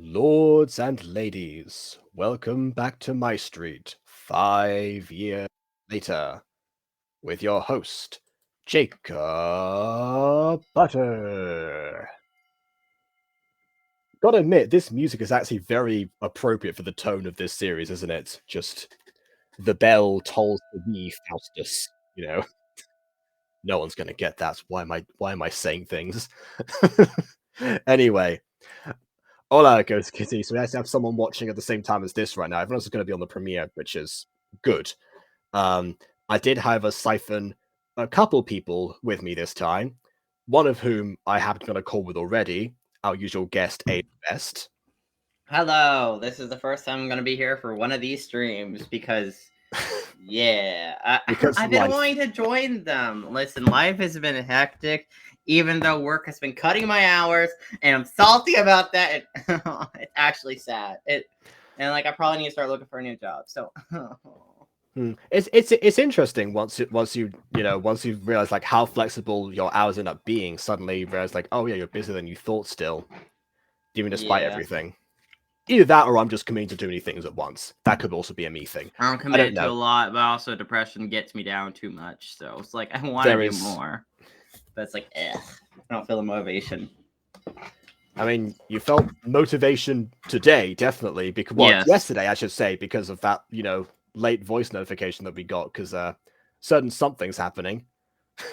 Lords and ladies, welcome back to My Street 5 years later with your host, Jacob Butter. Gotta admit, this music is actually very appropriate for the tone of this series, isn't it? Just the bell tolls for thee, Faustus. No one's gonna get that. Why am I saying things? Anyway, Hola, Ghost Kitty. So we actually have someone watching at the same time as this right now. Everyone else is going to be on the premiere, which is good. I did, however, siphon a couple people with me this time, one of whom I have been on a call with already, our usual guest, A Best. Hello, this is the first time I'm going to be here for one of these streams because, Because I've been life. wanting to join them. Listen, life has been hectic, even though work has been cutting my hours, and I'm salty about that. It's actually sad. I probably need to start looking for a new job. So, It's interesting once you realize like how flexible your hours end up being. Suddenly you realize like, oh yeah, you're busier than you thought still, even despite everything. Either that or I'm just committing to too many things at once. That could also be a me thing. I'm committed to a lot, but also depression gets me down too much. So it's like I want to do more, but it's like, I don't feel the motivation. I mean, you felt motivation today, definitely, because yesterday, I should say, because of that, late voice notification that we got, because certain something's happening.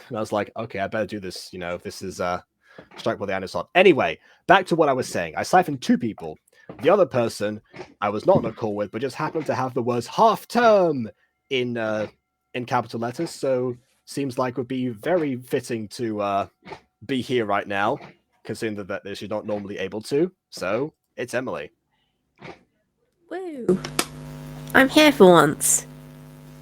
And I was like, okay, I better do this. This is strike while the iron is hot. Anyway, back to what I was saying. I siphoned two people. The other person I was not on a call with, but just happened to have the words half term in capital letters. So seems like would be very fitting to be here right now, considering that she's not normally able to. So it's Emily. Woo! I'm here for once.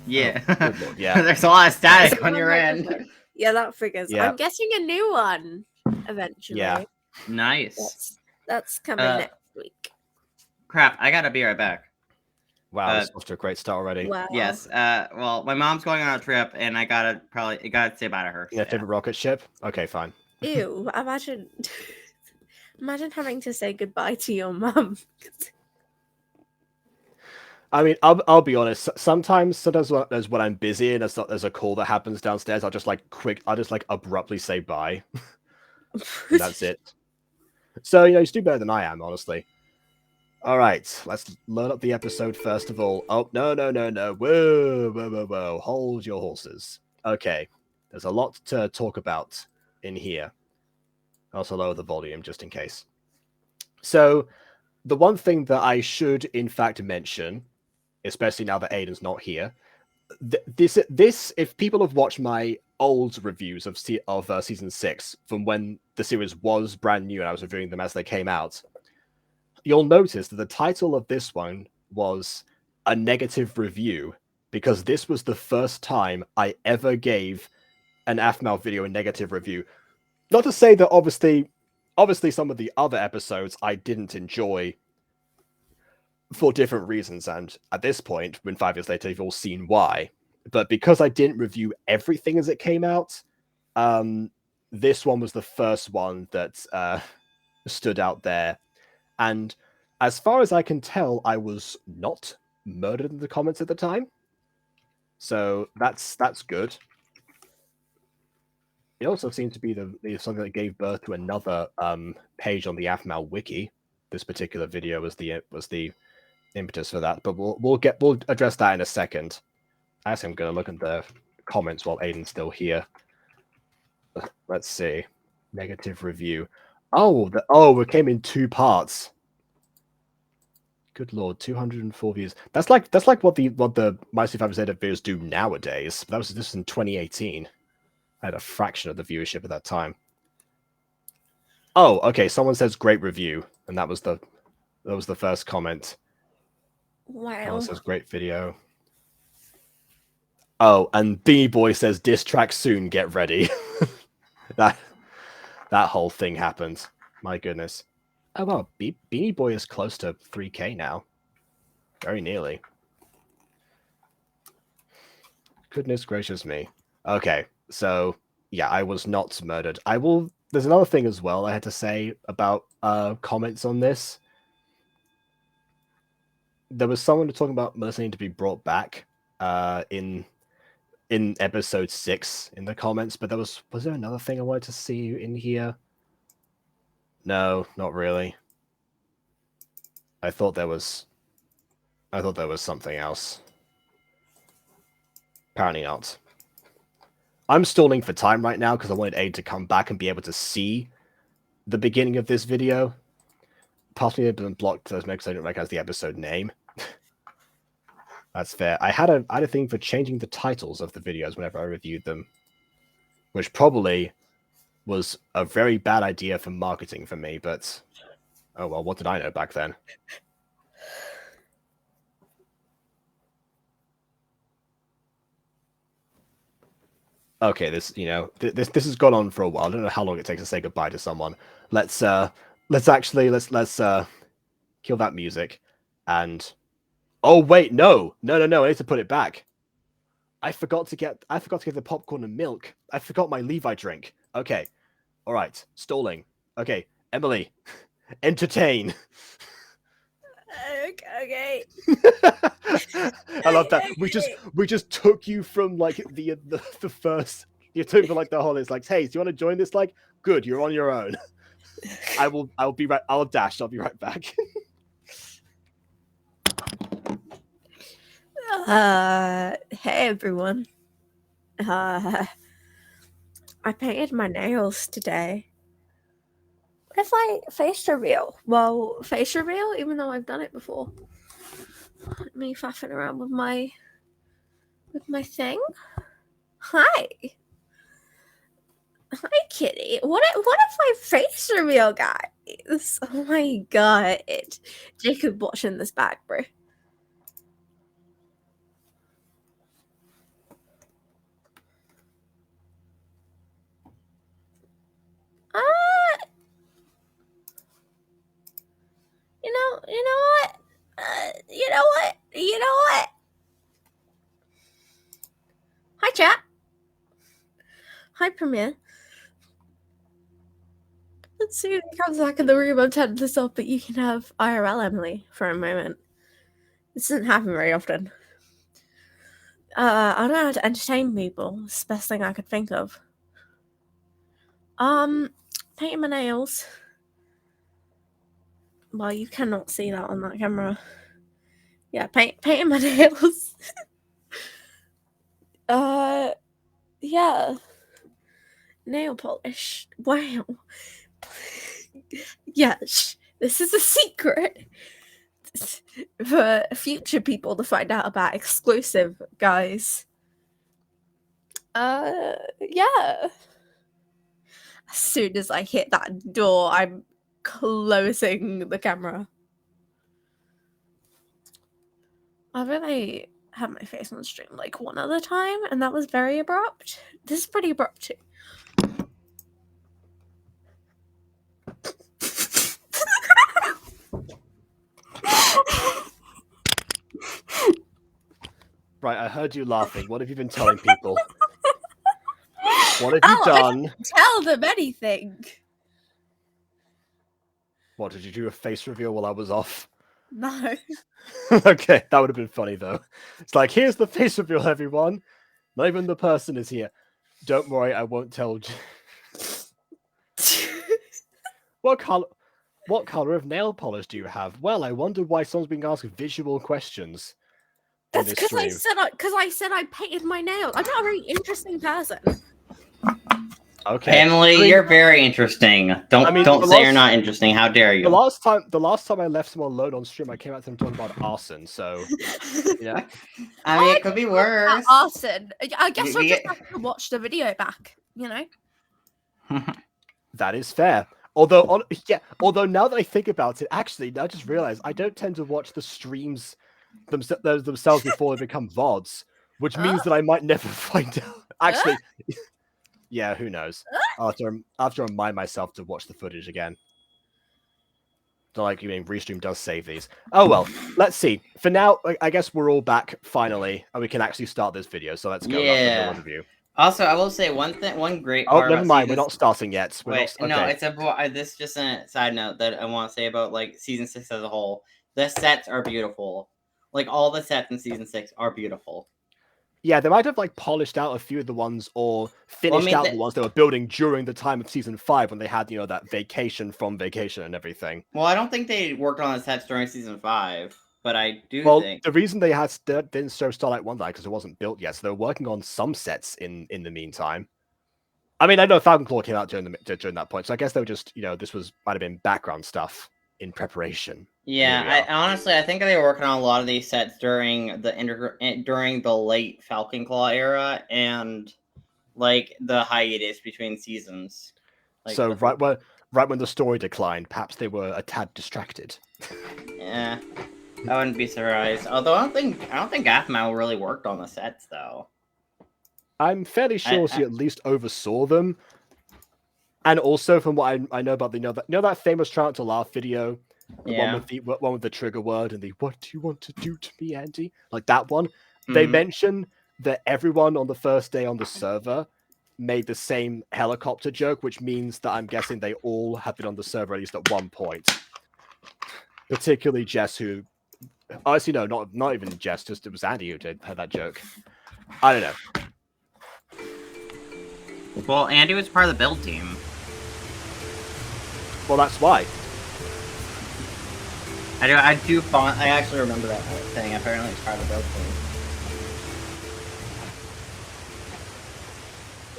Yeah. Oh, Lord, yeah. There's a lot of static on your end. Yeah, that figures. Yeah. I'm getting a new one eventually. Yeah. Nice. That's coming next week. Crap, I gotta be right back. Wow, it's off to a great start already. Wow. Yes. Well, my mom's going on a trip, and I gotta say bye to her. Your favorite rocket ship? Okay, fine. Ew! Imagine having to say goodbye to your mum. I mean, I'll be honest. Sometimes when I'm busy and there's a call that happens downstairs, I'll just abruptly say bye. And that's it. So you do better than I am, honestly. All right, let's load up the episode first of all. Oh, no. Whoa. Hold your horses. Okay, there's a lot to talk about in here. Also lower the volume just in case. So, the one thing that I should in fact mention, especially now that Aiden's not here, this if people have watched my old reviews of season 6 from when the series was brand new and I was reviewing them as they came out, you'll notice that the title of this one was a negative review, because this was the first time I ever gave an AFMAL video a negative review. Not to say that obviously some of the other episodes I didn't enjoy for different reasons, and at this point, when 5 years later, you've all seen why. But because I didn't review everything as it came out, this one was the first one that stood out there. And as far as I can tell, I was not murdered in the comments at the time. So that's good. It also seemed to be something that gave birth to another page on the AFMAL wiki. This particular video was the impetus for that, but we'll address that in a second. Actually, I'm going to look at the comments while Aiden's still here. Let's see. Negative review. It came in 2 parts. Good lord, 204 views. That's like what the MyStreet Episode I videos do nowadays. This was in 2018. I had a fraction of the viewership at that time. Oh, okay. Someone says great review, and that was the first comment. Wow. Someone says great video. Oh, and Beanie Boy says diss track soon. Get ready. that whole thing happened. My goodness. Oh wow, Beanie Boy is close to 3K now. Very nearly. Goodness gracious me. Okay, so yeah, I was not murdered. There's another thing as well I had to say about comments on this. there was someone talking about Melissa needing to be brought back in episode 6 in the comments, but was there another thing I wanted to see in here? No, not really. I thought there was something else. Apparently not. I'm stalling for time right now because I wanted Aid to come back and be able to see the beginning of this video. Possibly have been blocked because I didn't recognize the episode name. That's fair. I had a thing for changing the titles of the videos whenever I reviewed them, which probably was a very bad idea for marketing for me, but oh well, what did I know back then? Okay, this has gone on for a while. I don't know how long it takes to say goodbye to someone. Let's kill that music. And oh wait, no, I need to put it back. I forgot to get the popcorn and milk. I forgot my Levi drink. Okay, all right, stalling. Okay, Emily, entertain. Okay. I love that. We just took you from like the first. You took for like the whole. It's like, hey, do you want to join this? Like, good, you're on your own. I'll be right. I'll dash. I'll be right back. Hey everyone. I painted my nails today. What if I face reveal? Well, face reveal, even though I've done it before. Me faffing around with my thing. Hi, kitty. What if I face reveal, guys? Oh my god, Jacob watching this back, bro. You know what? Hi, chat. Hi, Premiere. Let's see if he comes back in the room. I'm turning this off, but you can have IRL Emily for a moment. This doesn't happen very often. I don't know how to entertain people. It's the best thing I could think of. Painting my nails. Well, you cannot see that on that camera. Yeah, painting my nails. Yeah. Nail polish. Wow. Yes, this is a secret for future people to find out about. Exclusive, guys. Yeah. As soon as I hit that door, I'm closing the camera. I've only had my face on the stream like one other time, and that was very abrupt. This is pretty abrupt too. Right, I heard you laughing. What have you been telling people? What have you done? I didn't tell them anything. What, did you do a face reveal while I was off? No. Okay, that would have been funny though. It's like, here's the face reveal, everyone. Not even the person is here. Don't worry, I won't tell. What color of nail polish do you have? Well, I wonder why someone's being asked visual questions. That's because I said I painted my nails. I'm not a very interesting person. Okay, Emily, you're very interesting. Don't say you're not interesting. How dare you? The last time I left someone alone on stream, I came out to them talking about arson. So, yeah. I mean, it could be worse. Arson. I guess I'll just have to watch the video back. You know. That is fair. Although now that I think about it, actually, I just realized I don't tend to watch the streams themselves before they become VODs, which means that I might never find out. Actually. Yeah, who knows? I'll have to remind myself to watch the footage again. Like, you mean, Restream does save these. Oh well, let's see. For now, I guess we're all back finally, and we can actually start this video. So let's go. Yeah. Also, I will say one great part. Oh, never mind. We're not starting yet. No, it's this is just a side note that I want to say about like season 6 as a whole. The sets are beautiful. Like all the sets in season 6 are beautiful. Yeah, they might have like polished out a few of the ones or finished out the ones they were building during the time of season 5 when they had, that vacation from vacation and everything. Well, I don't think they worked on the sets during season 5, but I do think the reason they didn't show Starlight Wonderland because it wasn't built yet, so they were working on some sets in the meantime. I mean, I know Falcon Claw came out during that point, so I guess they were just, this might have been background stuff in preparation. Yeah, I think they were working on a lot of these sets during the late Falcon Claw era and like the hiatus between seasons. Like so right when the story declined, perhaps they were a tad distracted. Yeah, I wouldn't be surprised. Although I don't think Aphmau really worked on the sets though. I'm fairly sure she at least oversaw them. And also, from what I know about that famous Try Not to Laugh video, one with the trigger word and the "What do you want to do to me, Andy?" Like that one. Mm-hmm. They mention that everyone on the first day on the server made the same helicopter joke, which means that I'm guessing they all have been on the server at least at one point. Particularly Jess, who honestly no, not even Jess, just it was Andy who had that joke. I don't know. Well, Andy was part of the build team. Well, that's why. I actually remember that thing. Apparently, it's part of the build team.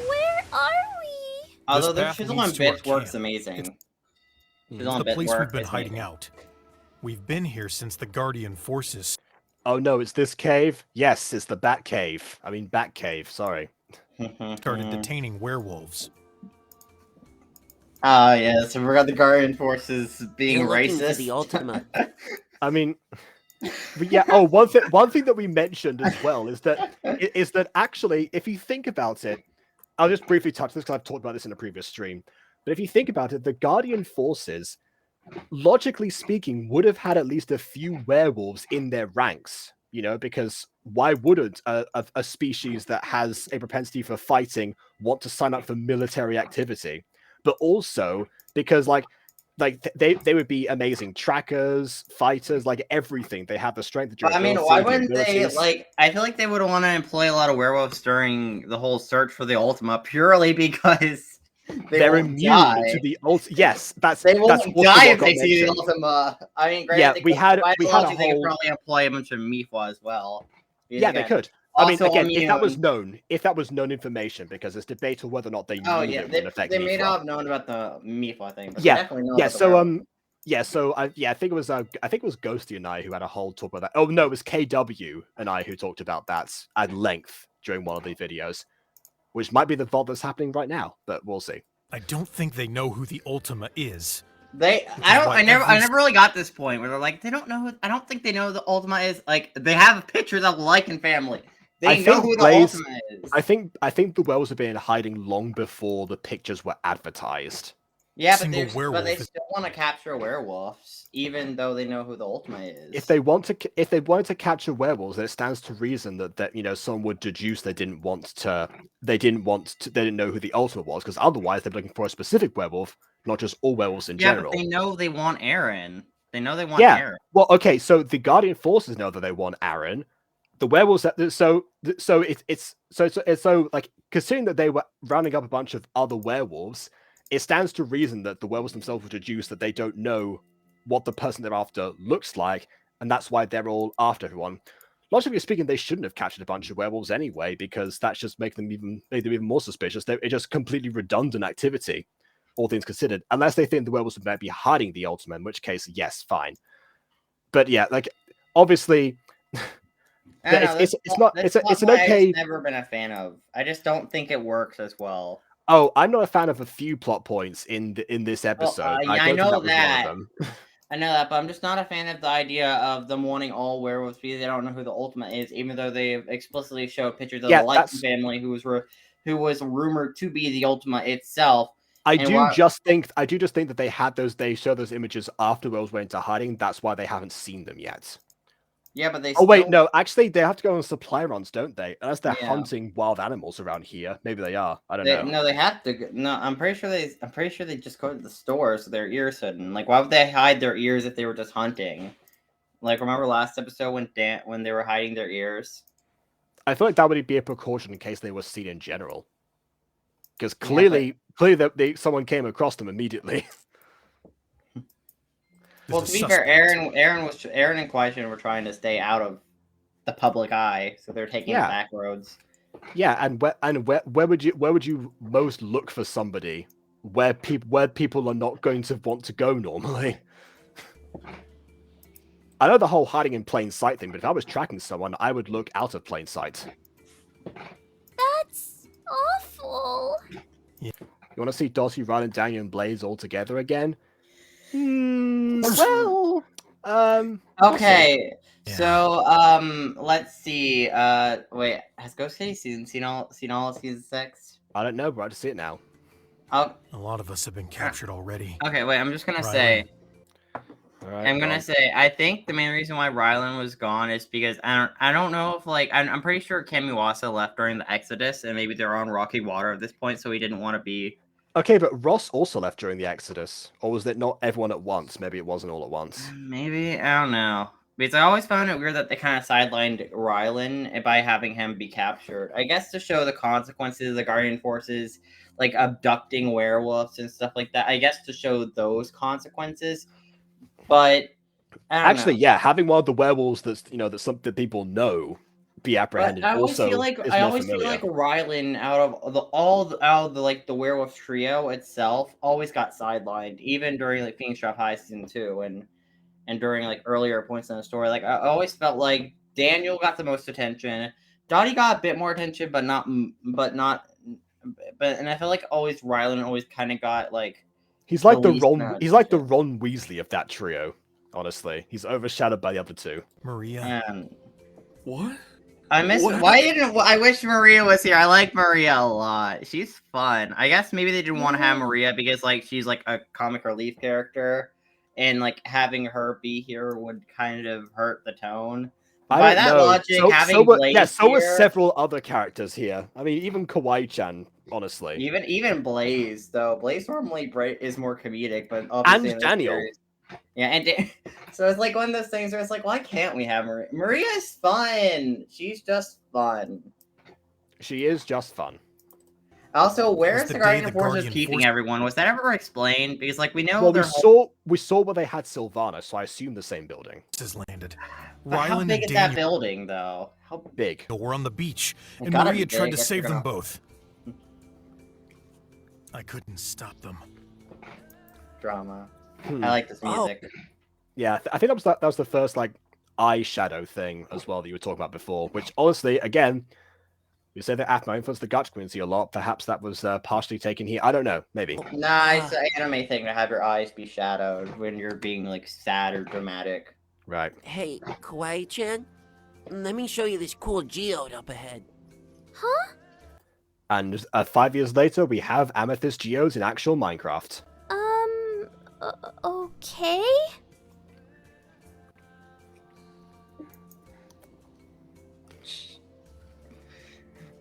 Where are we? Although the Chisel on Bits works amazing. It's the place we've been hiding out. We've been here since the Guardian forces. Oh no, it's this cave? Yes, it's the Bat Cave. I mean, Bat Cave, sorry. Started detaining werewolves. Yes, I forgot the Guardian forces being racist. The Ultima. I mean, but yeah. Oh, one thing that we mentioned as well is that actually, if you think about it, I'll just briefly touch this because I've talked about this in a previous stream. But if you think about it, the Guardian forces, logically speaking, would have had at least a few werewolves in their ranks. Because why wouldn't a species that has a propensity for fighting want to sign up for military activity? But also because they would be amazing trackers, fighters, like everything. They have the strength. I mean, why wouldn't they? I feel like they would want to employ a lot of werewolves during the whole search for the Ultima, purely because they're immune to the Ultima. Yes, they won't die if they see the Ultima. I mean, granted, we had a they whole... could probably employ a bunch of Mifwa as well. Yeah, they could. I mean, again, if that was known information, because it's debatable whether or not they knew it would affect they Mifwa. may not have known about the Mifwa thing, but they definitely know I think it was Ghosty and I who had a whole talk about that. Oh no, it was KW and I who talked about that at length during one of the videos, which might be the vault that's happening right now, but we'll see. I don't think they know who the Ultima is. I never really got this point where they're like, they don't know I don't think they know who the Ultima is. Like, they have pictures of Lycan family. They know who the Ultima is. I think the werewolves have been in hiding long before the pictures were advertised. Yeah, but they still want to capture werewolves, even though they know who the Ultima is. If they wanted to capture werewolves, then it stands to reason that someone would deduce they didn't know who the Ultima was, because otherwise they're looking for a specific werewolf, not just all werewolves in general. Yeah, but they know they want Aaron. They know they want Aaron. Well, okay, so the Guardian forces know that they want Aaron. The werewolves, so like, considering that they were rounding up a bunch of other werewolves, it stands to reason that the werewolves themselves would deduce that they don't know what the person they're after looks like, and that's why they're all after everyone. Logically speaking, they shouldn't have captured a bunch of werewolves anyway, because that's just make them even more suspicious. It's just completely redundant activity, all things considered, unless they think the werewolves might be hiding the Ultima, in which case, yes, fine. But yeah, like, obviously... It's an okay. I've never been a fan of. I just don't think it works as well. Oh, I'm not a fan of a few plot points in this episode. Well, I know that. I know that, but I'm just not a fan of the idea of them wanting all werewolves because they don't know who the Ultima is, even though they explicitly showed pictures of the Lycan family who was rumored to be the Ultima itself. I do just think that they show those images after werewolves went into hiding. That's why they haven't seen them yet. Yeah, but wait, no. Actually, they have to go on supply runs, don't they? Unless they're hunting wild animals around here. Maybe they are. I don't know. No, they have to. No, I'm pretty sure they just go to the stores with their ears hidden. Like, why would they hide their ears if they were just hunting? Like, remember last episode when they were hiding their ears? I feel like that would be a precaution in case they were seen in general. Because clearly someone came across them immediately. Well, to be fair, Aaron and Quaishin were trying to stay out of the public eye, so they're taking the back roads. Yeah, and where would you most look for somebody where people are not going to want to go normally? I know the whole hiding in plain sight thing, but if I was tracking someone, I would look out of plain sight. That's awful. Yeah. You want to see Dottie, Rylan, Daniel, and Blaze all together again? Well, okay. So, let's see. Wait, has Ghost Kitty seen all of season 6? I don't know, but I just see it now. A lot of us have been captured already. Okay, wait. I'm just gonna say. Right, I'm gonna say. I think the main reason why Rylan was gone is because I don't know if like I'm pretty sure Kamiwasa left during the Exodus and maybe they're on rocky water at this point, so he didn't want to be. Okay, but Ross also left during the Exodus, or was it not everyone at once? Maybe it wasn't all at once. Maybe, I don't know. Because I always found it weird that they kind of sidelined Rylan by having him be captured. I guess to show the consequences of the Guardian forces, like abducting werewolves and stuff like that. I guess to show those consequences. But actually, yeah, having one of the werewolves that people know be apprehended. I always also feel like Rylan out of the werewolf trio itself always got sidelined, even during like Phoenix Draft High season 2 and during like earlier points in the story. Like I always felt like Daniel got the most attention, Dottie got a bit more attention, but I feel like always Rylan always kind of got like he's like the Ron Weasley of that trio. Honestly, he's overshadowed by the other two. Maria. What? I wish Maria was here. I like Maria a lot. She's fun. I guess maybe they didn't want to have Maria because like she's like a comic relief character, and like having her be here would kind of hurt the tone. By that logic, having Blaze so were several other characters here. I mean, even Kawaii-chan, honestly. Even Blaze, though. Blaze normally is more comedic, but obviously and Daniel. Yeah, and so it's like one of those things where it's like, why can't we have Maria? Maria is fun. She's just fun. She is just fun. Also, where is the Guardian Forces keeping everyone? Was that ever explained? Because like we know, we saw where they had Sylvana, so I assume the same building. Has landed. How big is that building, though? How big? We're on the beach, and Maria tried to save them both. I couldn't stop them. Drama. I like this music. Yeah, I think that was the first like eyeshadow thing as well that you were talking about before. Which honestly, again, you say that Aphmau influenced the Gacha community a lot. Perhaps that was partially taken here. I don't know. Maybe. Nah, it's an anime thing to have your eyes be shadowed when you're being like sad or dramatic. Right. Hey, Kawaii-chan, let me show you this cool geode up ahead. Huh? And 5 years later, we have amethyst geodes in actual Minecraft. Okay?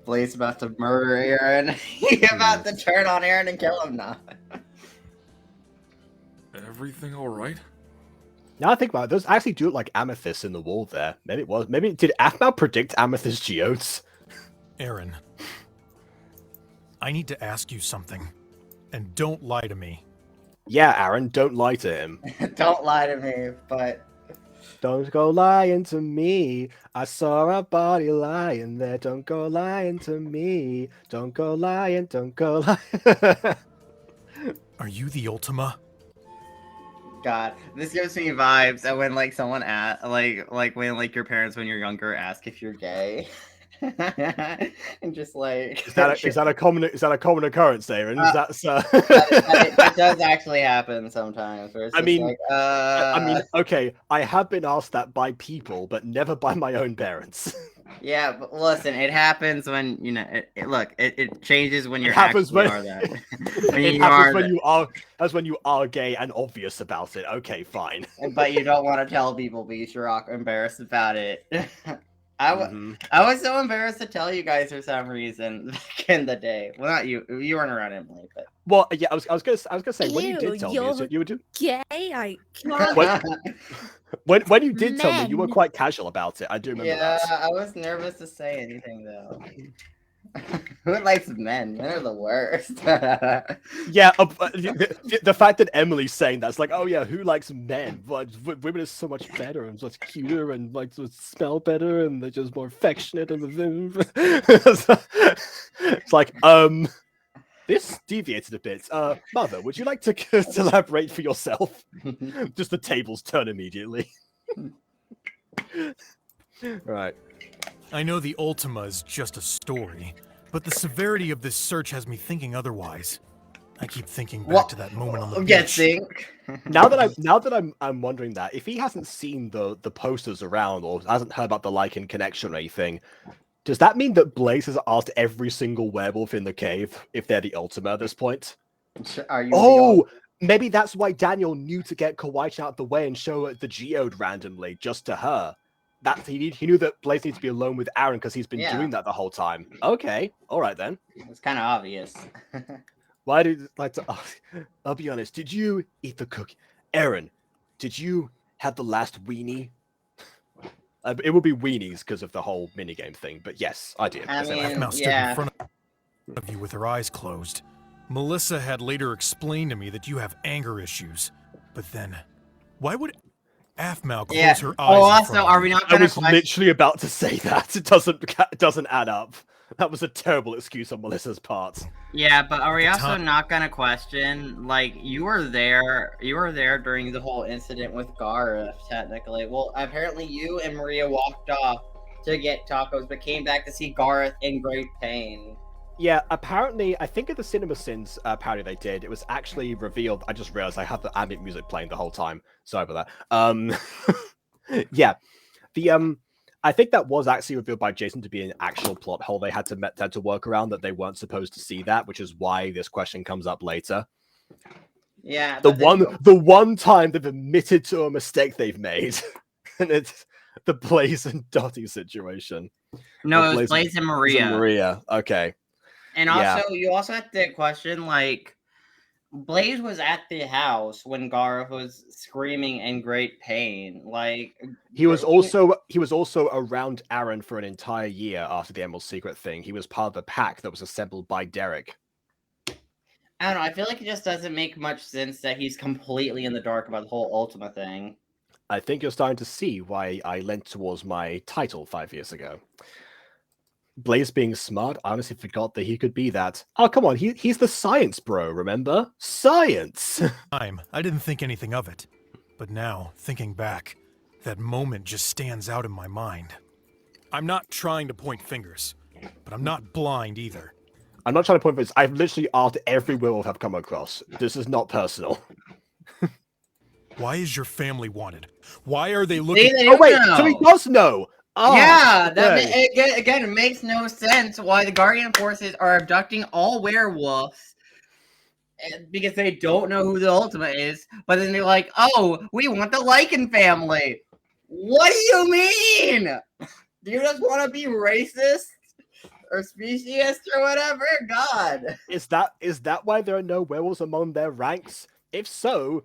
Blaze about to murder Aaron. He's about to turn on Aaron and kill him now. Everything alright? Now I think about it, there's actually do look like amethyst in the wall there. Maybe it was. Maybe did Aphmau predict amethyst geodes? Aaron, I need to ask you something, and don't lie to me. Yeah, Aaron, don't lie to him. Don't lie to me, but... Don't go lying to me. I saw a body lying there. Don't go lying to me. Don't go lying, don't go lying. Are you the Ultima? God, this gives me vibes of when like someone like when like your parents when you're younger ask if you're gay. And just like is that a common occurrence, Aaron? It does actually happen sometimes. Where it's I mean, okay, I have been asked that by people, but never by my own parents. Yeah, but listen, it happens when it changes when you're actually are that. When you are gay and obvious about it. Okay, fine. But you don't want to tell people because you're embarrassed about it. I was so embarrassed to tell you guys for some reason back in the day. Well, not you. You weren't around, Emily, but yeah, I was gonna say when you did tell me, you would do gay. I what? When you did tell me, you were Men. quite casual about it. I do remember Yeah, that. I was nervous to say anything though. Who likes men? Men are the worst. Yeah, the fact that Emily's saying that's like, oh yeah, who likes men? Like, women are so much better and much cuter and like smell better and they're just more affectionate and it's like, this deviated a bit. Mother, would you like to elaborate for yourself? Just the tables turn immediately. Right. I know the Ultima is just a story, but the severity of this search has me thinking otherwise. I keep thinking back to that moment on the beach. Now that I'm wondering that if he hasn't seen the posters around or hasn't heard about the Lycan connection or anything, does that mean that Blaze has asked every single werewolf in the cave if they're the Ultima at this point? Are you? Oh, maybe that's why Daniel knew to get Kawaii out of the way and show the geode randomly just to her. That he knew that Blaze needs to be alone with Aaron because he's been doing that the whole time. Okay, all right then. It's kind of obvious. Why did like to? I'll be honest. Did you eat the cookie, Aaron? Did you have the last weenie? It would be weenies because of the whole minigame thing. But yes, I did. Aphmau stood in front of you with her eyes closed. Melissa had later explained to me that you have anger issues. But then, why would Aphmau close her eyes? Oh, also, are we not? I was literally about to say that. It doesn't add up. That was a terrible excuse on Melissa's part. Yeah, but are we also not gonna question, like, you were there during the whole incident with Gareth, technically. Well, apparently you and Maria walked off to get tacos, but came back to see Gareth in great pain. Yeah, apparently, I think at the Cinema Sins parody they did, it was actually revealed. I just realized I had the ambient music playing the whole time. Sorry about that. Yeah, I think that was actually revealed by Jason to be an actual plot hole they had to work around, that they weren't supposed to see that, which is why this question comes up later. Yeah, the one time they've admitted to a mistake they've made, and it's the Blaze and Dottie situation. No, it was Blaze and Maria. Maria, okay. And also, you also have to question, like, Blaze was at the house when Gareth was screaming in great pain. Like, he was also around Aaron for an entire year after the Emerald Secret thing. He was part of the pack that was assembled by Derek. I don't know. I feel like it just doesn't make much sense that he's completely in the dark about the whole Ultima thing. I think you're starting to see why I leant towards my title 5 years ago. Blaze being smart, I honestly forgot that he could be that. Oh, come on, he's the science bro, remember? Science! I didn't think anything of it. But now, thinking back, that moment just stands out in my mind. I'm not trying to point fingers, but I'm not blind either. I'm not trying to point fingers. I've literally asked every werewolf I've come across. This is not personal. Why is your family wanted? Why are they looking... Oh wait, so he does know! Oh, yeah, again, it makes no sense why the Guardian Forces are abducting all werewolves because they don't know who the Ultima is, but then they're like, oh, we want the Lycan family. What do you mean? Do you just want to be racist or speciesist or whatever? God. Is that why there are no werewolves among their ranks? If so,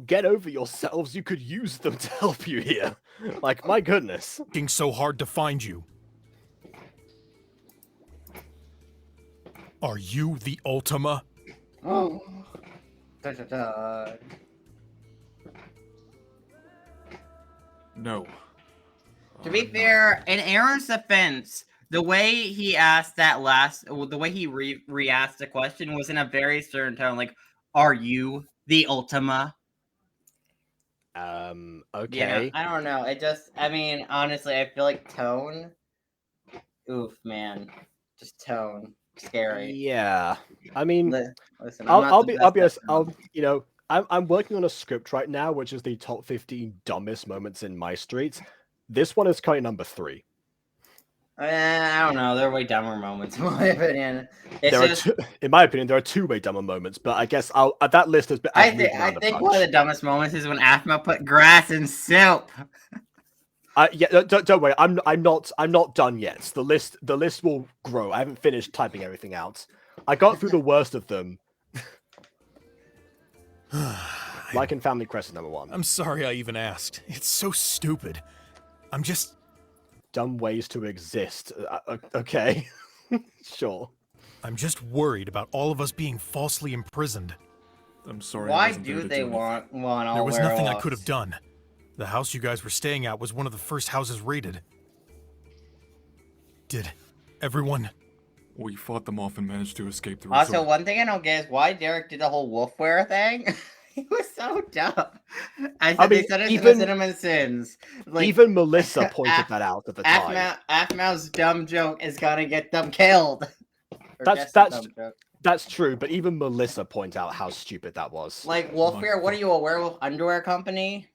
get over yourselves. You could use them to help you here. Like, my goodness. Working so hard to find you. Are you the Ultima? Oh. No. To be fair, in Aaron's defense, the way he asked the way he re-asked the question was in a very certain tone, like, are you the Ultima? Okay. I don't know. Honestly, I feel like tone. Oof, man. Just tone. Scary. Yeah. I mean, listen, I'll be honest. I'm working on a script right now, which is the top 15 dumbest moments in MyStreet. This one is currently number 3. I don't know. There are way dumber moments, in my opinion. In my opinion, there are 2 way dumber moments, but I guess that list has been. I think one of the dumbest moments is when Aphmau put grass in soup. Yeah, don't worry. I'm not done yet. The list will grow. I haven't finished typing everything out. I got through the worst of them. Like in Family Crest is number 1. I'm sorry I even asked. It's so stupid. I'm just... Dumb ways to exist. Okay. Sure. I'm just worried about all of us being falsely imprisoned. I'm sorry. I Why wasn't there do to they anything. want all There was nothing I could have werewolves? done. The house you guys were staying at was one of the first houses raided. Did everyone... We fought them off and managed to escape the Also, resort. one thing I don't get is why Derek did the whole wolfware thing. He was so dumb. I said they mean, said it in even- the Cinnamon Sins. Like, Even Melissa pointed Af- that out at the time. Afmau's dumb joke is gonna get them killed. Or That's- Jess's dumb joke. That's true, but even Melissa pointed out how stupid that was. Like wolfware. What are you, a werewolf underwear company?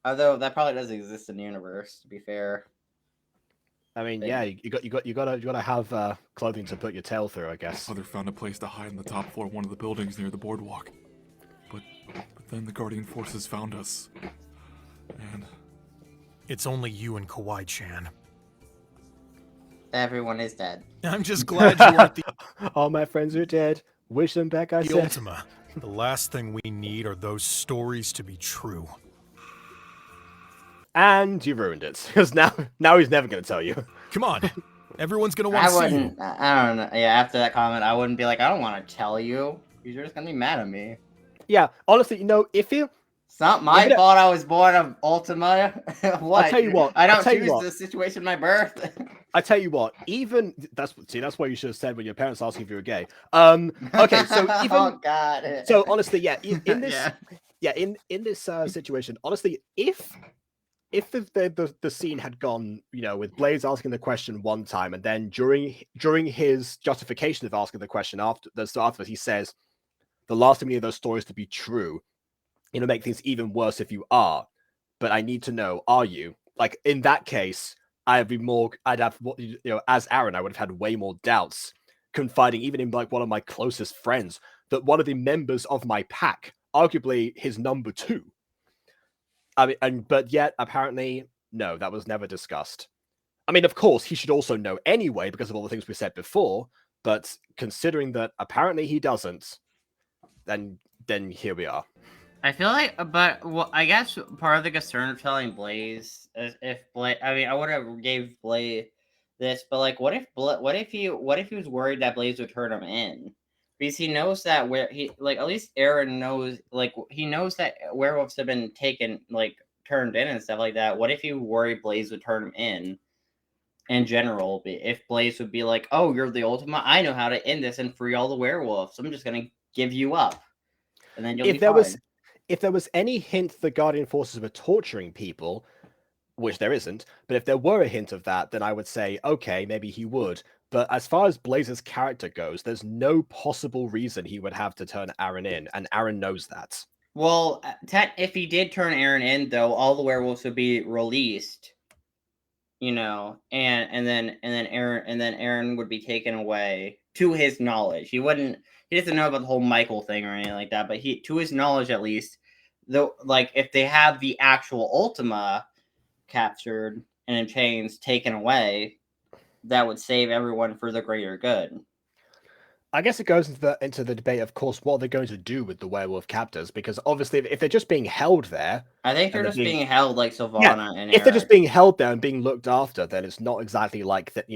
Although that probably doesn't exist in the universe. To be fair. I mean, yeah, you gotta have clothing to put your tail through, I guess. Father found a place to hide on the top floor of one of the buildings near the boardwalk. But then the Guardian forces found us. And It's only you and Kawaii-chan. Everyone is dead. I'm just glad you weren't the All my friends are dead. Wish them back, I said. Ultima. The last thing we need are those stories to be true. And you ruined it, because now he's never gonna tell you. Come on. Everyone's gonna want I to see you. wouldn't. I don't know. Yeah, after that comment, I wouldn't be like, I don't want to tell you. You're just gonna be mad at me. Yeah, honestly, if you It's not my Even- fault I was born of Ultima. What? I'll tell you what, I don't I'll tell you choose what. the situation my birth. I tell you what, even that's what you should have said when your parents asked you if you were gay. Okay, so even Oh god. so honestly, yeah, in this Yeah. in this situation, honestly, if the scene had gone, with Blaze asking the question one time, and then during his justification of asking the question after he says, the last of any of those stories to be true, it'll make things even worse if you are. But I need to know, are you? Like in that case, I'd have, as Aaron, I would have had way more doubts, confiding even in like one of my closest friends that one of the members of my pack, arguably his number 2. I mean, but yet apparently, no, that was never discussed. I mean, of course, he should also know anyway because of all the things we said before. But considering that apparently he doesn't, then here we are. I feel like, but well, I guess part of the concern of telling Blaze is if Blaze. I mean, I would have gave Blaze this, but like, what if he was worried that Blaze would turn him in? Because he knows that at least Aaron knows, like, he knows that werewolves have been taken, like, turned in and stuff like that. What if you worry Blaze would turn him in general? If Blaze would be like, oh, you're the Ultima, I know how to end this and free all the werewolves. I'm just gonna give you up, and then you'll be fine. If there was any hint the Guardian forces were torturing people, which there isn't, but if there were a hint of that, then I would say, okay, maybe he would. But as far as Blaze's character goes, there's no possible reason he would have to turn Aaron in, and Aaron knows that. Well, if he did turn Aaron in, though, all the werewolves would be released, and then Aaron would be taken away to his knowledge. He doesn't know about the whole Michael thing or anything like that, but to his knowledge at least, though, like if they have the actual Ultima captured and in chains taken away, that would save everyone for the greater good. I guess it goes into the debate, of course, what they're going to do with the werewolf captors, because obviously if they're just being held there, I think they're just being held like Sylvana and if they're just Eric. being held there and being looked after, then it's not exactly like that,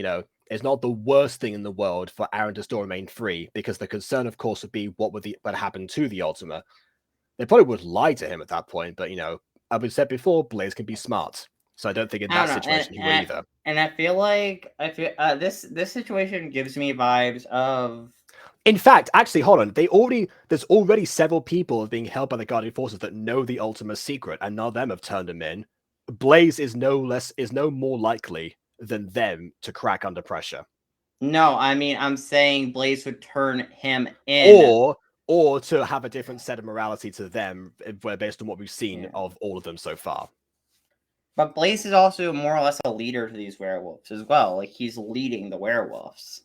it's not the worst thing in the world for Aaron to still remain free, because the concern, of course, would be what would happen to the Ultima. They probably would lie to him at that point, but as we said before, Blaze can be smart, so I don't think in that situation he would either. And I feel this situation gives me vibes of. In fact, actually, hold on. There's already several people being held by the Guardian forces that know the Ultima's secret, and none of them have turned him in. Blaze is no more likely than them to crack under pressure. No, I mean I'm saying Blaze would turn him in, or to have a different set of morality to them, based on what we've seen of all of them so far. But Blaze is also more or less a leader to these werewolves as well. Like he's leading the werewolves.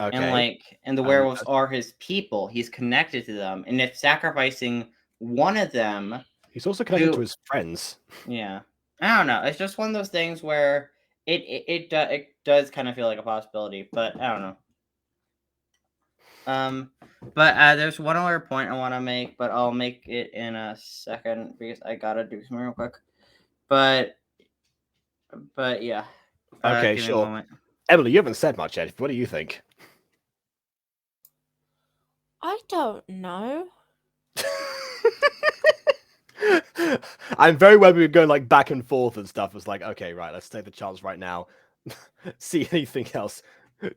Okay. And the werewolves are his people. He's connected to them. And if sacrificing one of them, he's also connected to his friends. Yeah. I don't know. It's just one of those things where it does kind of feel like a possibility, but I don't know. But there's one other point I want to make, but I'll make it in a second because I gotta do something real quick. But yeah. Okay, Give me a sure. moment. Emily, you haven't said much yet. What do you think? I don't know. I'm very well we were going like back and forth and stuff. It's like, okay, right, let's take the chance right now. See anything else?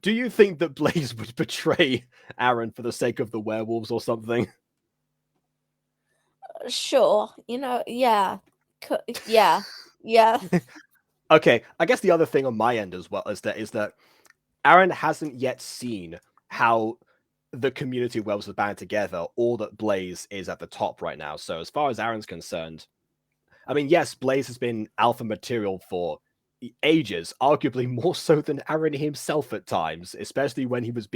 Do you think that Blaze would betray Aaron for the sake of the werewolves or something? Sure, yeah. Yeah. Okay, I guess the other thing on my end as well is that Aaron hasn't yet seen how the community of werewolves are band together, or that Blaze is at the top right now. So as far as Aaron's concerned, I mean, yes, Blaze has been alpha material for ages, arguably more so than Aaron himself at times, especially when he was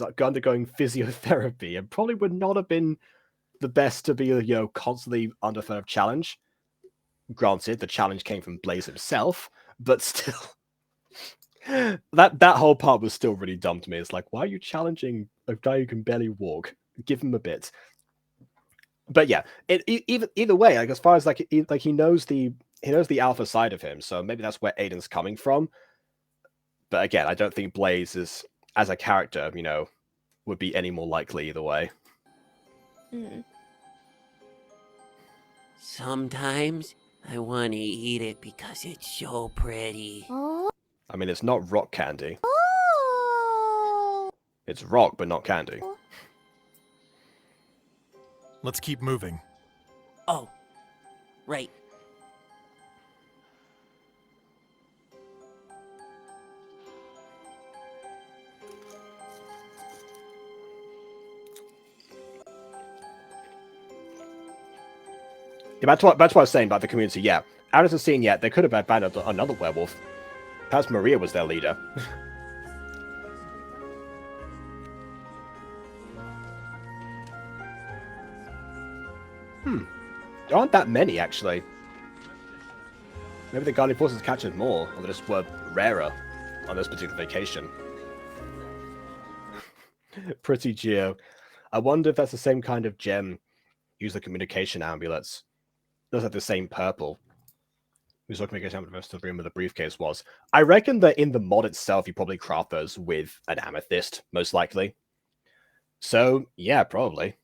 undergoing physiotherapy, and probably would not have been the best to be, constantly under threat of challenge. Granted, the challenge came from Blaze himself, but still, that whole part was still really dumb to me. It's like, why are you challenging a guy who can barely walk? Give him a bit. But yeah, either way, like as far as he knows the alpha side of him, so maybe that's where Aiden's coming from. But again, I don't think Blaze is, as a character, would be any more likely either way. Mm. Sometimes I want to eat it because it's so pretty. I mean, it's not rock candy. It's rock, but not candy. Let's keep moving. Oh, right. Yeah, that's what I was saying about the community. Yeah, Aaron hasn't seen yet. They could have banned another werewolf. Perhaps Maria was their leader. There aren't that many, actually. Maybe the Guardian Forces captured more, or they just were rarer on this particular vacation. Pretty Geo. I wonder if that's the same kind of gem. Use the communication amulets. Does have the same purple. Who's looking at the rest of the room where the briefcase was? I reckon that in the mod itself, you probably craft those with an amethyst, most likely. So yeah, probably.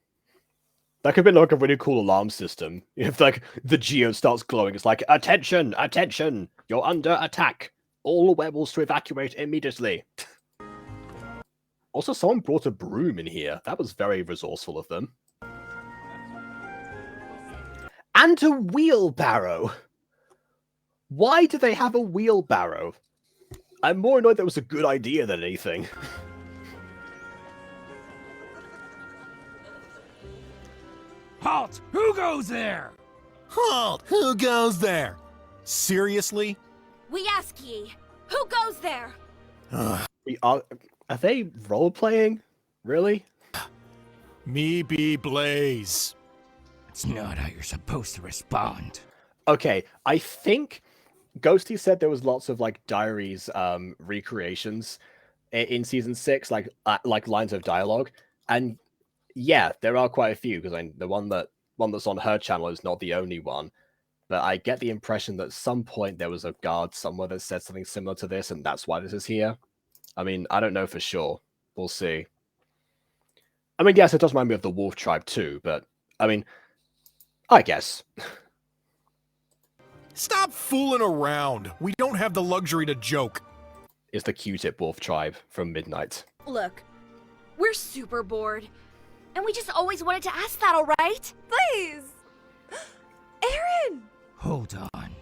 That could be like a really cool alarm system. If like the geo starts glowing, it's like, attention, attention, you're under attack. All werewolves to evacuate immediately. Also, someone brought a broom in here. That was very resourceful of them. And a wheelbarrow. Why do they have a wheelbarrow? I'm more annoyed that was a good idea than anything. Halt! Who goes there? Halt! Who goes there? Seriously? We ask ye, who goes there? Are they role-playing? Really? Me be Blaze. It's not how you're supposed to respond. Okay, I think Ghosty said there was lots of like diaries recreations in season 6, like lines of dialogue, and yeah, there are quite a few, because the one that's on her channel is not the only one. But I get the impression that at some point there was a guard somewhere that said something similar to this, and that's why this is here. I mean, I don't know for sure. We'll see. I mean, yes, it does remind me of the Wolf Tribe too, but I mean, I guess. Stop fooling around. We don't have the luxury to joke. Is the Q-Tip Wolf Tribe from Midnight. Look, we're super bored. And we just always wanted to ask that, alright? Please! Aaron! Hold on.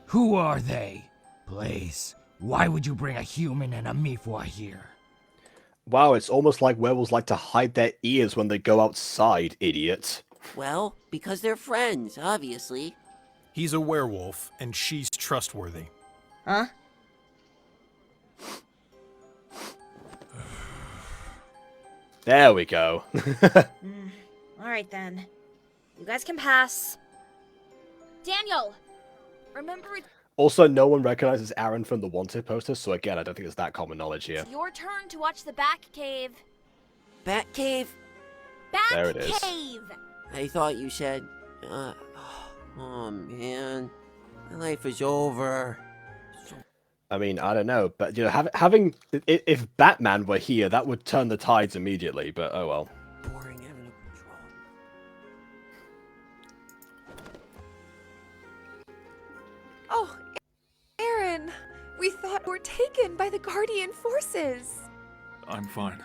Who are they? Blaze, why would you bring a human and a Mifwa here? Wow, it's almost like werewolves like to hide their ears when they go outside, idiot. Well, because they're friends, obviously. He's a werewolf, and she's trustworthy. Huh? There we go. Alright then. You guys can pass. Daniel! Remember... Also, no one recognizes Aaron from the Wanted poster, so again, I don't think it's that common knowledge here. It's your turn to watch the back cave. Bat cave? Back There it is. cave! I thought you said. Oh man, my life is over. I mean, I don't know, but you know, having if Batman were here, that would turn the tides immediately. But oh well. Boring having no control. Oh, Aaron! We thought we were taken by the Guardian forces. I'm fine.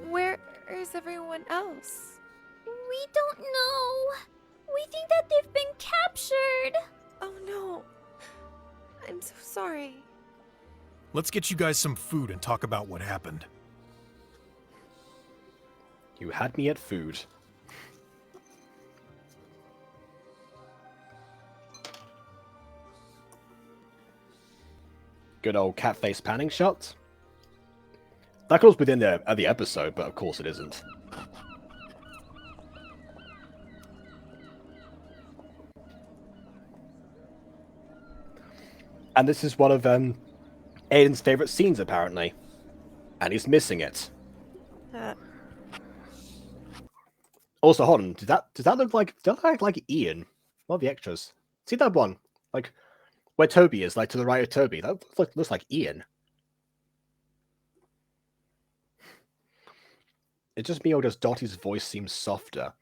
Where is everyone else? We don't know. We think that they've been captured. Oh no. I'm so sorry. Let's get you guys some food and talk about what happened. You had me at food. Good old cat face panning shot. That goes within the episode, but of course it isn't. And this is one of Aiden's favorite scenes, apparently. And he's missing it. Also, hold on. Does that look like Ian? One of the extras. See that one? Like where Toby is, like to the right of Toby. That looks like Ian. It's just me, or does Dottie's voice seem softer?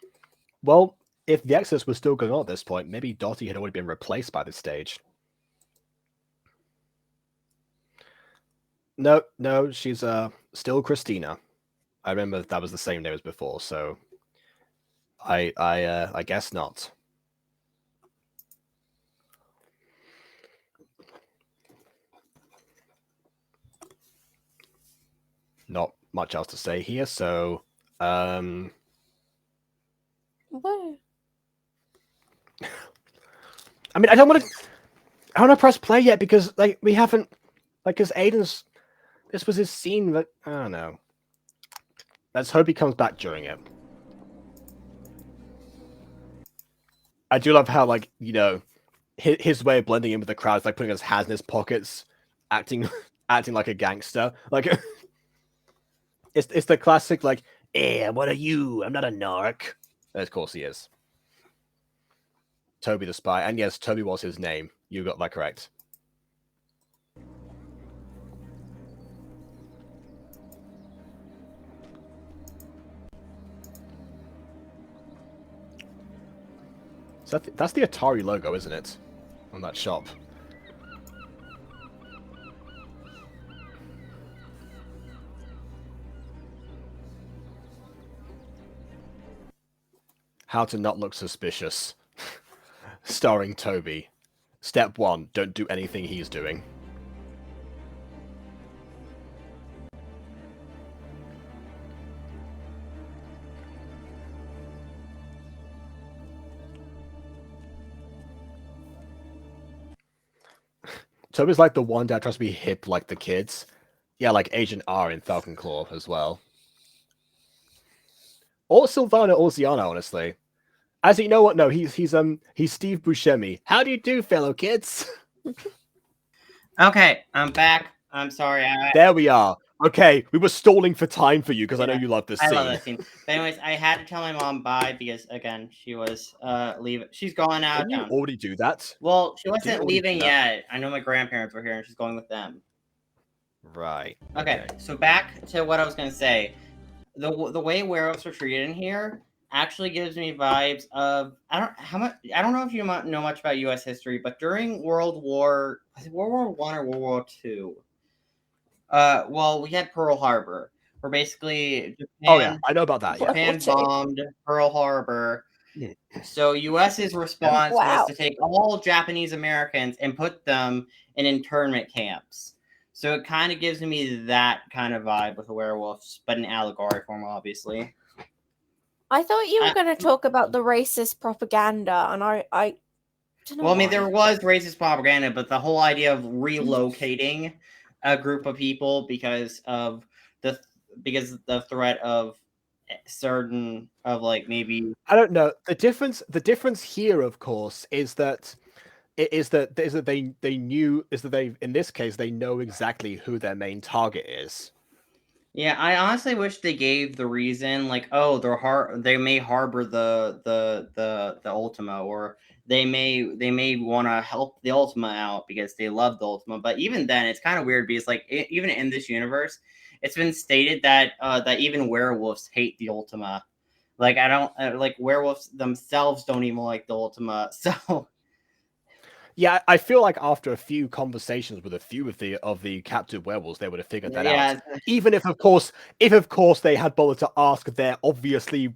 Well, if the Exodus was still going on at this point, maybe Dottie had already been replaced by this stage. No, she's still Christina. I remember that was the same name as before, so I guess not. Not much else to say here, so What? I mean, I don't want to press play yet because like we haven't because this was his scene, but I don't know. Let's hope he comes back during it. I do love how, like, you know, his way of blending in with the crowd is like putting his hands in his pockets, acting like a gangster. Like, it's the classic, like, hey, what are you? I'm not a narc. And of course he is. Toby the Spy. And yes, Toby was his name. You got that correct. So that's the Atari logo, isn't it? On that shop. How to not look suspicious. Starring Toby. Step 1, don't do anything he's doing. Toby's like the one that tries to be hip like the kids. Yeah, like Agent R in Falcon Claw as well. Or Sylvana or Ziana, honestly. Actually, you know what? No, he's Steve Buscemi. How do you do, fellow kids? Okay, I'm back. I'm sorry. There we are. Okay, we were stalling for time for you because I know Yeah, you love this I scene. love that scene. But anyways, I had to tell my mom bye because again, she was leaving. She's going out. Didn't you already do that? Well, she Didn't wasn't you already leaving do that? yet. I know my grandparents were here and she's going with them. Right. Okay, so back to what I was gonna say. The way werewolves are treated in here actually gives me vibes of I don't know if you know much about U.S. history, but during World War I or World War II. Well, we had Pearl Harbor, where basically Japan, Oh yeah, I know about that. Yeah. Japan bombed Pearl Harbor. Yeah. So U.S.'s response Wow. was to take all Japanese Americans and put them in internment camps. So it kind of gives me that kind of vibe with the werewolves, but in allegory form, obviously. I thought you were going to talk about the racist propaganda, and I don't know. Well, I mean, why. there was racist propaganda, but the whole idea of relocating a group of people because of the threat of certain of like maybe I don't know. The difference here, of course, is that is that they knew is that they in this case they know exactly who their main target is. Yeah, I honestly wish they gave the reason, like, oh, they may harbor the Ultima, or they may want to help the Ultima out because they love the Ultima. But even then, it's kind of weird because, like, even in this universe, it's been stated that that even werewolves hate the Ultima. Like, I don't like werewolves themselves don't even like the Ultima. So Yeah, I feel like after a few conversations with a few of the captive werewolves, they would have figured that out. Even if of course they had bothered to ask their obviously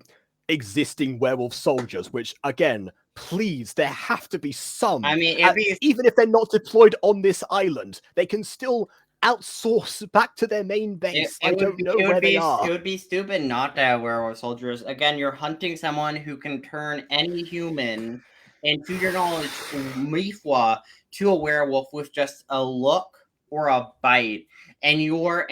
existing werewolf soldiers, which again, please, there have to be some. I mean, even if they're not deployed on this island, they can still outsource back to their main base. I don't know where they are. It would be stupid not to have werewolf soldiers. Again, you're hunting someone who can turn any human, and to your knowledge, Mifwa, to a werewolf with just a look or a bite, and you're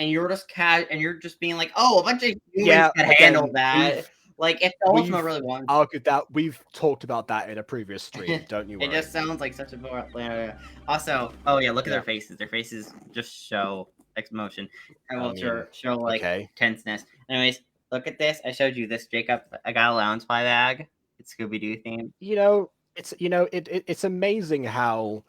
just being like, oh, a bunch of humans can handle that. Like, if the Ultima really wants, argued that we've talked about that in a previous stream. Don't you worry. It just sounds like such a also. Oh yeah, look at their faces. Their faces just show emotion. And will show like tenseness. Anyways, look at this. I showed you this, Jacob. I got a lounge pie bag. It's Scooby-Doo themed. It's amazing how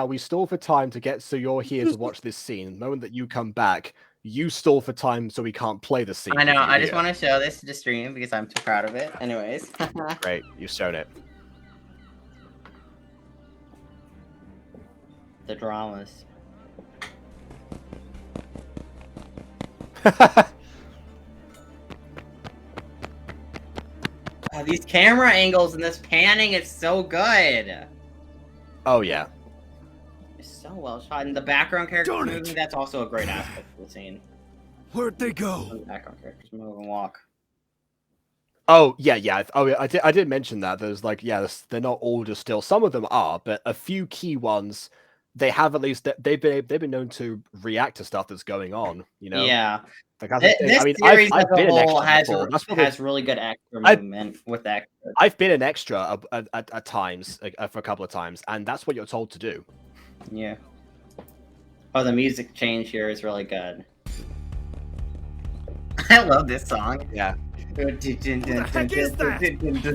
we stall for time to get so you're here to watch this scene. The moment that you come back, you stall for time so we can't play the scene. I know. I just want to show this to the stream because I'm too proud of it. Anyways. Great, you've shown it. The dramas. Oh, these camera angles and this panning is so good. Oh yeah. It's so well shot. And the background characters moving, that's also a great aspect of the scene. Where'd they go? The background characters move and walk. Oh yeah. Oh yeah, I did mention that. There's like, they're not all just still. Some of them are, but a few key ones, they have at least they've been known to react to stuff that's going on. You know. Yeah. Like, this series as a whole has really good extra movement with extras. I've been an extra at times, for a couple of times, and that's what you're told to do. Yeah. Oh, the music change here is really good. I love this song. Yeah. What the heck is that?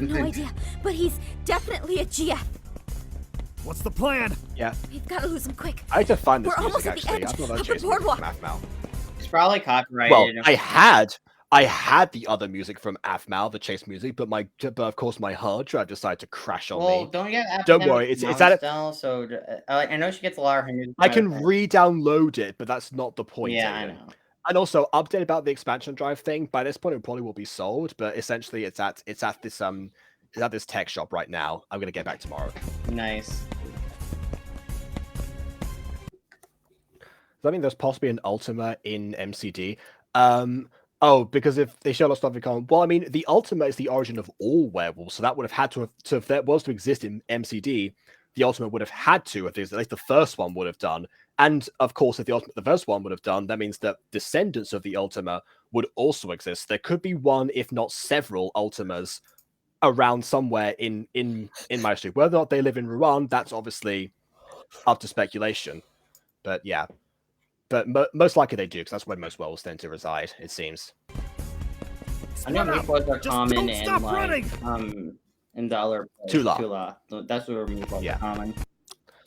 No idea, but he's definitely a GF. What's the plan? Yeah. We've got to lose him quick. I had to find this We're music, almost at the actually. edge of the boardwalk. It's probably copyrighted. Well, I had the other music from Afmal, the chase music, but of course my hard drive decided to crash on me. Well, don't get Afmal. Don't worry, it's at it. So I know she gets a lot of her music. I can re-download it, but that's not the point. Yeah, I know. And also update about the expansion drive thing. By this point, it probably will be sold, but essentially, it's at this tech shop right now. I'm gonna get back tomorrow. Nice. Does that mean there's possibly an Ultima in MCD? Oh, because if they show us stuff in common, well, I mean, the Ultima is the origin of all werewolves, so that would have had to if that was to exist in MCD, the Ultima would have had to, at least the first one would have done. And of course, if the first one would have done, that means that descendants of the Ultima would also exist. There could be one, if not several, Ultimas around somewhere in MyStreet. Whether or not they live in Rouen, that's obviously up to speculation. But yeah. But most likely they do, because that's where most werewolves tend to reside, it seems. I know meatballs are common in the other place, Tula. That's where meatballs are common.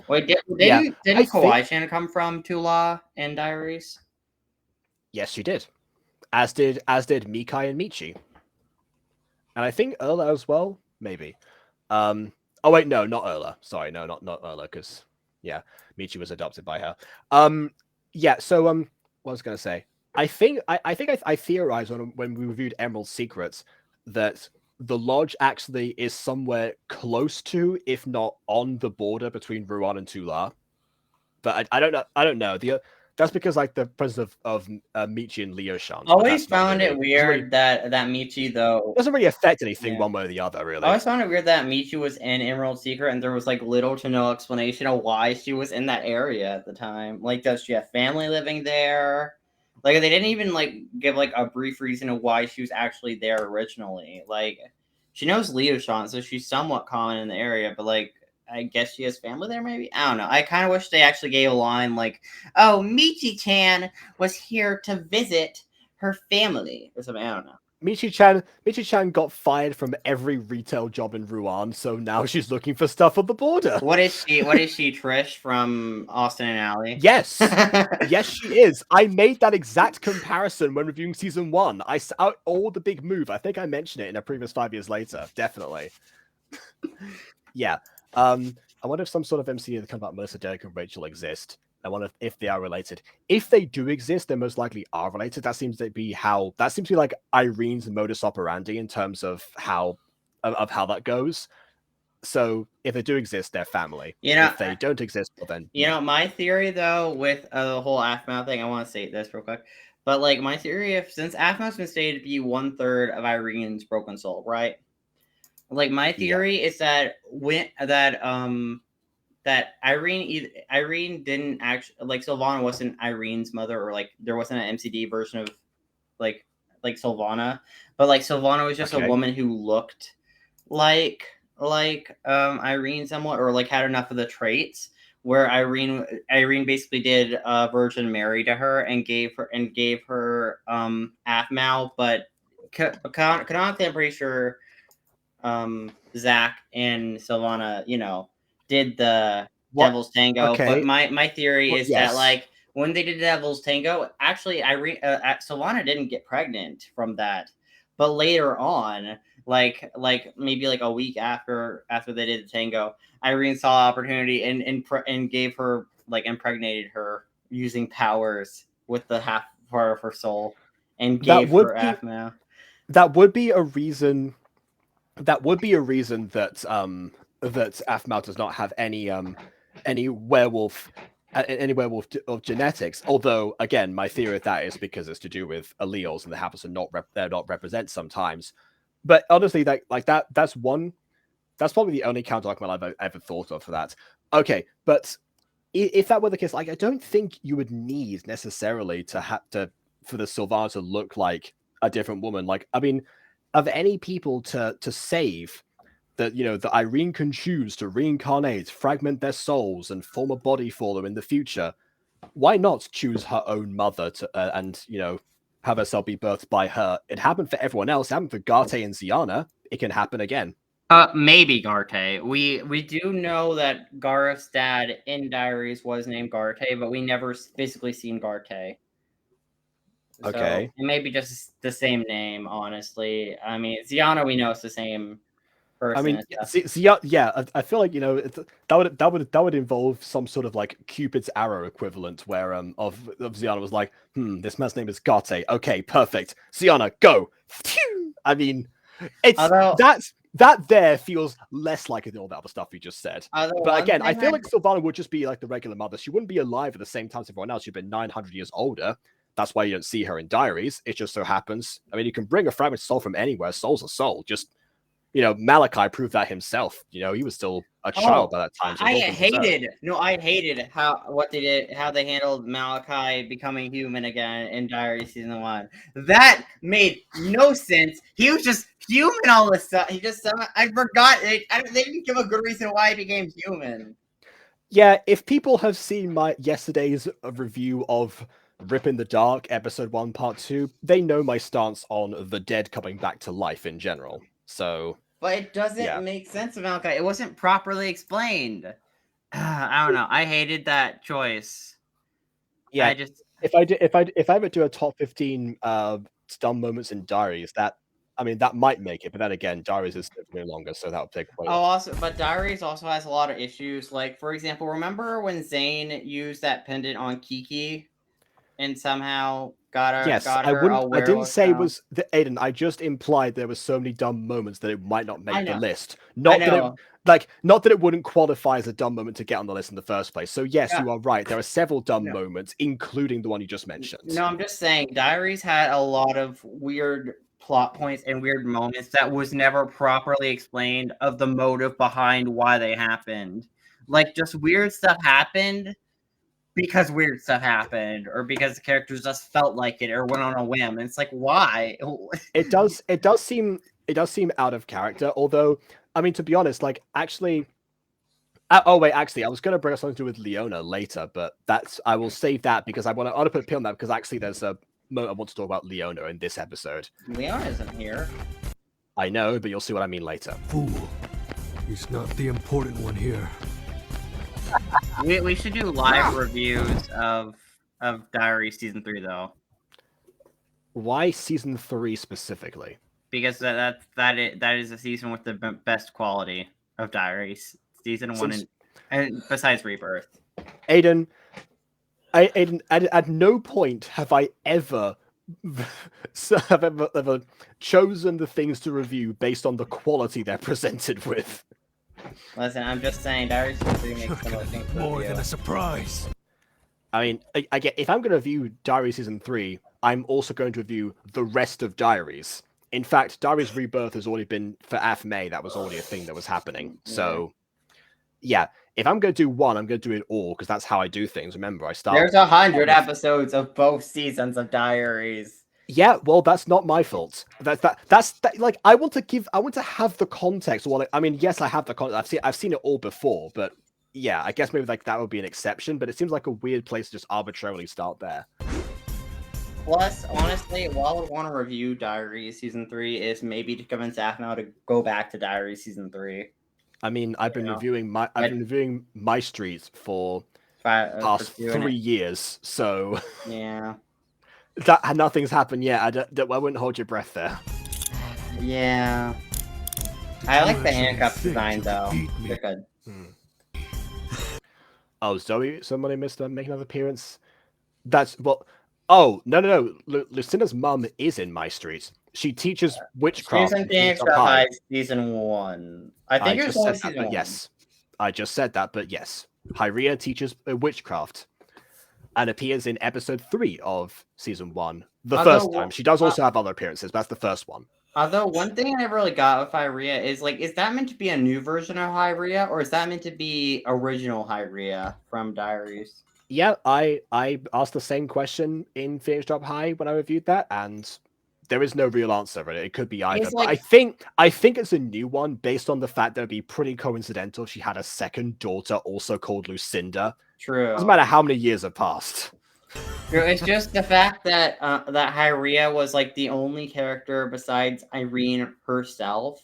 Wait, didn't Kawaii come from Tula in Diaries? Yes, she did. As did Mikai and Michi. And I think Erla as well, maybe. Oh wait, no, not Erla. Sorry, no, not Erla, because Michi was adopted by her. Yeah, so what I was gonna say, I theorized when we reviewed Emerald Secrets that the lodge actually is somewhere close to, if not on the border between Rouen and Tula. But I don't know. That's because like the presence of Michi and Leo Shan. Always found it weird that Michi though doesn't really affect anything one way or the other, really. I always found it weird that Michi was in Emerald Secret and there was like little to no explanation of why she was in that area at the time. Like, does she have family living there? Like, they didn't even like give like a brief reason of why she was actually there originally. Like, she knows Leo Shan, so she's somewhat common in the area, but like I guess she has family there, maybe? I don't know. I kind of wish they actually gave a line like, oh, Michi-chan was here to visit her family or something. I don't know. Michi-chan got fired from every retail job in Ruan, so now she's looking for stuff on the border. What is she? What is she, Trish from Austin and Ally? Yes, yes, she is. I made that exact comparison when reviewing season 1. I saw all the big move. I think I mentioned it in a previous 5 years later. Definitely. Yeah. I wonder if some sort of MCU that come about Melissa, Derek, and Rachel exist. I wonder if they are related. If they do exist, they most likely are related. That seems to be like Irene's modus operandi in terms of how that goes. So if they do exist, they're family. If they don't exist, well then my theory though with the whole Aphmau thing, I want to say this real quick. But like my theory, since Aphmau's been stated to be 1/3 of Irene's broken soul, right? Like my theory is that that Irene didn't actually, like, Sylvana wasn't Irene's mother, or like there wasn't an MCD version of like Sylvana, but like Sylvana was just a woman who looked like Irene somewhat, or like had enough of the traits where Irene basically did Virgin Mary to her and gave her Aphmau, but canonically I'm pretty sure Zach and Sylvana, did the Devil's Tango. Okay. But my theory is that like when they did Devil's Tango, actually Sylvana didn't get pregnant from that, but later on, like maybe like a week after they did the Tango, Irene saw opportunity and gave her, like, impregnated her using powers with the half part of her soul and gave her Aphmau. That would be a reason. That Aphmau does not have any werewolf of genetics. Although, again, my theory of that is because it's to do with alleles and they happen to not represent sometimes. But honestly, that's probably the only counter argument I've ever thought of for that. Okay, but if that were the case, like, I don't think you would need necessarily for the Sylvana to look like a different woman. Like, I mean, of any people to save, that that Irene can choose to reincarnate, fragment their souls, and form a body for them in the future, why not choose her own mother to and have herself be birthed by her? It happened for everyone else. It happened for Garte and Ziana. It can happen again. Maybe Garte. We do know that Gareth's dad in Diaries was named Garte, but we never basically seen Garte. Okay. So it may be just the same name, honestly. I mean, Ziana, we know it's the same person. I mean, I feel like that would involve some sort of like Cupid's arrow equivalent, where of Ziana was like, this man's name is Garte. Okay, perfect. Ziana, go. I mean, that there feels less like all the other stuff you just said. But again, I feel like Sylvana would just be like the regular mother. She wouldn't be alive at the same time as everyone else. She'd been 900 years older. That's why you don't see her in Diaries. It just so happens. I mean, you can bring a fragment of soul from anywhere. Soul's a soul. Just, Malachi proved that himself. He was still a child by that time. So I hated how they handled Malachi becoming human again in Diaries season 1. That made no sense. He was just human all of a sudden. I forgot. They didn't give a good reason why he became human. Yeah, if people have seen my yesterday's review of Rip in the Dark, episode 1, part 2, they know my stance on the dead coming back to life in general. So, but it doesn't make sense of Malachi. It wasn't properly explained. I don't know. I hated that choice. Yeah, if I ever do a top 15 dumb moments in Diaries, that might make it. But then again, Diaries is no longer, so that would take away. But Diaries also has a lot of issues. Like, for example, remember when Zane used that pendant on Kiki? And somehow got her. Yes, got I her wouldn't. I didn't say it was Aiden. I just implied there were so many dumb moments that it might not make the list. Not that it wouldn't qualify as a dumb moment to get on the list in the first place. So yes, you are right. There are several dumb moments, including the one you just mentioned. No, I'm just saying Diaries had a lot of weird plot points and weird moments that was never properly explained of the motive behind why they happened. Like, just weird stuff happened because weird stuff happened, or because the characters just felt like it, or went on a whim. And it's like, why? It does seem out of character. Although, I mean, to be honest, like, actually, Oh wait, actually, I was going to bring up something to do with Leona later, but I will save that because I want to put a pin on that because actually there's a moment I want to talk about Leona in this episode. Leon isn't here. I know, but you'll see what I mean later. Fool. He's not the important one here. We should do live reviews of Diary Season 3 though. Why Season 3 specifically? Because that is a season with the best quality of Diaries. Season 1 and besides Rebirth. Aiden, at no point have I ever chosen the things to review based on the quality they're presented with. Listen, I'm just saying, Diaries Season 3 makes the most things More than a surprise. I mean, I get if I'm going to review Diaries Season 3, I'm also going to review the rest of Diaries. In fact, Diaries Rebirth has already been for AFMA. That was already a thing that was happening. So, yeah, if I'm going to do one, I'm going to do it all because that's how I do things. Remember, I start. There's 100 episodes of both seasons of Diaries. Yeah, well, that's not my fault. That's like I want to have the context. Well, I mean, yes, I have the context. I've seen it all before, but yeah, I guess maybe like that would be an exception. But it seems like a weird place to just arbitrarily start there. Plus, honestly, while I want to review Diaries Season 3 is maybe to convince Afno to go back to Diaries Season 3. I mean, I've been reviewing MyStreet for past 3 years, so yeah, that nothing's happened yet. I wouldn't hold your breath there. Yeah, I like the handcuff design though. They're good. Oh, Zoe, somebody missed making an appearance. That's well. Oh no! Lucinda's mum is in MyStreet. She teaches witchcraft. She's in Phoenix High Season 1. I think it was only Season 1. Yes, I just said that, but yes, Hyria teaches witchcraft and appears in episode 3 of Season 1. First time. She does also have other appearances, but that's the first one. Although one thing I never really got with Hyria is like, is that meant to be a new version of Hyria, or is that meant to be original Hyria from Diaries? Yeah, I asked the same question in Phoenix High when I reviewed that, and there is no real answer. Right? It could be either. Like, but I think it's a new one based on the fact that it'd be pretty coincidental. She had a second daughter also called Lucinda. True. Doesn't matter how many years have passed. True. It's just the fact that that Hyria was like the only character besides Irene herself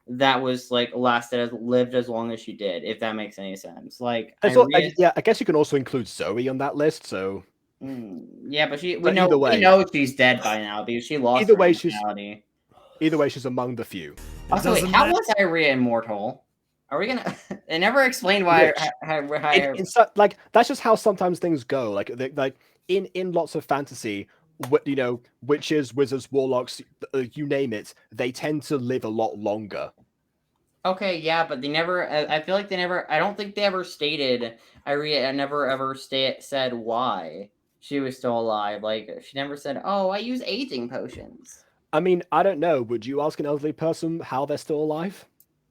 that was like lived as long as she did, if that makes any sense. Like, yeah, I guess you can also include Zoe on that list. So yeah, but we know she's dead by now because she lost her personality. Either way, she's among the few. Also, wait, how was Hyria immortal? Are we gonna? They never explained why. It's like that's just how sometimes things go. Like in lots of fantasy, witches, wizards, warlocks, you name it, they tend to live a lot longer. Okay, yeah, but they never. I feel like they never. I don't think they ever stated. Hyria never ever said why she was still alive. Like she never said, "Oh, I use aging potions." I mean, I don't know. Would you ask an elderly person how they're still alive?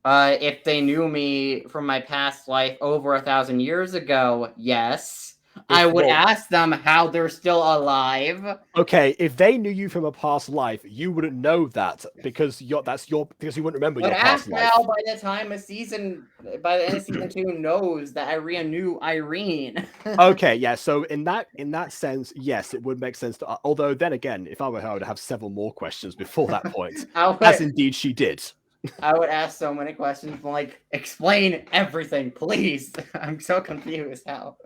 If they knew me from my past life over 1,000 years ago, yes. I would ask them how they're still alive. Okay, if they knew you from a past life, you wouldn't know that because you wouldn't remember your past life. But by the time by the end of season 2 knows that Irene knew Irene. Okay, yeah. So in that sense, yes, it would make sense. Although then again, if I were her, I would have several more questions before that point, as indeed she did. I would ask so many questions, like explain everything, please. I'm so confused how.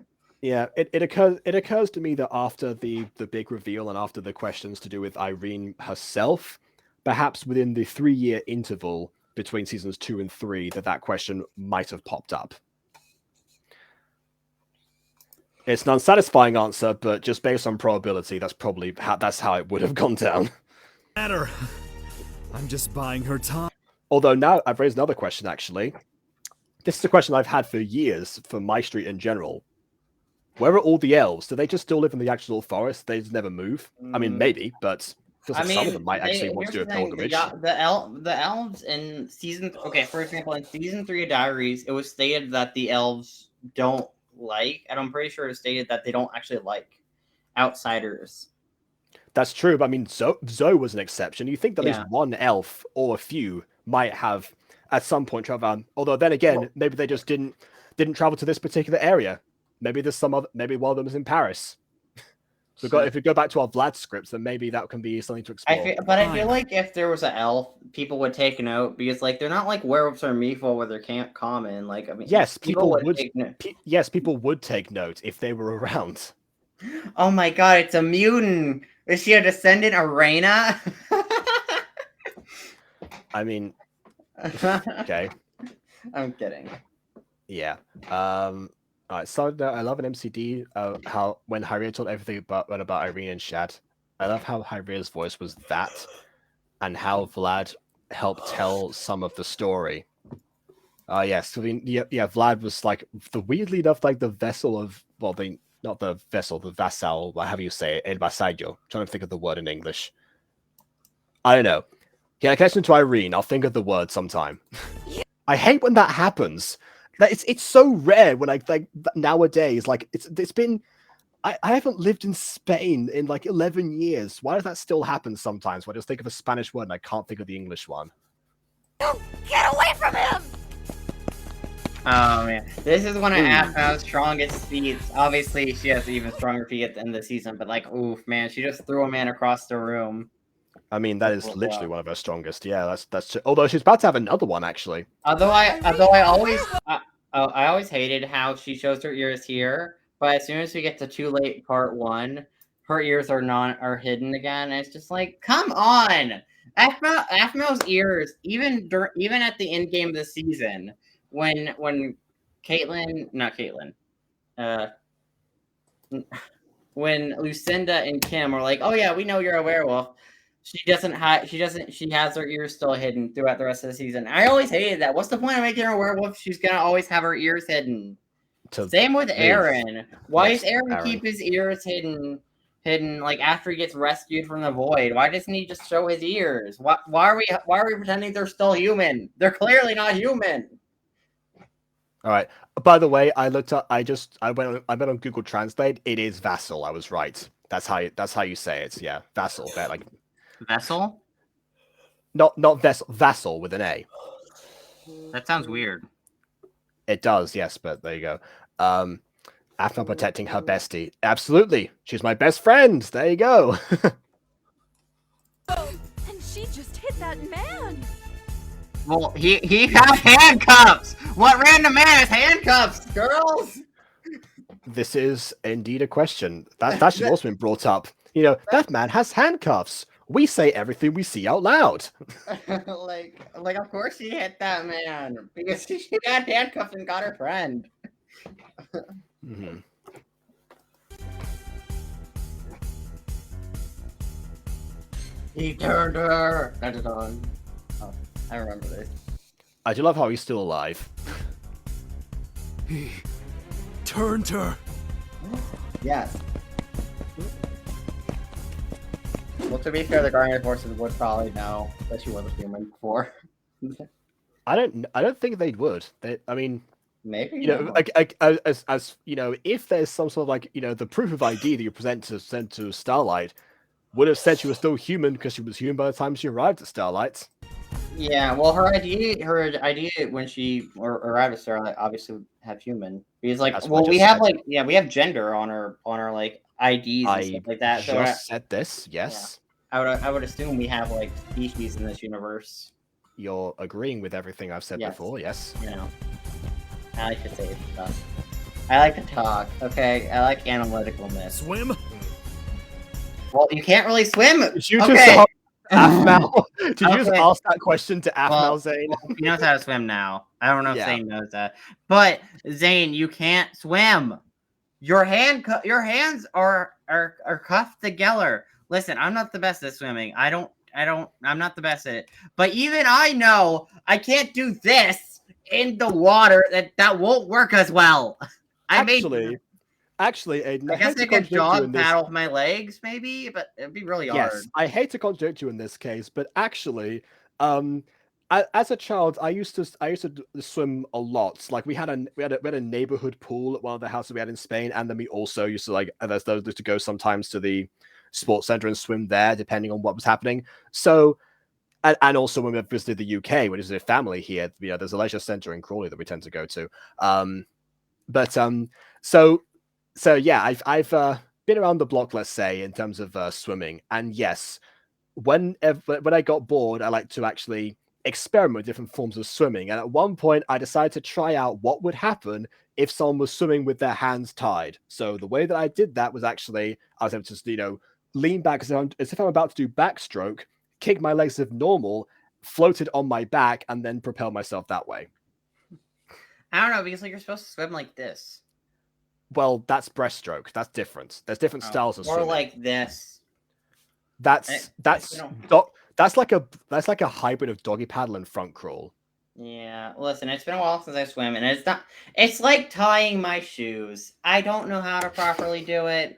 Yeah, it occurs to me that after the big reveal and after the questions to do with Irene herself, perhaps within the 3-year interval between seasons 2 and 3, that question might have popped up. It's an unsatisfying answer, but just based on probability, that's probably how it would have gone down. Matter. I'm just buying her time. Although now I've raised another question. Actually, this is a question I've had for years for MyStreet in general. Where are all the elves? Do they just still live in the actual forest? They just never move? I mean, maybe, but some of them might actually want to do a pilgrimage. The elves in season... Okay, for example, in season 3 of Diaries, it was stated that the elves don't like, and I'm pretty sure it stated that they don't actually like outsiders. That's true, but I mean, Zoe was an exception. You think that at least one elf or a few might have, at some point, traveled. Although then again, maybe they just didn't... didn't travel to this particular area. Maybe there's some other. Maybe one of them is in Paris. If we go back to our Vlad scripts, then maybe that can be something to explore. I feel like if there was an elf, people would take note because like they're not like werewolves or meatfall where they're can't common. Like I mean, Yes, people would. take note. Yes, people would take note if they were around. Oh my god, it's a mutant. Is she a descendant of Reyna? I mean, okay. I'm kidding. Yeah. All right. So I love an MCD. How when Hyria told everything about Irene and Shad, I love how Hyria's voice was that, and how Vlad helped tell some of the story. Yes. I mean, yeah. Vlad was like weirdly enough, like the vessel of not the vessel, the vassal. However you say it, el vasallo. Trying to think of the word in English. I don't know. Yeah, I connection to Irene. I'll think of the word sometime. I hate when that happens. Like, it's so rare when I like nowadays. Like it's been. I haven't lived in Spain in like 11 years. Why does that still happen sometimes? When I just think of a Spanish word and I can't think of the English one. Get away from him! Oh man, this is one of Aphna's strongest feats. Obviously, she has an even stronger feat at the end of the season. But like, oof, man, she just threw a man across the room. I mean, that is literally one of her strongest. Yeah, that's. Although she's about to have another one, actually. I always hated how she shows her ears here, but as soon as we get to Too Late Part 1, her ears are hidden again. And it's just like, come on, Aphna's ears, even at the end game of the season, when when Lucinda and Kim are like, oh yeah, we know you're a werewolf. She has her ears still hidden throughout the rest of the season. I always hated that. What's the point of making her a werewolf? She's gonna always have her ears hidden. Same with Aaron. Why does Aaron keep his ears hidden like after he gets rescued from the void? Why doesn't he just show his ears? Why are we pretending they're still human? They're clearly not human. All right. By the way, I went on Google Translate. It is vassal. I was right. That's how you say it. Yeah, vassal. That like vessel. Not vessel. Vassal with an A. That sounds weird. It does, yes, but there you go. Aphna protecting her bestie. Absolutely. She's my best friend. There you go. And she just hit that man. Well, he has handcuffs. What random man has handcuffs, girls? This is indeed a question. That should also been brought up. You know, that man has handcuffs. We say everything we see out loud. like of course she hit that man because she got handcuffed and got her friend. Mm-hmm. He turned her. Oh, I remember this. I do love how he's still alive. He turned her. Yes. Well, to be fair, the Guardian Forces would probably know that she wasn't human before. I don't think they would. I mean, maybe you know, like as you know, if there's some sort of like the proof of ID that you send to Starlight would have said she was still human because she was human by the time she arrived at Starlight. Yeah, well, her ID when she arrived at Starlight obviously would have human. Because like, we have gender on her like IDs and stuff like that. So I said this, yes. Yeah. I would assume we have like species in this universe. You're agreeing with everything I've said before, yes. You know, I like to say stuff. I like to talk. Okay, I like analyticalness. Swim? Well, you can't really swim. Did you just Afmal? Did you just ask that question to Afmal, Zane? He knows how to swim now. I don't know if Zane knows that. But Zane, you can't swim. Your hands are cuffed together. Listen, I'm not the best at swimming. I'm not the best at it. But even I know I can't do this in the water. That won't work as well. Actually, Aiden, I guess I could jog paddle with my legs, maybe, but it'd be really hard. Yes, I hate to contradict you in this case, but actually, as a child, I used to swim a lot. Like we had a neighborhood pool at one of the houses we had in Spain, and then we also used to to go sometimes to the sports center and swim there, depending on what was happening. So, and also when we visited the UK, which is a family here, there's a leisure center in Crawley that we tend to go to. But so yeah, I've been around the block, let's say, in terms of swimming, and yes, when I got bored, I like to actually experiment with different forms of swimming. And at one point, I decided to try out what would happen if someone was swimming with their hands tied. So the way that I did that was actually I was able to lean back as if I'm about to do backstroke, kick my legs as if normal, floated on my back, and then propel myself that way. I don't know, because like you're supposed to swim like this. Well, that's breaststroke. That's different. There's different styles of swimming. Or like this. That's like a hybrid of doggy paddle and front crawl. Yeah, listen, it's been a while since I swim, and it's like tying my shoes. I don't know how to properly do it,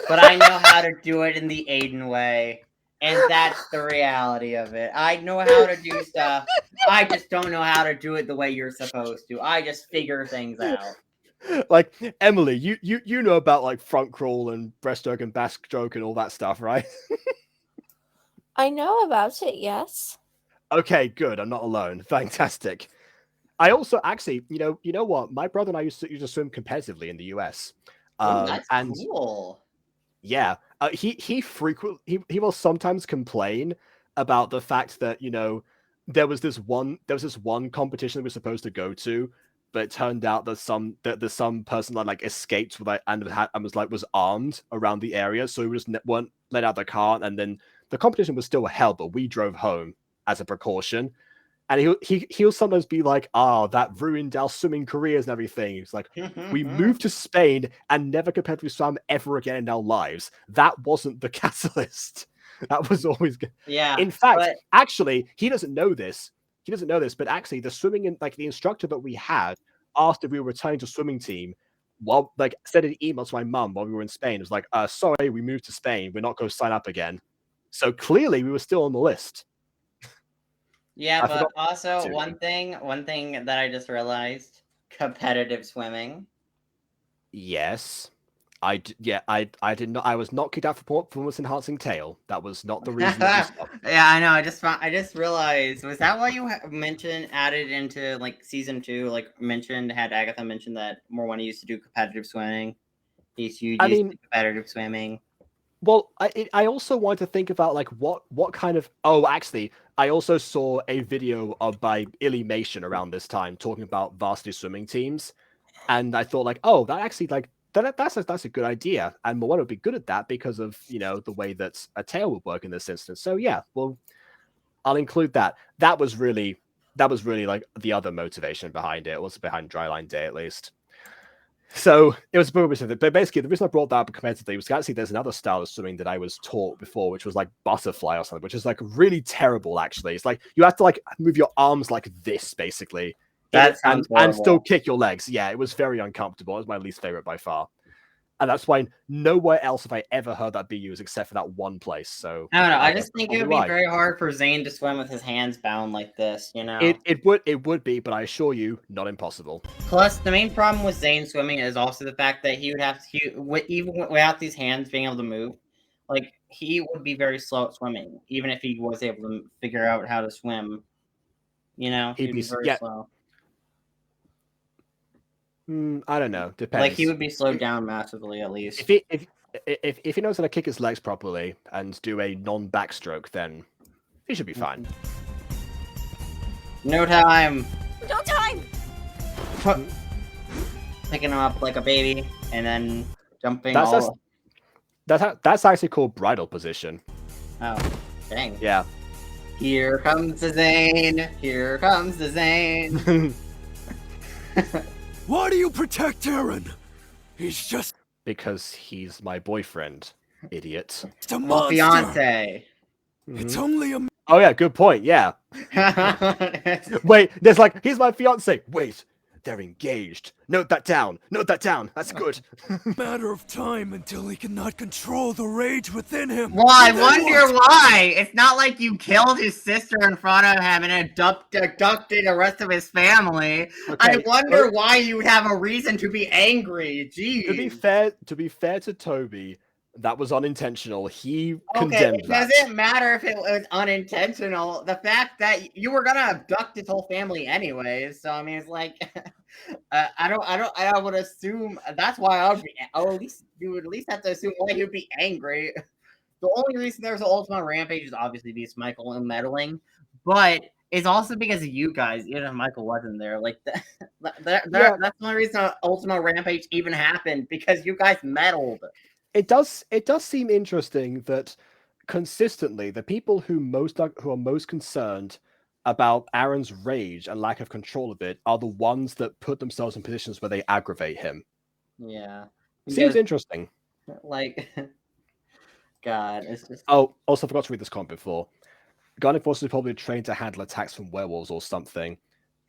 but I know how to do it in the Aiden way, and that's the reality of it. I know how to do stuff, I just don't know how to do it the way you're supposed to. I just figure things out. Like, Emily, you know about like front crawl and breaststroke and backstroke and all that stuff, right? I know about it, yes. Okay, good. I'm not alone. Fantastic. I also actually, you know what? My brother and I used to swim competitively in the US. That's cool. Yeah, he will sometimes complain about the fact that there was this one competition that we were supposed to go to, but it turned out that some person that like escaped with was armed around the area, so we just weren't let out of the car, and then the competition was still held, but we drove home as a precaution. And he'll sometimes be like, that ruined our swimming careers and everything. It's like, we moved to Spain and never competitively swam ever again in our lives. That wasn't the catalyst. That was always good. Yeah. In fact, actually, he doesn't know this. But actually, the swimming and like the instructor that we had asked if we were returning to swimming team, sent an email to my mum while we were in Spain. It was like, sorry, we moved to Spain. We're not going to sign up again. So clearly, we were still on the list. Yeah, but also one thing that I just realized: competitive swimming. Yes, I did not. I was not kicked out for performance enhancing tail. That was not the reason. Yeah, I know. I just realized. Was that why you added into like season 2? Like had Agatha mentioned that Morwenna used to do competitive swimming. You used to do competitive swimming. Well, I also wanted to think about like what kind of. Oh, actually, I also saw a video by Illymation around this time talking about varsity swimming teams, and I thought like, oh, that actually like that's a good idea, and Morwenna would be good at that because of the way that a tail would work in this instance. So yeah, well, I'll include that. That was really like the other motivation behind it. It was behind Dryline Day at least. So it was a bit of it, but basically the reason I brought that up competitively was actually there's another style of swimming that I was taught before, which was like butterfly or something, which is like really terrible. Actually, it's like you have to like move your arms like this basically, and still kick your legs. Yeah, it was very uncomfortable. It was my least favorite by far, and that's why nowhere else have I ever heard that be used except for that one place. So I don't know. I just think it would be very hard for Zane to swim with his hands bound like this. It would be, but I assure you, not impossible. Plus, the main problem with Zane swimming is also the fact that he would have to, even without these hands being able to move, like he would be very slow at swimming, even if he was able to figure out how to swim. He'd be very slow. I don't know. Depends. Like he would be slowed down massively, at least. If he knows how to kick his legs properly and do a non-backstroke, then he should be fine. No time. No time. Picking him up like a baby and then jumping. That's actually called bridle position. Oh, dang. Yeah. Here comes the Zane. Here comes the Zane. Why do you protect Aaron? He's just... Because he's my boyfriend, idiot. It's a monster. Fiance. It's only a... Oh yeah, good point, yeah. Wait, there's like, he's my fiance. Wait, they're engaged. Note that down. That's good. Matter of time until he cannot control the rage within him. Well, I wonder why. It's not like you killed his sister in front of him and abducted the rest of his family. Okay, I wonder why you would have a reason to be angry. Jeez. To be fair to Toby, That was unintentional. He Okay, condemned it that. doesn't matter if it was unintentional. The fact that you were gonna abduct his whole family anyways, so I mean, it's like, I would assume that's why I would be. Oh, at least you would at least have to assume why he would be angry. The only reason there's an ultimate rampage is obviously because Michael and meddling, but it's also because of you guys. Even if Michael wasn't there, like that's the only reason ultimate rampage even happened, because you guys meddled. It does seem interesting that consistently the people who are most concerned about Aaron's rage and lack of control of it are the ones that put themselves in positions where they aggravate him. Yeah, Seems interesting. Like, God, it's just. Oh, also forgot to read this comment before. Guardian forces are probably trained to handle attacks from werewolves or something.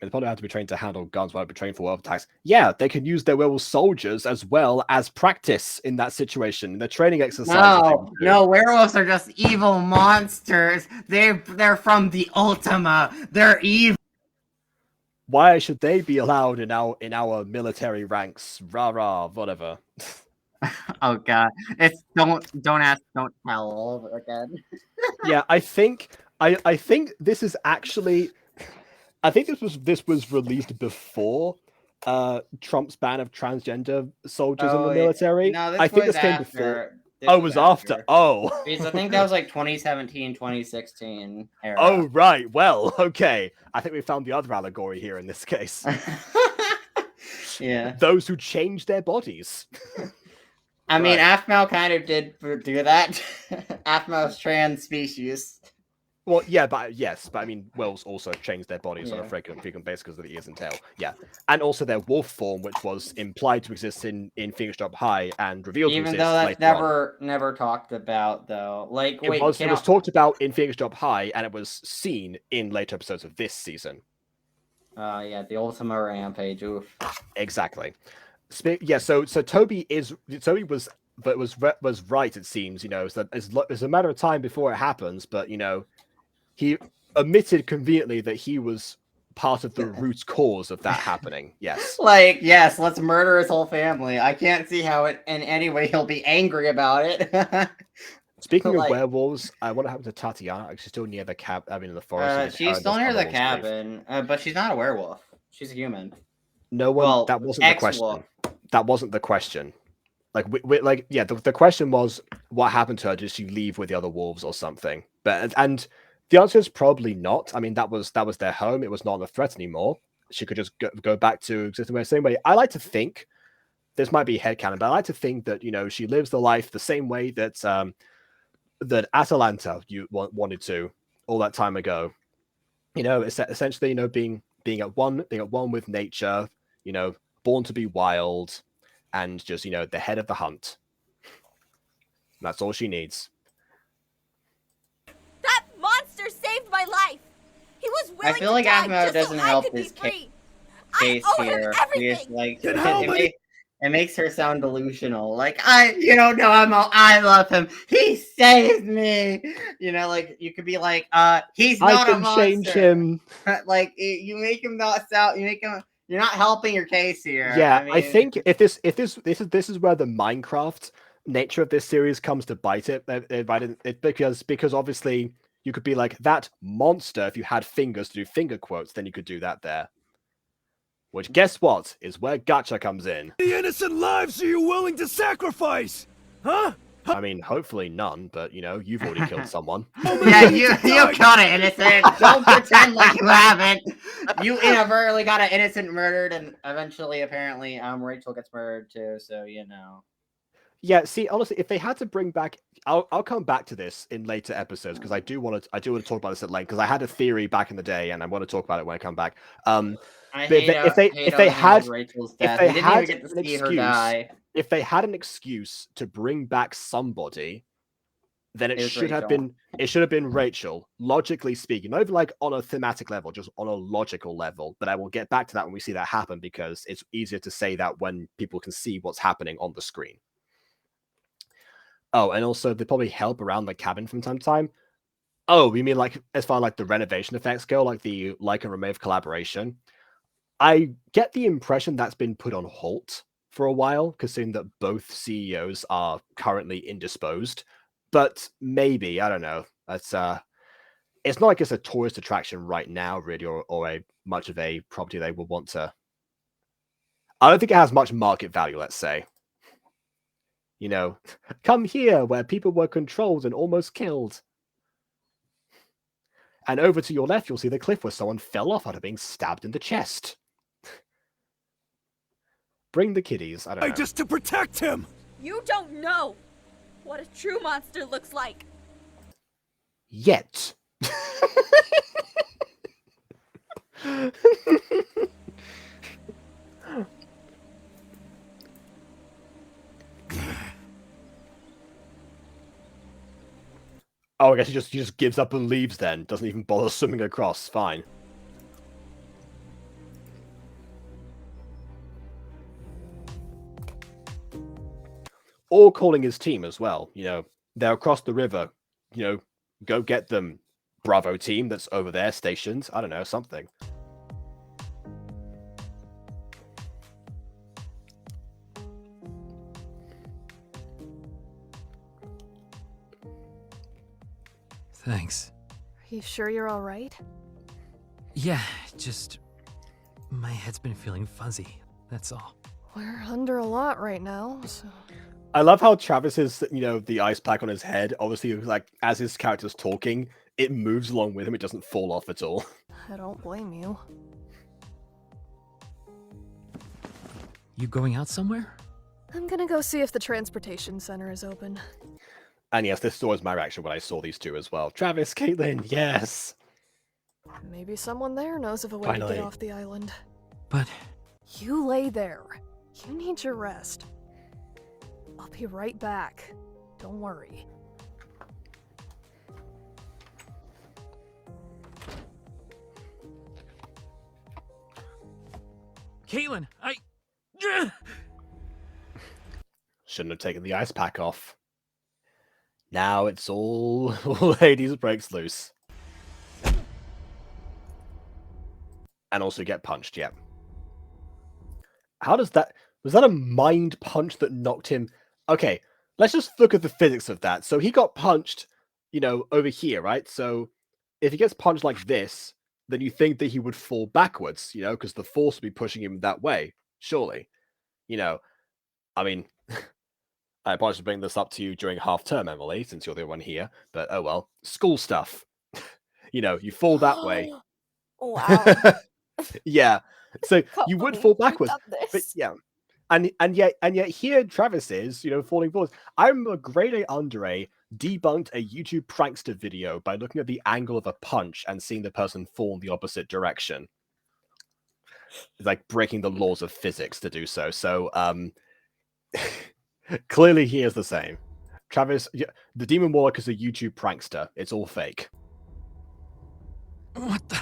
They probably have to be trained to handle guns, won't be trained for werewolf attacks. Yeah, they can use their werewolf soldiers as well as practice in that situation. In the training exercise. No, werewolves are just evil monsters. They're from the Ultima. They're evil. Why should they be allowed in our military ranks? Rah rah, whatever. Oh God, it's don't ask, don't tell all over again. Yeah, I think this is actually. I think this was released before Trump's ban of transgender soldiers in the military. No, I think this came before. It was after. Oh. Because I think that was like 2017, 2016 era. Oh, right. Well, okay. I think we found the other allegory here in this case. Yeah. Those who changed their bodies. I mean, Aphmau kind of did do that. Aphmau's trans species. Well, yeah, but I mean, whales also change their bodies on a frequent basis because of the ears and tail. Yeah, and also their wolf form, which was implied to exist in Phoenix Drop High and revealed to exist. Even though that's never talked about, though. Like, it was talked about in Phoenix Drop High, and it was seen in later episodes of this season. Yeah, the Ultima Rampage. Oof. Exactly. Yeah, so Toby was right. It seems, so it's a matter of time before it happens, but he admitted conveniently that he was part of the root cause of that happening. Yes. Like, yes, let's murder his whole family. I can't see how in any way he'll be angry about it. Speaking of werewolves, what happened to Tatiana? She's still near the cabin. I mean, in the forest. She's still near the cabin, but she's not a werewolf. She's a human. No one. Well, that wasn't the question. That wasn't the question. Like, the question was, what happened to her? Did she leave with the other wolves or something? And the answer is probably not. I mean, that was their home. It was not a threat anymore. She could just go back to existing the same way. I like to think, this might be headcanon, but I like to think that, she lives the life the same way that that Atalanta wanted to all that time ago. Essentially, being at one with nature, born to be wild, and just, the head of the hunt. That's all she needs. That monster saved my life. He was willing I feel like Aphmau doesn't help his case here. He's like, it makes her sound delusional. Like, I love him. He saved me. Like, you could be like, he's not a monster. I can change him. Like, you make him not sound. You're not helping your case here. Yeah, I think if this is where the Minecraft nature of this series comes to bite it, because obviously you could be like, that monster, if you had fingers to do finger quotes, then you could do that there. Which, guess what, is where Gacha comes in. The innocent lives are you willing to sacrifice? Huh? I mean, hopefully none, but you've already killed someone. Yeah, you got an innocent. Don't pretend like you haven't. You inadvertently got an innocent murdered, and eventually, apparently, Rachel gets murdered too. So Yeah, see, honestly, if they had to bring back, I'll come back to this in later episodes because I do want to talk about this at length because I had a theory back in the day and I want to talk about it when I come back. If they had an excuse to bring back somebody, then it should have been Rachel. Logically speaking, not even like on a thematic level, just on a logical level. But I will get back to that when we see that happen because it's easier to say that when people can see what's happening on the screen. Oh, and also they probably help around the cabin from time to time. Oh, you mean like as far like the renovation effects go, like the Like and Remove collaboration? I get the impression that's been put on halt for a while, considering that both CEOs are currently indisposed. But maybe, I don't know. It's not like it's a tourist attraction right now, really, or a much of a property they would want to. I don't think it has much market value, let's say. You know, come here where people were controlled and almost killed. And over to your left, you'll see the cliff where someone fell off after being stabbed in the chest. Bring the kiddies. I don't know. Just to protect him! You don't know what a true monster looks like. Yet. Oh, I guess he just gives up and leaves then. Doesn't even bother swimming across. Fine. Or calling his team as well. You know, they're across the river. You know, go get them, Bravo team that's over there stationed. I don't know, something. Thanks. Are you sure you're all right? Yeah, just my head's been feeling fuzzy. That's all. We're under a lot right now, so... I love how Travis is, you know, the ice pack on his head. Obviously, like, as his character's talking, it moves along with him. It doesn't fall off at all. I don't blame you. You going out somewhere? I'm gonna go see if the transportation center is open. And yes, this was my reaction when I saw these two as well. Travis, Caitlin, yes. Maybe someone there knows of a way to Finally. get off the island. But... You lay there. You need your rest. I'll be right back. Don't worry. Caitlin, Shouldn't have taken the ice pack off. Now it's all Hades breaks loose. And also get punched, yeah. How does that... Was that a mind punch that knocked him? Okay, let's just look at the physics of that. So he got punched, you know, over here, right? So if he gets punched like this, then you think that he would fall backwards, you know, because the force would be pushing him that way, surely. You know, I mean, I probably should bring this up to you during half term, Emily, since you're the one here. But oh well, school stuff. You know, you fall that way. Wow. Yeah, so you would fall backwards, Done but this. yeah, and yet here Travis is, you know, falling forwards. I remember Grade A Under A debunked a YouTube prankster video by looking at the angle of a punch and seeing the person fall in the opposite direction. It's like breaking the laws of physics to do so. So clearly he is the same. Travis, the Demon Warlock is a YouTube prankster. It's all fake. What the...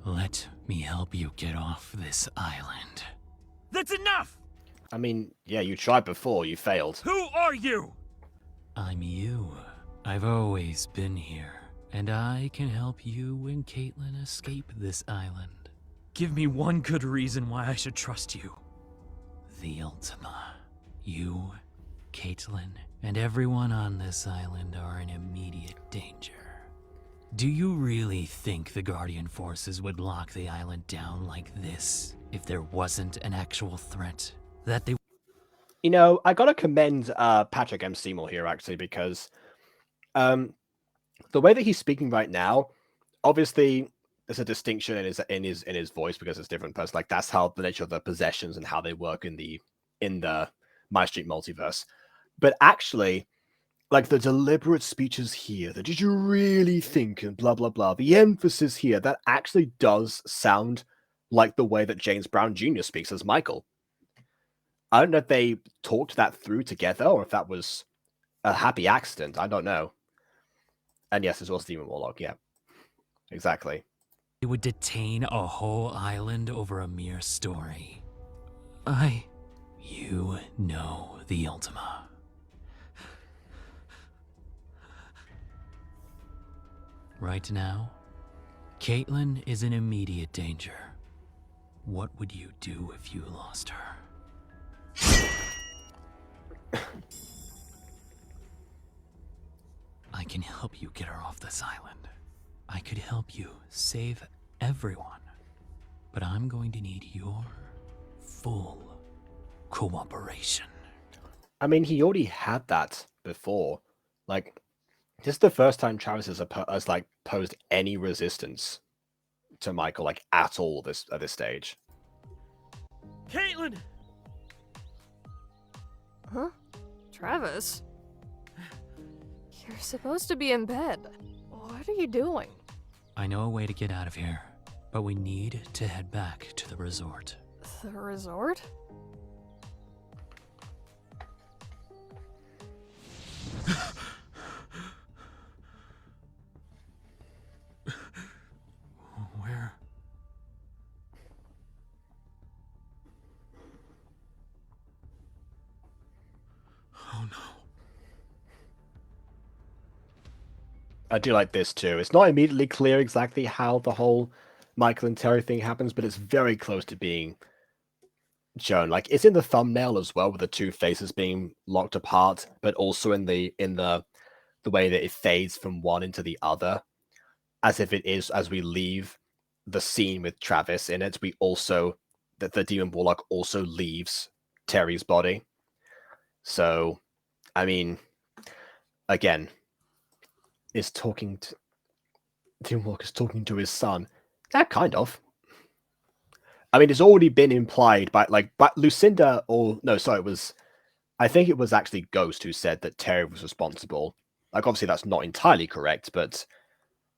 Let me help you get off this island. That's enough! I mean, yeah, you tried before, you failed. Who are you? I'm you. I've always been here, and I can help you and Caitlin escape this island. Give me one good reason why I should trust you. The Ultima. You, Caitlin, and everyone on this island are in immediate danger. Do you really think the Guardian forces would lock the island down like this if there wasn't an actual threat that they... You know, I gotta commend Patrick M. Seymour here, actually, because the way that he's speaking right now, obviously there's a distinction in his voice because it's different person. Like, that's how the nature of the possessions and how they work in the MyStreet multiverse. But actually, like, the deliberate speeches here, that did you really think, and blah, blah, blah, the emphasis here, that actually does sound like the way that James Brown Jr. speaks as Michael. I don't know if they talked that through together, or if that was a happy accident. I don't know. And yes, as well as Demon Warlock, yeah. Exactly. They would detain a whole island over a mere story. You know the Ultima. Right now, Caitlin is in immediate danger. What would you do if you lost her? I can help you get her off this island. I could help you save everyone. But I'm going to need your full cooperation. I mean, he already had that before. Like, this is the first time Travis has like posed any resistance to Michael, like at all at this stage. Caitlin! Huh? Travis? You're supposed to be in bed. What are you doing? I know a way to get out of here, but we need to head back to the resort. The resort? Where? Oh no. I do like this too. It's not immediately clear exactly how the whole Michael and Terry thing happens, but it's very close to being shown. Like, it's in the thumbnail as well, with the two faces being locked apart, but also in the way that it fades from one into the other, as if it is as we leave the scene with Travis in it. We also that the demon warlock also leaves Terry's body. So, I mean, again, is talking to Demon Warlock is talking to his son. That kind of. I mean, it's already been implied by Lucinda, or no, sorry, I think it was actually Ghost who said that Terry was responsible. Like, obviously that's not entirely correct, but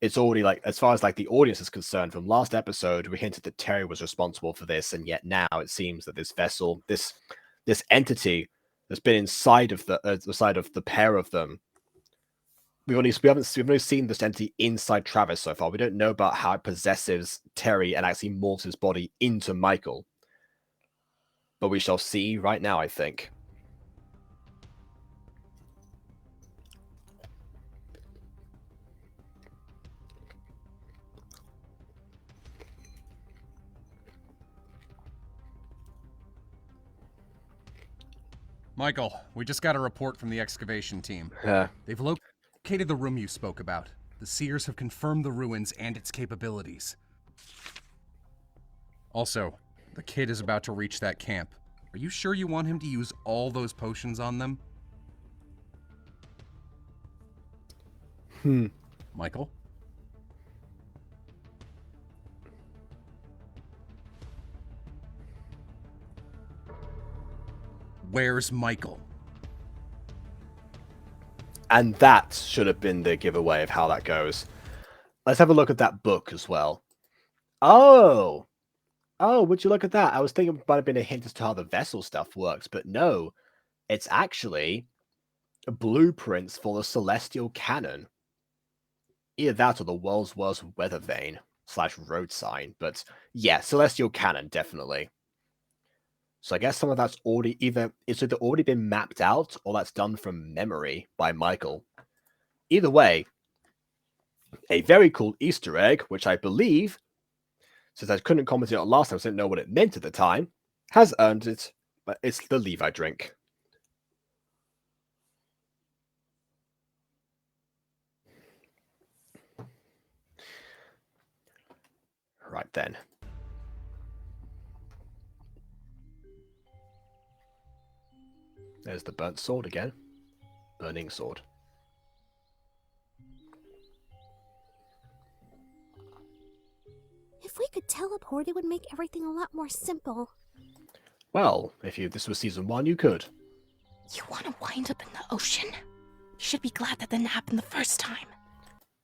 it's already, like, as far as like the audience is concerned, from last episode, we hinted that Terry was responsible for this, and yet now it seems that this vessel, this entity that's been inside of the pair of them. We've only seen this entity inside Travis so far. We don't know about how it possesses Terry and actually morphs his body into Michael. But we shall see right now, I think. Michael, we just got a report from the excavation team. They've located the room you spoke about. The Seers have confirmed the ruins and its capabilities. Also, the kid is about to reach that camp. Are you sure you want him to use all those potions on them? Michael? Where's Michael? And that should have been the giveaway of how that goes. Let's have a look at that book as well. Oh, would you look at that? I was thinking it might have been a hint as to how the vessel stuff works, but no. It's actually blueprints for the celestial cannon. Either that or the world's worst weather vane / road sign. But yeah, celestial cannon, definitely. So I guess some of that's it's either already been mapped out, or that's done from memory by Michael. Either way, a very cool Easter egg, which I believe, since I couldn't comment on it last time, so I didn't know what it meant at the time, has earned it, but it's the Levi drink. Right then. There's the burnt sword again. Burning sword. If we could teleport, it would make everything a lot more simple. Well, this was season 1, you could. You want to wind up in the ocean? You should be glad that didn't happen the first time.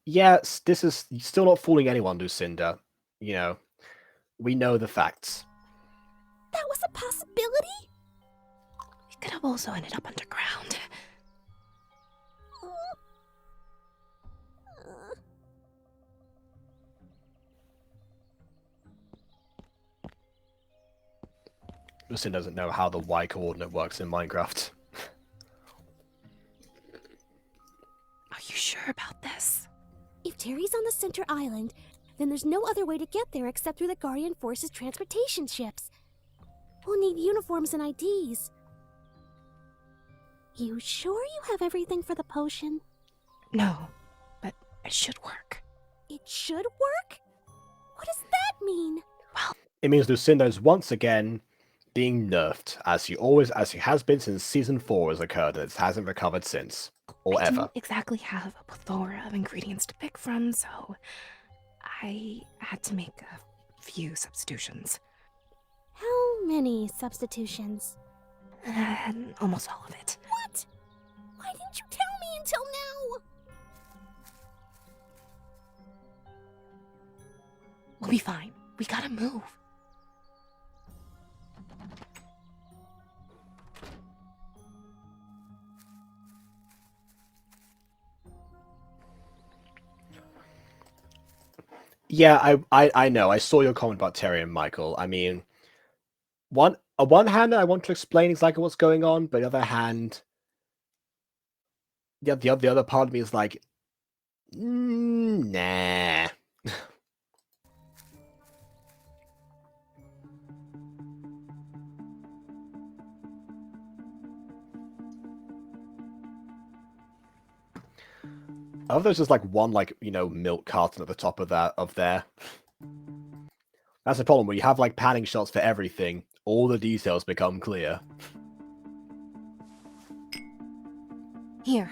Yes, this is still not fooling anyone, Lucinda. You know, we know the facts. That was a possibility? We could have also ended up underground. Lucinda doesn't know how the Y coordinate works in Minecraft. Are you sure about this? If Terry's on the center island, then there's no other way to get there except through the Guardian Force's transportation ships. We'll need uniforms and IDs. You sure you have everything for the potion? No, but it should work. It should work? What does that mean? It means Lucinda is once again being nerfed, as she has been since season 4 has occurred, and it hasn't recovered since. Or I ever. didn't exactly have a plethora of ingredients to pick from, so I had to make a few substitutions. How many substitutions? Almost all of it. What? Why didn't you tell me until now? We'll be fine. We gotta move. Yeah, I know. I saw your comment about Terry and Michael. I mean, on one hand, I want to explain exactly what's going on, but on the other hand, the other part of me is like, nah. I love there's just like one milk carton at the top of there. That's the problem when you have like panning shots for everything, all the details become clear. Here.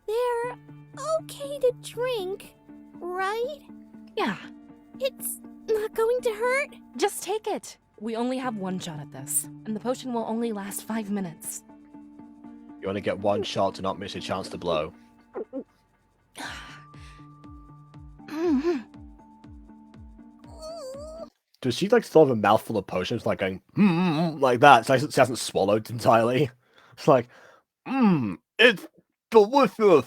They're okay to drink, right? Yeah. It's not going to hurt? Just take it. We only have one shot at this, and the potion will only last 5 minutes. You only get one shot to not miss a chance to blow. Does she like still have a mouthful of potions, like going like that? So she hasn't swallowed entirely. It's like, it's delicious.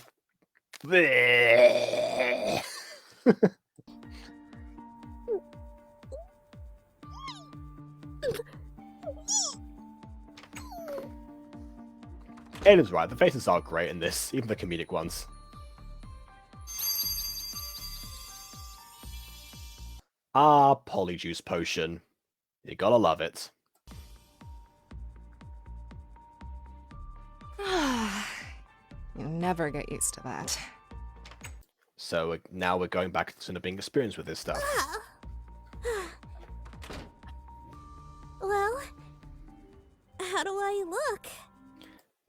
Aiden's right. The faces are great in this, even the comedic ones. Ah, Polyjuice potion. You gotta love it. You'll never get used to that. So now we're going back to being experienced with this stuff. Well, how do I look?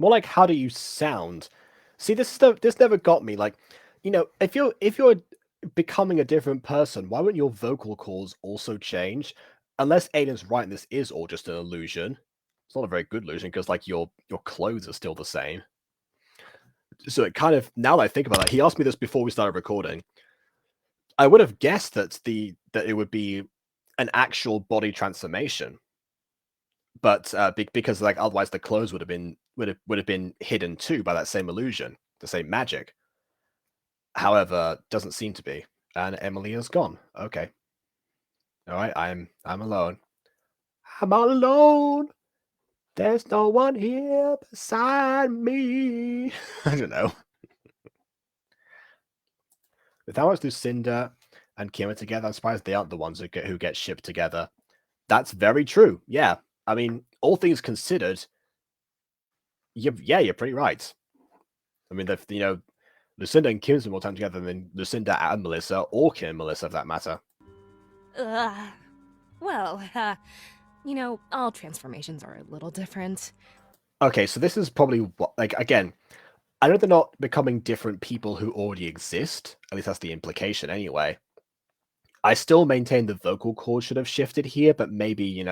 More like, how do you sound? See, this never got me. Like, if you're becoming a different person, why wouldn't your vocal cords also change? Unless Aiden's right and this is all just an illusion. It's not a very good illusion because like your clothes are still the same. So it kind of, now that I think about it, he asked me this before we started recording. I would have guessed that it would be an actual body transformation, but because like otherwise the clothes would have been hidden too by that same illusion, the same magic. However, doesn't seem to be, and Emily is gone. Okay, all right, I'm alone. I'm all alone. There's no one here beside me. I don't know. If that was Lucinda and Kira together, I'm surprised they aren't the ones who get shipped together. That's very true. Yeah, I mean, all things considered, you're pretty right. I mean, Lucinda and Kim spend more time together than Lucinda and Melissa, or Kim and Melissa, for that matter. Well, all transformations are a little different. Okay, so this is probably what, like, again, I know they're not becoming different people who already exist. At least that's the implication anyway. I still maintain the vocal cords should have shifted here, but maybe,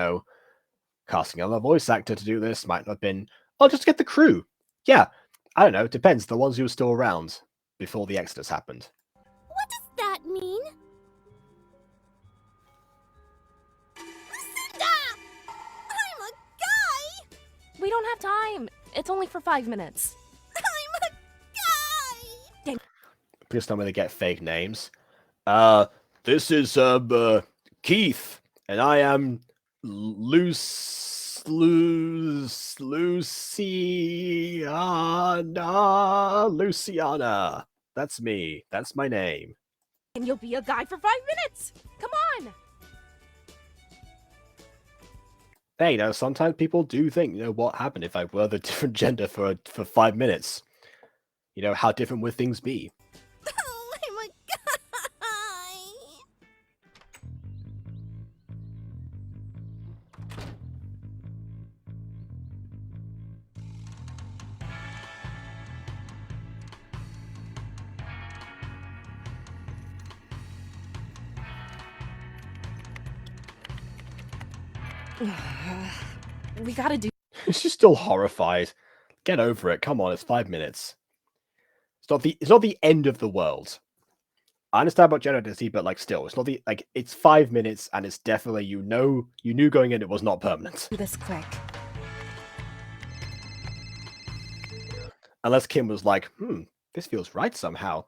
casting another voice actor to do this might not have been, I'll just get the crew. Yeah, I don't know, it depends. The ones who were still around before the Exodus happened. What does that mean? Lucinda! I'm a guy! We don't have time. It's only for 5 minutes. I'm a guy! Please tell me they get fake names. This is Keith, and I am Luciana. That's me. That's my name. And you'll be a guy for 5 minutes. Come on. Hey, sometimes people do think, what happened if I were the different gender for 5 minutes? How different would things be? Oh my We gotta do. She's still horrified. Get over it. Come on, it's 5 minutes. It's not the end of the world. I understand about gender identity, but still, it's not it's 5 minutes, and it's definitely you knew going in it was not permanent. Do this quick. Unless Kim was like, this feels right somehow.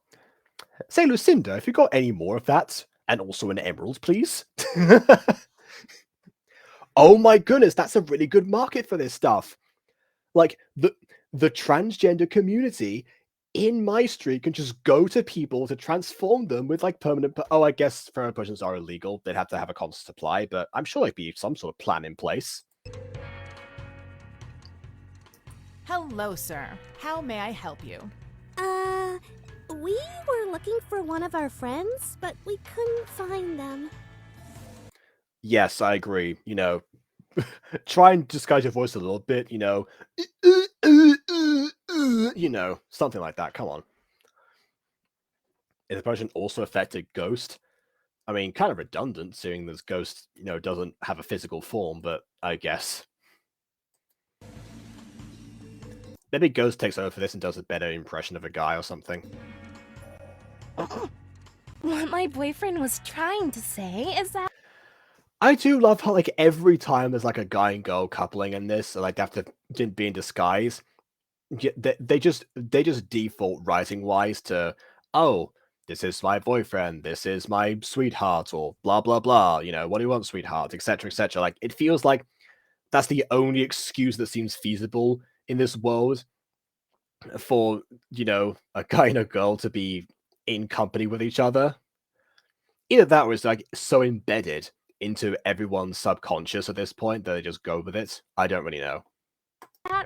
Say, Lucinda, if you got any more of that, and also an emerald, please. Oh my goodness, that's a really good market for this stuff. The transgender community in MyStreet can just go to people to transform them with permanent. Oh, I guess feral potions are illegal. They'd have to have a constant supply, but I'm sure there'd be some sort of plan in place. Hello, sir. How may I help you? We were looking for one of our friends, but we couldn't find them. Yes, I agree. Try and disguise your voice a little bit, something like that. Come on. Is the potion also affected Ghost? I mean, kind of redundant, seeing this Ghost, doesn't have a physical form, but I guess. Maybe Ghost takes over for this and does a better impression of a guy or something. What my boyfriend was trying to say is that I do love how every time there's a guy and girl coupling in this, so they have to be in disguise. They just default writing wise to, oh, this is my boyfriend, this is my sweetheart, or blah blah blah. What do you want, sweetheart, etc. etc. It feels like that's the only excuse that seems feasible in this world for a guy and a girl to be in company with each other. Either that or it's so embedded into everyone's subconscious at this point that they just go with it. I don't really know.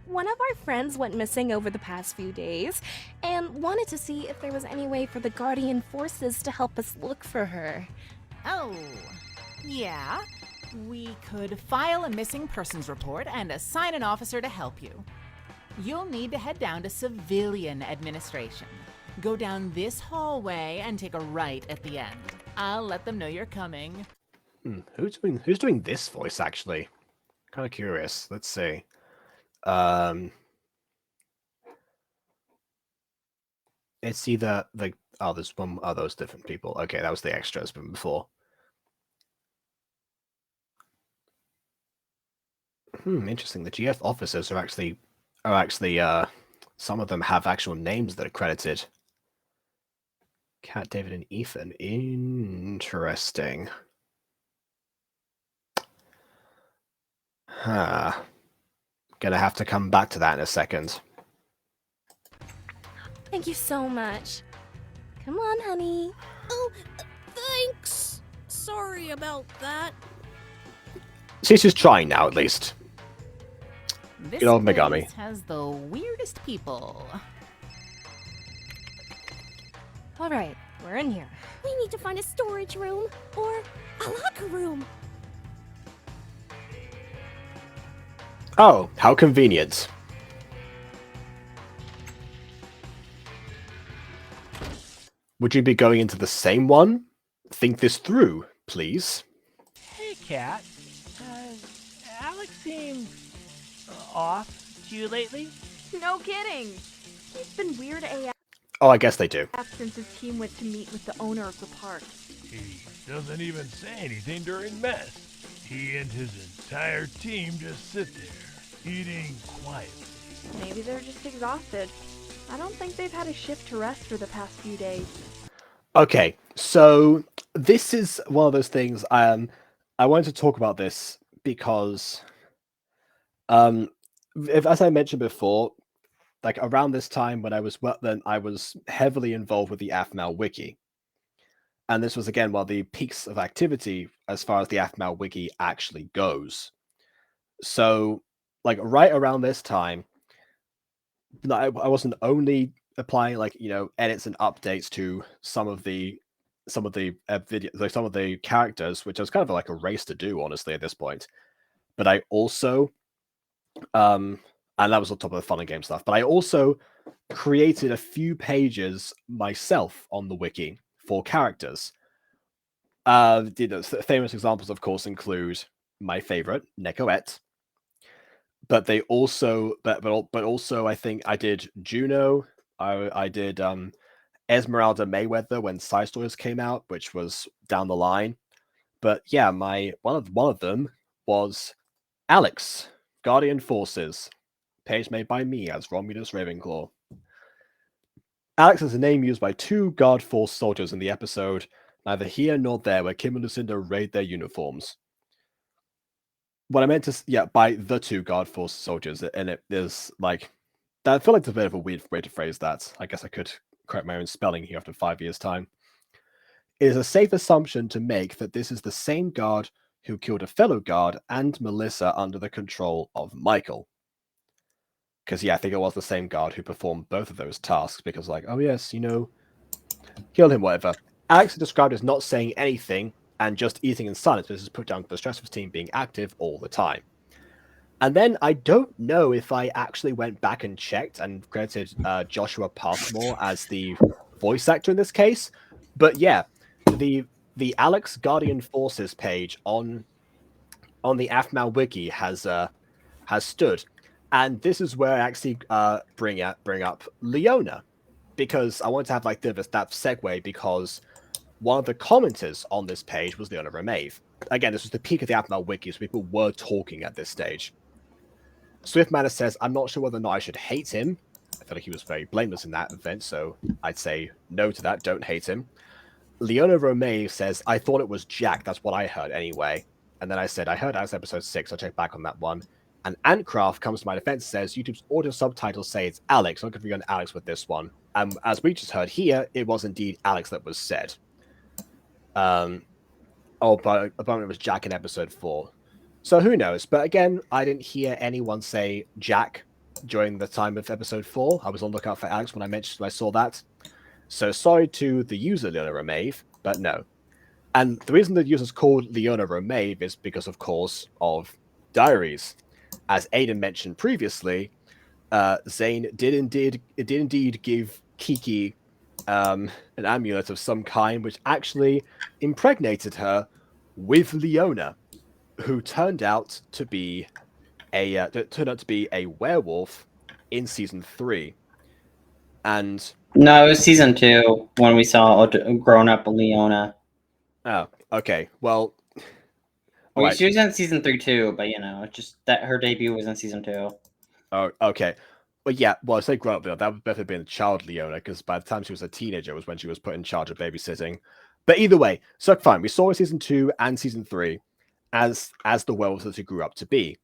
one of our friends went missing over the past few days and wanted to see if there was any way for the Guardian forces to help us look for her. Oh, yeah. We could file a missing persons report and assign an officer to help you. You'll need to head down to civilian administration. Go down this hallway and take a right at the end. I'll let them know you're coming. Who's doing this voice, actually? Kind of curious. Let's see. It's either there's one. Oh, those different people. Okay, that was the extras from before. Interesting. The GF officers are actually some of them have actual names that are credited. Kat, David, and Ethan. Interesting. Gonna have to come back to that in a second. Thank you so much. Come on, honey. Oh, thanks. Sorry about that. She's just trying now, at least. This Good old Megami. place has the weirdest people. All right, we're in here. We need to find a storage room or a locker room. Oh, how convenient. Would you be going into the same one? Think this through, please. Hey, Kat. Alex seemed off to you lately? No kidding. He's been weird AF Oh, I guess they do. since his team went to meet with the owner of the park. He doesn't even say anything during mess. He and his entire team just sit there, eating quietly. Maybe they're just exhausted. I don't think they've had a shift to rest for the past few days. Okay, so this is one of those things. I wanted to talk about this because, as I mentioned before, around this time when I was heavily involved with the AFMAL wiki, and this was again one of the peaks of activity as far as the AFMAL wiki actually goes. So, like right around this time, I wasn't only applying edits and updates to some of the videos, like some of the characters, which was kind of like a race to do, honestly, at this point. But I also, and that was on top of the fun and game stuff. But I also created a few pages myself on the wiki for characters. Famous examples, of course, include my favorite, Nekoet. But they also, but also, I think I did Juno. I did Esmeralda Mayweather when Side Stories came out, which was down the line. But yeah, one of them was Alex, Guardian Forces, page made by me as Romulus Ravenclaw. Alex is a name used by 2 Guard Force soldiers in the episode Neither Here Nor There, where Kim and Lucinda raid their uniforms. What I meant to, by the 2 Guard Force soldiers, and it is like, I feel like it's a bit of a weird way to phrase that. I guess I could correct my own spelling here after 5 years' time. It is a safe assumption to make that this is the same guard who killed a fellow guard and Melissa under the control of Michael. Because, I think it was the same guard who performed both of those tasks, because oh yes, killed him, whatever. Alex is described as not saying anything and just eating in silence. This is put down to the stress of his team being active all the time. And then I don't know if I actually went back and checked and credited Joshua Passmore as the voice actor in this case. But yeah, the Alex Guardian Forces page on the AFMAL wiki has stood. And this is where I actually bring up Leona, because I want to have that segue, because one of the commenters on this page was Leona Romave. Again, this was the peak of the AFMAL wiki, so people were talking at this stage. Swift Manor says, I'm not sure whether or not I should hate him. I feel like he was very blameless in that event, so I'd say no to that, don't hate him. Leona Romave says, I thought it was Jack, that's what I heard anyway. And then I said, I heard that was episode 6, I'll check back on that one. And Antcraft comes to my defense and says, YouTube's audio subtitles say it's Alex, I'm not going to be on Alex with this one. As we just heard here, it was indeed Alex that was said. But apparently it was Jack in episode 4. So who knows? But again, I didn't hear anyone say Jack during the time of episode 4. I was on the lookout for Alex when I saw that. So sorry to the user Leona Romave, but no. And the reason the user's called Leona Romave is because, of course, of diaries. As Aiden mentioned previously, Zane did indeed give Kiki an amulet of some kind, which actually impregnated her with Leona, who turned out to be a werewolf in season 3. And no, it was season 2 when we saw a grown-up Leona. Oh, okay. Well, she was in season 3 too, but just that her debut was in season 2. Oh, okay. Well, yeah. Well, I say grown up, that would better have been a child Leona, because by the time she was a teenager was when she was put in charge of babysitting. But either way, so fine. We saw her season 2 and season 3 as the werewolves that she grew up to be,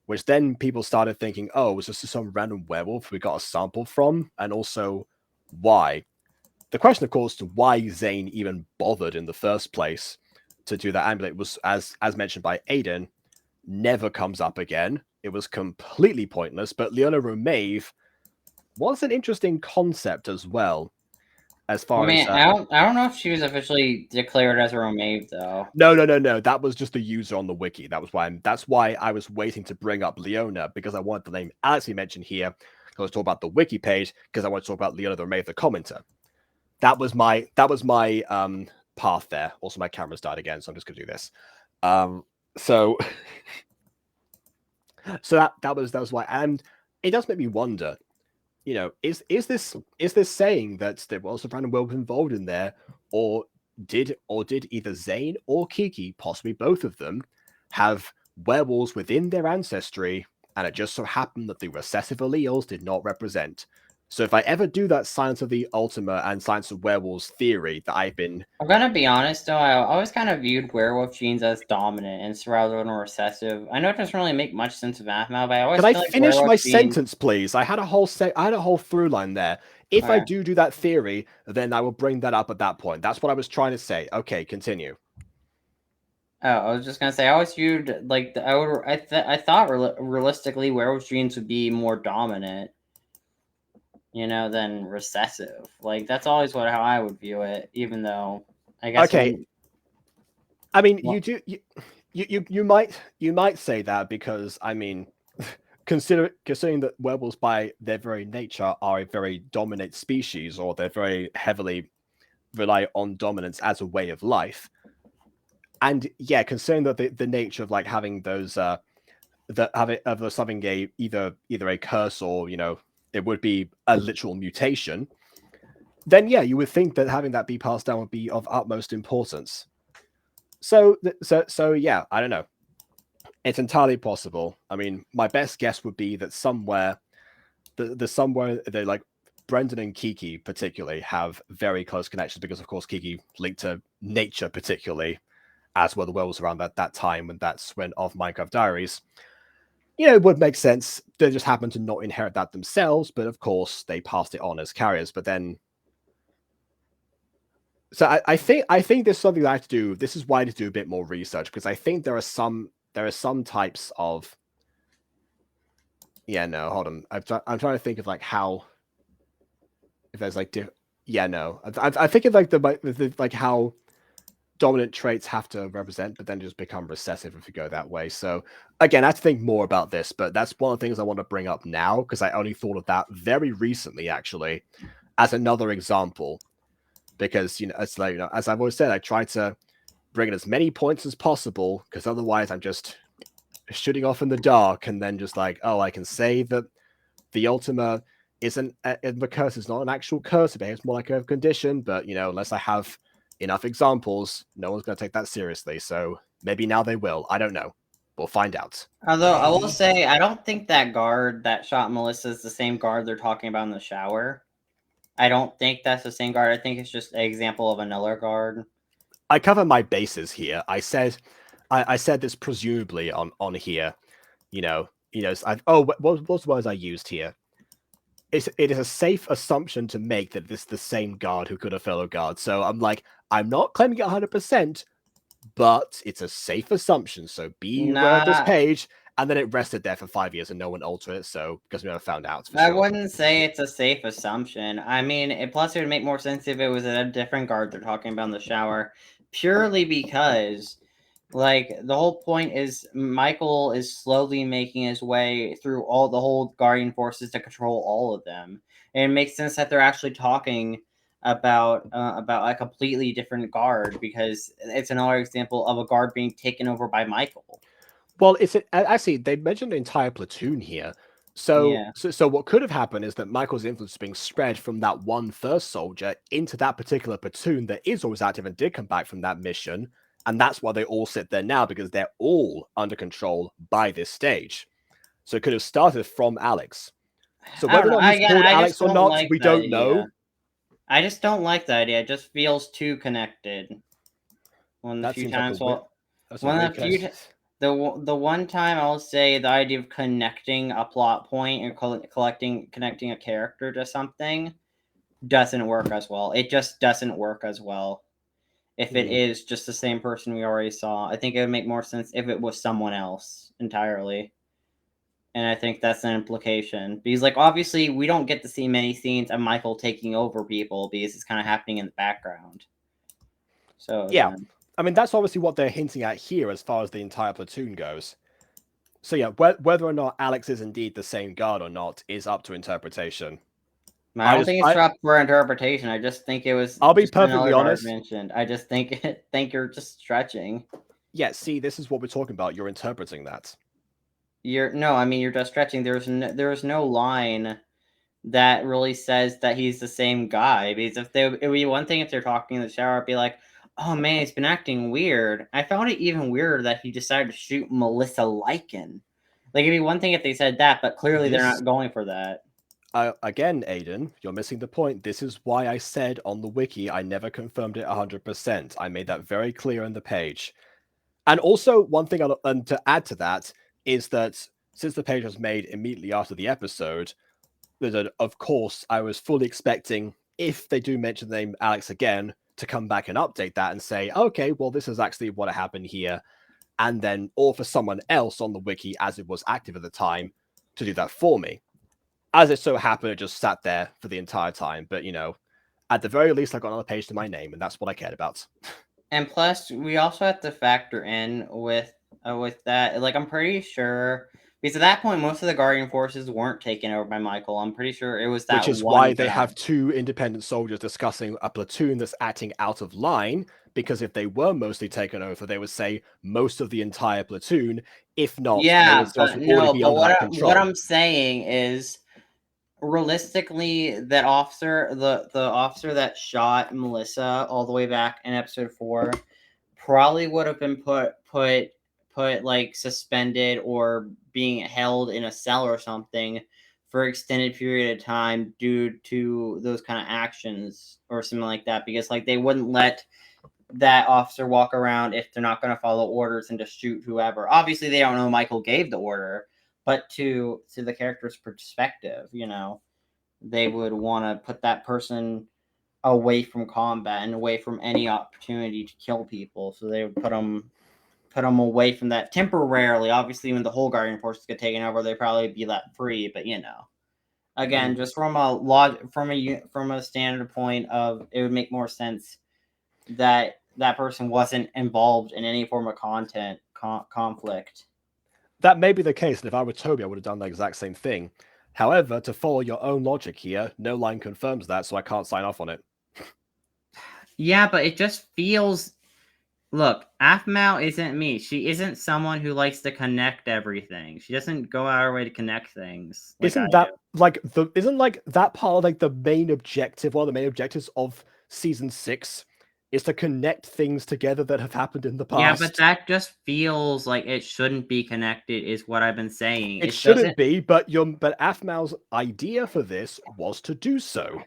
which then people started thinking, oh, was this some random werewolf we got a sample from? And also, why? The question, of course, to why Zane even bothered in the first place to do that amulet was, as mentioned by Aiden, never comes up again. It was completely pointless, but Leona Romave was an interesting concept as well. As far as I don't know if she was officially declared as a Romave though. No. That was just the user on the wiki. That's why I was waiting to bring up Leona, because I wanted the name Alex mentioned here. I was talking about the wiki page because I want to talk about Leona Romave, the commenter. That was my path there. Also, my camera's died again, so I'm just gonna do this. So that was why, and it does make me wonder. Is this saying that there was a random werewolf involved in there, or did either Zane or Kiki, possibly both of them, have werewolves within their ancestry, and it just so happened that the recessive alleles did not represent? So if I ever do that Science of the Ultima and Science of Werewolves theory that I'm gonna be honest though, I always kind of viewed werewolf genes as dominant and rather than recessive. I know it doesn't really make much sense of AFMAL, but I always Can I finish my sentence, please? I had a whole through line there. If I do that theory, then I will bring that up at that point. That's what I was trying to say. Okay, continue. Oh, I was just gonna say, I always viewed like I thought realistically werewolf genes would be more dominant, than recessive. Like that's always how I would view it. Even though I guess Okay. I mean, you might say that because I mean, considering that werewolves by their very nature are a very dominant species, or they're very heavily rely on dominance as a way of life. And yeah, considering that the nature of like having those that of something either a curse or it would be a literal mutation, then yeah, you would think that having that be passed down would be of utmost importance. So yeah, I don't know. It's entirely possible. I mean, my best guess would be that somewhere they like Brendan and Kiki particularly have very close connections because, of course, Kiki linked to nature particularly, as were the werewolves around that time, and that's when of Minecraft Diaries. It would make sense. They just happen to not inherit that themselves, but of course they passed it on as carriers. But then, so I think there's something that I have to do. This is why I need to do a bit more research, because I think there are some types of. Yeah, no, hold on. I'm trying to think of like how. If there's like, I think of like the like how dominant traits have to represent, but then just become recessive if you go that way. So again, I have to think more about this, but that's one of the things I want to bring up now because I only thought of that very recently, actually, as another example. Because it's like as I've always said, I try to bring in as many points as possible because otherwise I'm just shooting off in the dark and then just like, oh, I can say that the Ultima isn't the curse is not an actual curse, it behaves more like a condition, but unless I have enough examples, no one's going to take that seriously. So maybe now they will. I don't know. We'll find out. Although I will say, I don't think that guard that shot Melissa is the same guard they're talking about in the shower. I don't think that's the same guard. I think it's just an example of another guard. I cover my bases here. I said this presumably on here. What was the words I used here? It is a safe assumption to make that this is the same guard who could have fellow guard. So I'm like, I'm not claiming it 100%, but it's a safe assumption. So be aware of this page. And then it rested there for 5 years and no one altered it. So because we never found out. I wouldn't say it's a safe assumption. I mean, plus it would make more sense if it was a different guard they're talking about in the shower, purely because like the whole point is Michael is slowly making his way through the whole Guardian forces to control all of them. And it makes sense that they're actually talking about a completely different guard because it's another example of a guard being taken over by Michael. Well, actually they mentioned an entire platoon here. So what could have happened is that Michael's influence is being spread from that one first soldier into that particular platoon that is always active and did come back from that mission. And that's why they all sit there now, because they're all under control by this stage. So it could have started from Alex. So whether or not he's called Alex or not, we don't know. I just don't like the idea. It just feels too connected. The one time I'll say the idea of connecting a plot point and connecting a character to something doesn't work as well. It just doesn't work as well. If it is just the same person we already saw, I think it would make more sense if it was someone else entirely. And I think that's an implication. Because, like, obviously, we don't get to see many scenes of Michael taking over people because it's kind of happening in the background. So, yeah. I mean, that's obviously what they're hinting at here as far as the entire platoon goes. So, yeah, whether or not Alex is indeed the same guard or not is up to interpretation. I don't think it's up for interpretation. I just think it was. I'll be perfectly honest. Mentioned. I just think you're just stretching. Yeah, see, this is what we're talking about. You're interpreting that. You're just stretching. There's no line that really says that he's the same guy. Because it would be one thing if they're talking in the shower, I'd be like, oh man, he's been acting weird. I found it even weirder that he decided to shoot Melissa Lycan. Like, it'd be one thing if they said that, but clearly they're not going for that. Again, Aiden, you're missing the point. This is why I said on the wiki I never confirmed it 100%. I made that very clear on the page. And also, one thing to add to that is that since the page was made immediately after the episode, that of course I was fully expecting, if they do mention the name Alex again, to come back and update that and say, okay, well, this is actually what happened here. And then, or for someone else on the wiki, as it was active at the time, to do that for me. As it so happened, it just sat there for the entire time. But, you know, at the very least, I got another page to my name, and that's what I cared about. And plus, we also have to factor in with that. Like, I'm pretty sure, because at that point, most of the Guardian forces weren't taken over by Michael. I'm pretty sure it was that. Which is why they have 2 independent soldiers discussing a platoon that's acting out of line. Because if they were mostly taken over, they would say most of the entire platoon. If not, yeah, but no. But what I'm saying is, realistically, that officer, the officer that shot Melissa all the way back in episode 4, probably would have been put like suspended or being held in a cell or something for extended period of time due to those kind of actions or something like that, because like they wouldn't let that officer walk around if they're not going to follow orders and just shoot whoever. Obviously, they don't know Michael gave the order, but to the character's perspective, you know, they would want to put that person away from combat and away from any opportunity to kill people. So they would put them away from that temporarily. Obviously, when the whole Guardian forces get taken over, they'd probably be let free. But you know, again, just from a standard point of, it would make more sense that that person wasn't involved in any form of conflict. That may be the case, and if I were Toby, I would have done the exact same thing. However, to follow your own logic here, no line confirms that, so I can't sign off on it. Yeah, but it just feels... Look, Aphmau isn't me. She isn't someone who likes to connect everything. She doesn't go out of her way to connect things. Isn't that like that part of like the main objective, one of the main objectives of season 6? Is to connect things together that have happened in the past. Yeah, but that just feels like it shouldn't be connected, is what I've been saying. It shouldn't be, but Aphmau's idea for this was to do so.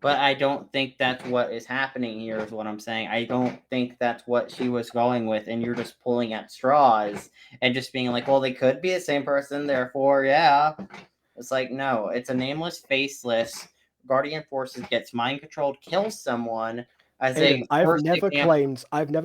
But I don't think that's what is happening here, is what I'm saying. I don't think that's what she was going with, and you're just pulling at straws and just being like, well, they could be the same person, therefore, yeah. It's like, no, it's a nameless, faceless Guardian Forces gets mind-controlled, kills someone. I've never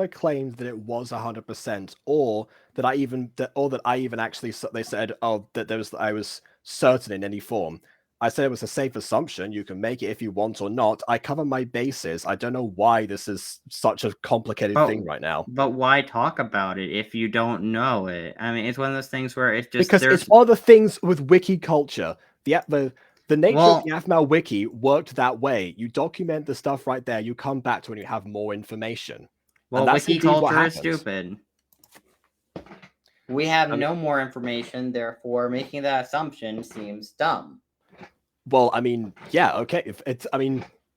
claimed that it was 100%, or that I even actually they said, oh, that I was certain in any form. I said it was a safe assumption. You can make it if you want or not. I cover my bases. I don't know why this is such a complicated thing right now. But why talk about it if you don't know it? I mean, it's one of those things where it's just... Because it's one of the things with wiki culture. The nature of the Aphmau wiki worked that way. You document the stuff right there. You come back to when you have more information. Well, wiki culture is stupid. We have no more information, therefore making that assumption seems dumb. Well, I mean, yeah, okay.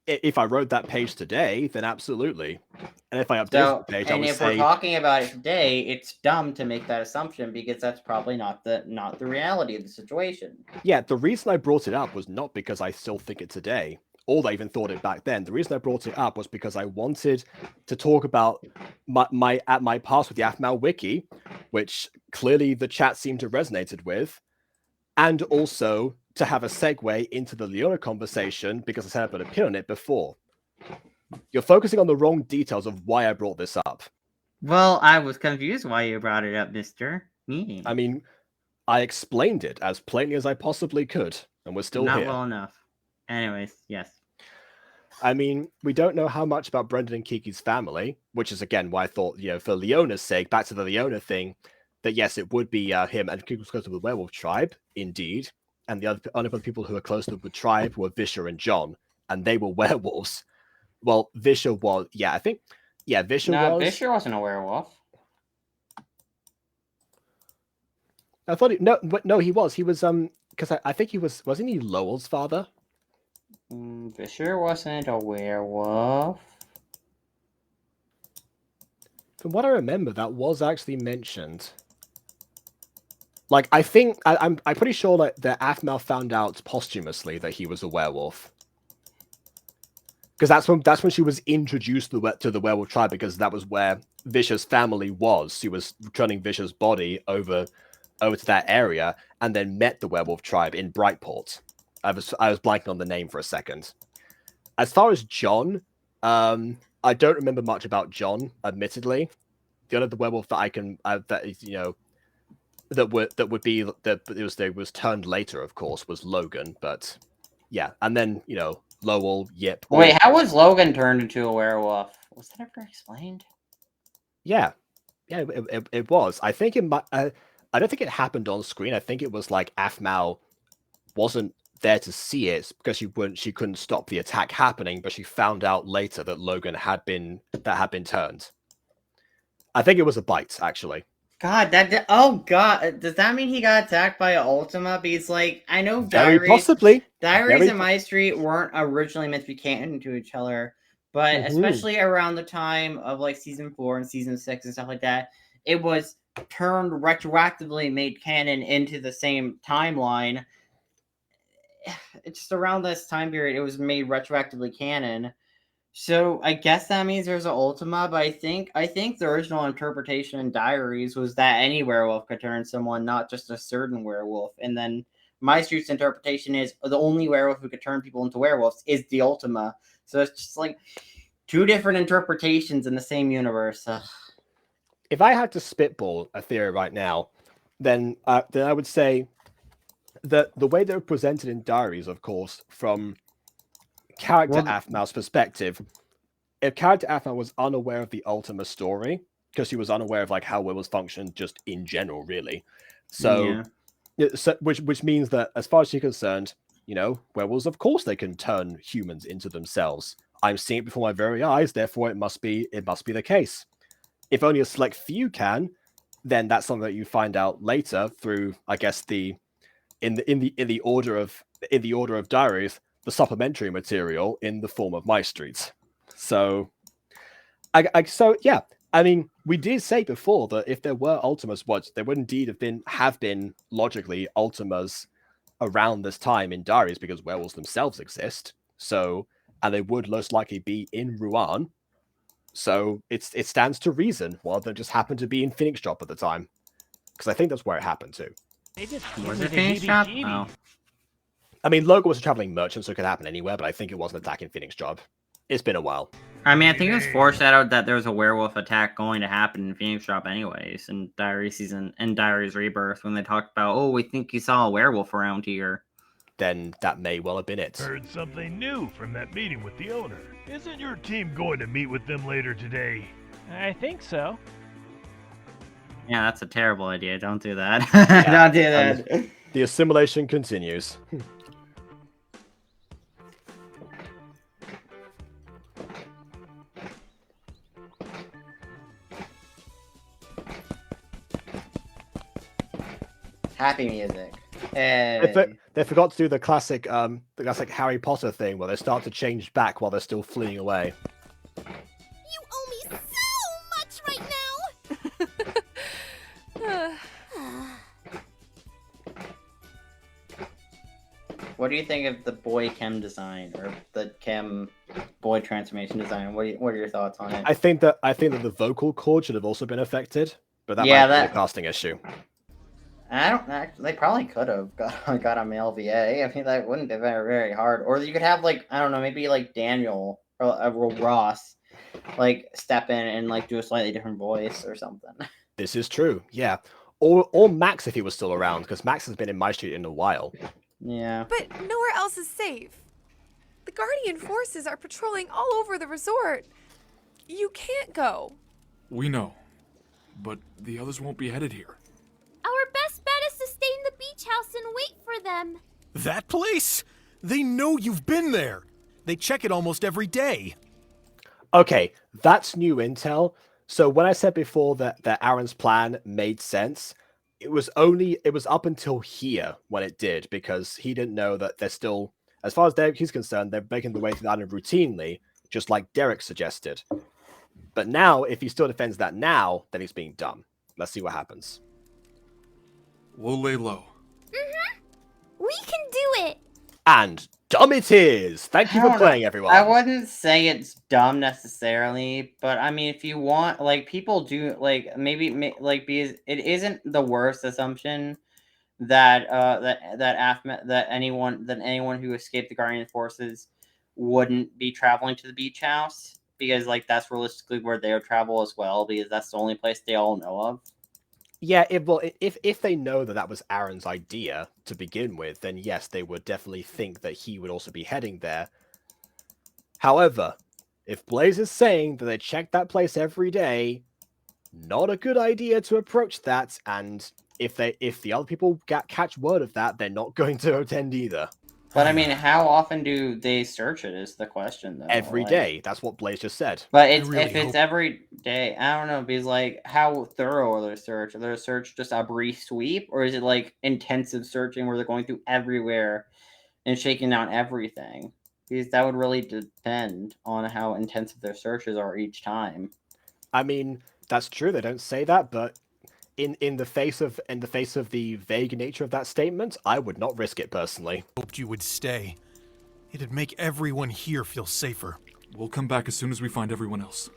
If I wrote that page today, then absolutely. And if I updated the page, I would say... if we're talking about it today, it's dumb to make that assumption, because that's probably not the reality of the situation. Yeah, the reason I brought it up was not because I still think it today, or I even thought it back then. The reason I brought it up was because I wanted to talk about my past with the Aphmau wiki, which clearly the chat seemed to resonate with, and also to have a segue into the Leona conversation, because I said I put a pin on it before. You're focusing on the wrong details of why I brought this up. Well, I was confused why you brought it up, mister. I mean, I explained it as plainly as I possibly could, and we're still here. Not well enough. Anyways, yes. I mean, we don't know how much about Brendan and Kiki's family, which is, again, why I thought, for Leona's sake, back to the Leona thing, that yes, it would be him, and Kiki was close to the werewolf tribe, indeed. And the other people who were close to the tribe were Vischer and John, and they were werewolves. Well, Vischer was, Vischer was. Vischer wasn't a werewolf. I thought no, he was. He was because I think he wasn't he Lowell's father? Vischer wasn't a werewolf. From what I remember, that was actually mentioned. Like, I think I'm pretty sure that Aphmau found out posthumously that he was a werewolf, because that's when she was introduced to the werewolf tribe, because that was where Vischer's family was. She was returning Vischer's body over to that area, and then met the werewolf tribe in Brightport. I was blanking on the name for a second. As far as John, I I don't remember much about John, admittedly. The only werewolf that I can that is, that was turned later, of course, was Logan. But yeah, and then Lowell, Yip. Wait, how was Logan turned into a werewolf? Was that ever explained? Yeah, it was. I think I don't think it happened on screen. I think it was like Aphmau wasn't there to see it because she couldn't stop the attack happening, but she found out later that Logan had been turned. I think it was a bite, actually. God, does that mean he got attacked by an Ultima? Because I know Very possibly. Diaries and MyStreet weren't originally meant to be canon to each other, but especially around the time of season 4 and season 6 and stuff like that, it was turned retroactively, made canon into the same timeline. It's just around this time period it was made retroactively canon. So I guess that means there's an Ultima, but I think the original interpretation in Diaries was that any werewolf could turn someone, not just a certain werewolf. And then MyStreet's interpretation is the only werewolf who could turn people into werewolves is the Ultima. So it's just two different interpretations in the same universe. If I had to spitball a theory right now, then I would say that the way they're presented in Diaries, of course, from character Aphmau's perspective, if character Aphmau was unaware of the Ultima story, because he was unaware of how werewolves function just in general, really. So, which means that as far as she's concerned, werewolves, of course, they can turn humans into themselves. I'm seeing it before my very eyes, therefore it must be the case. If only a select few can, then that's something that you find out later through, I guess, in the order of Diaries, the supplementary material in the form of MyStreet. So, yeah. I mean, we did say before that if there were Ultimas, there would indeed have been logically Ultimas around this time in Diaries because werewolves themselves exist. So, and they would most likely be in Ruan. So it stands to reason rather than just happen to be in Phoenix Drop at the time, because I think that's where it happened to. Was it Phoenix Drop? Oh. I mean, Logan was a traveling merchant, so it could happen anywhere, but I think it was an attack in Phoenix Job. It's been a while. I mean, I think it was foreshadowed that there was a werewolf attack going to happen in Phoenix Drop anyways, in Diaries Rebirth, when they talked about, oh, we think you saw a werewolf around here. Then that may well have been it. Heard something new from that meeting with the owner. Isn't your team going to meet with them later today? I think so. Yeah, that's a terrible idea. Don't do that. Don't do that. The assimilation continues. Happy music. Hey. They forgot to do the classic Harry Potter thing where they start to change back while they're still fleeing away. You owe me so much right now! What do you think of the boy chem design, or the chem boy transformation design? What are your thoughts on it? I think that the vocal cord should have also been affected, but that might be a casting issue. They probably could have got a male VA. I mean, that wouldn't be very, very hard. Or you could have I don't know, maybe Daniel or Ross, step in and do a slightly different voice or something. This is true, yeah. Or Max if he was still around, because Max has been in MyStreet in a while. Yeah. But nowhere else is safe. The Guardian forces are patrolling all over the resort. You can't go. We know, but the others won't be headed here. Our best bet is to stay in the beach house and wait for them. That place? They know you've been there. They check it almost every day. Okay, that's new intel. So when I said before that Aaron's plan made sense, it was up until here when it did, because he didn't know that they're still, as far as he's concerned, they're making the way through the island routinely, just like Derek suggested. But now, if he still defends that now, then he's being dumb. Let's see what happens. We'll lay low. Mm-hmm. We can do it. And dumb it is. Thank you for playing, everyone. I wouldn't say it's dumb necessarily, but I mean, if you want, people do maybe because it isn't the worst assumption that anyone who escaped the Guardian forces wouldn't be traveling to the beach house, because like that's realistically where they would travel as well, because that's the only place they all know of. Yeah, if they know that was Aaron's idea to begin with, then yes, they would definitely think that he would also be heading there. However, if Blaze is saying that they check that place every day, not a good idea to approach that, and if the other people catch word of that, they're not going to attend either. But I mean, how often do they search it is the question, though. Every day. That's what Blaze just said. But if it's every day, I don't know, because like, how thorough are their search? Are their search just a brief sweep, or is it like intensive searching where they're going through everywhere and shaking down everything? Because that would really depend on how intensive their searches are each time. I mean, that's true. They don't say that, but in the face of the vague nature of that statement, I would not risk it personally. Hoped you would stay. It'd make everyone here feel safer. We'll come back as soon as we find everyone else.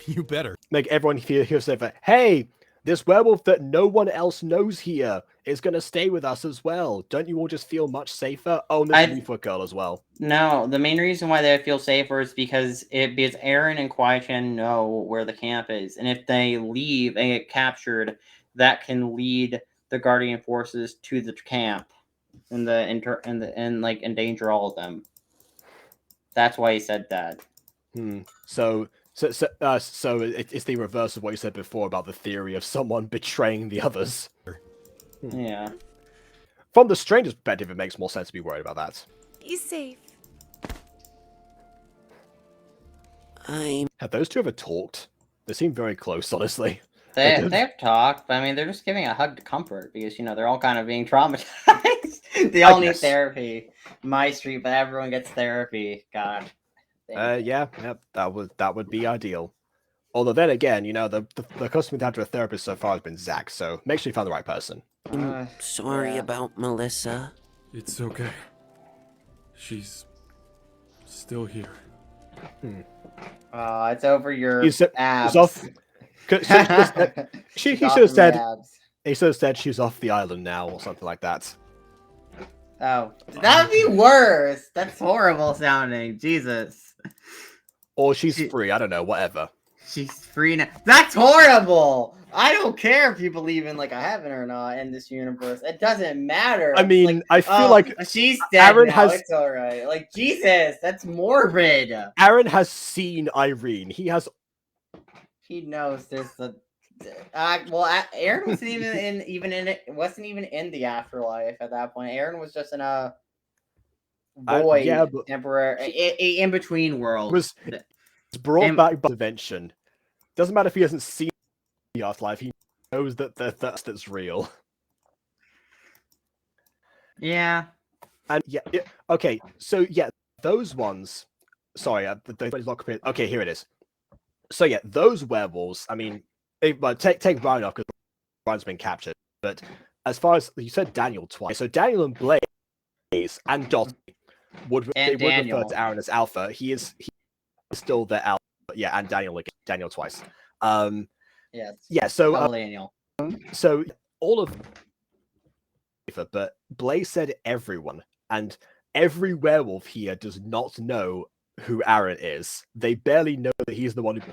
You better. Make everyone feel safer. Hey, this werewolf that no one else knows here is going to stay with us as well. Don't you all just feel much safer? Oh, and there's a Leafwood girl as well. No, the main reason why they feel safer is because Aaron and Kwai-Chen know where the camp is, and if they leave and get captured, that can lead the Guardian forces to the camp and endanger all of them. That's why he said that. So it's the reverse of what you said before about the theory of someone betraying the others. Yeah. From the stranger's perspective, it makes more sense to be worried about that. Be safe. Have those two ever talked? They seem very close, honestly. They've talked, but I mean, they're just giving a hug to comfort because, they're all kind of being traumatized. They all need therapy. MyStreet, but everyone gets therapy. God. Yeah, that would be ideal. Although then again, the closest we've had to a therapist so far has been Zach, so make sure you found the right person. Sorry about Melissa. It's okay. She's still here. It's over your abs. Off. He should have said. He should have said she's off the island now, or something like that. Oh, that'd be worse. That's horrible sounding. Jesus. Or she's free. I don't know. Whatever. She's free now. That's horrible. I don't care if you believe in like a heaven or not in this universe. It doesn't matter. I mean, I feel like she's dead Aaron now. has. It's all right. Like Jesus, that's morbid. Aaron has seen Irene. He knows there's the. Aaron wasn't wasn't even in the afterlife at that point. Aaron was just in a void, temporary, in between world. Was brought back by intervention. Doesn't matter if he hasn't seen the afterlife. He knows that that's real. Yeah. And okay. So those ones. Sorry, okay, here it is. So those werewolves. I mean, take Brian off because Brian's been captured. But as far as you said, Daniel twice. So Daniel and Blaze and Dottie would refer to Aaron as Alpha. He's still the Alpha. Yeah, and Daniel twice. Yes. Yeah. So Daniel. So all of them, but Blaze said everyone, and every werewolf here does not know who Aaron is. They barely know that he's the one who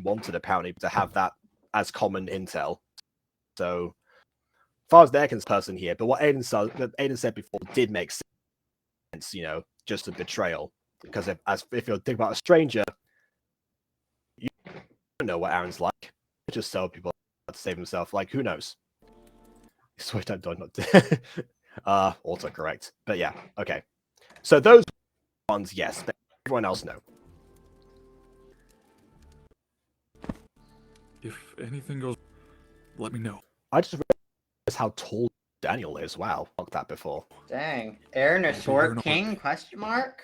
wanted, apparently, to have that as common intel. So, as far as they're concerned, person here, but what Aiden said before did make sense, just a betrayal. Because if you think about a stranger, you don't know what Aaron's like. Just tell people to save himself. Like, who knows? Switch that not autocorrect. But yeah, okay. So those ones, yes, but everyone else, no. If anything goes, let me know. I just realized how tall Daniel is. Wow, not that before. Dang, Aaron a short king? Question mark.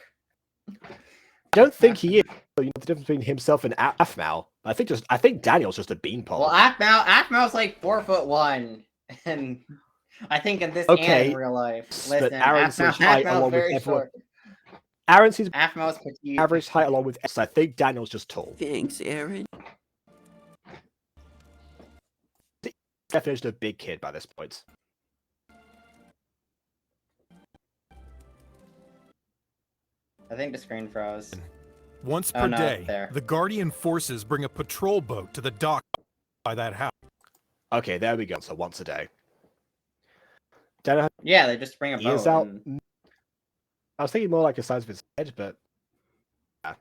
I don't think he is. The difference between himself and Aphmau. I think Daniel's just a beanpole. Well, Aphmau's like 4'1", and I think in this and in real life. Listen, but Aaron's height along with everyone. Short. Aaron's his petite. Average height along with S. I think Daniel's just tall. Thanks, Aaron. Definition of big kid by this point. I think the screen froze. Once Oh, per no, day, there. the Guardian forces bring a patrol boat to the dock by that house. Okay, there we go. So once a day. Yeah, they just bring a Ears boat. out. And... I was thinking more like the size of his head, but yeah.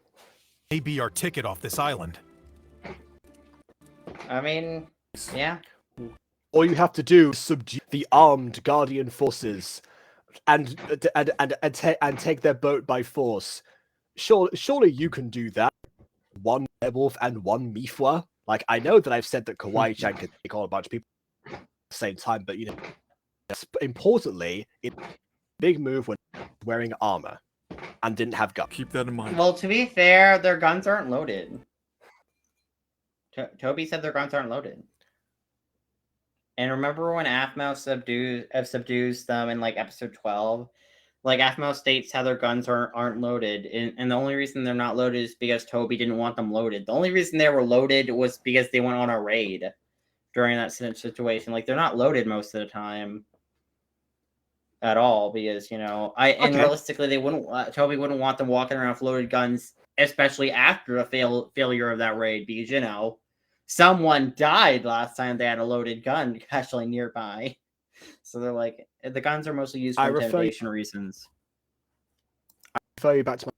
Maybe our ticket off this island. I mean, yeah. All you have to do is subdue the armed Guardian forces and take their boat by force. Surely you can do that. One werewolf and one Mifwa. Like, I know that I've said that Kawaii-chan can take on a bunch of people at the same time, but, you know, importantly, it's a big move when wearing armor and didn't have guns. Keep that in mind. Well, to be fair, their guns aren't loaded. Toby said their guns aren't loaded. And remember when Aphmau subdues them in, like, episode 12? Like, Aphmau states how their guns aren't loaded, and the only reason they're not loaded is because Toby didn't want them loaded. The only reason they were loaded was because they went on a raid during that situation. Like, they're not loaded most of the time at all, because, you know, and realistically, they wouldn't. Toby wouldn't want them walking around with loaded guns, especially after the failure of that raid, because, you know, someone died last time they had a loaded gun actually nearby. So they're like, the guns are mostly used for intimidation reasons. I refer you back to my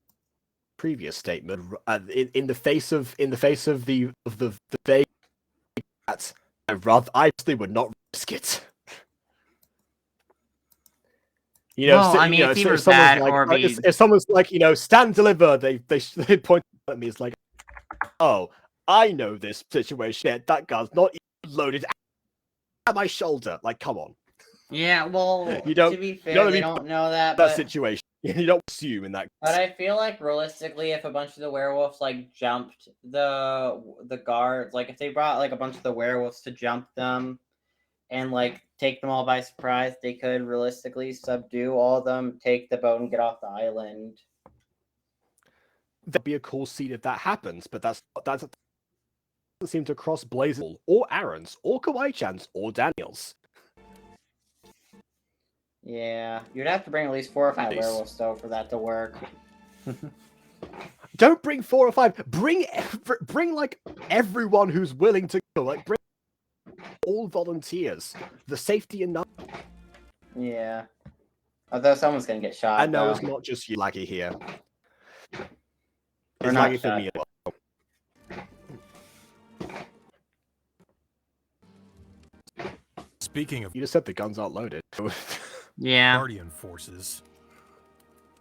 previous statement. In the face of the vague that I obviously would not risk it. You know, well, I mean, if he was bad or if someone's like, you know, stand deliver, they point at me. It's like, oh, I know this situation. Yeah, that gun's not even loaded at my shoulder. Like, come on. Yeah, well, You don't, to be fair, they don't know that. But, situation. You don't assume in that. But I feel like realistically, if a bunch of the werewolves like jumped the guards, like if they brought like a bunch of the werewolves to jump them and like take them all by surprise, they could realistically subdue all of them, take the boat, and get off the island. That'd be a cool scene if that happens, but that doesn't seem to cross Blaze's or Aaron's or Kawaii-chan's or Daniel's. Yeah, you'd have to bring at least 4 or 5 werewolves though for that to work. Don't bring 4 or 5. Bring like everyone who's willing to go. Like bring all volunteers. The safety and Yeah. Although someone's gonna get shot. I know though. it's not just you, Laggy here. Or It's not Laggy for shot. me as well. Speaking of, you just said the guns aren't loaded. Yeah. Guardian forces.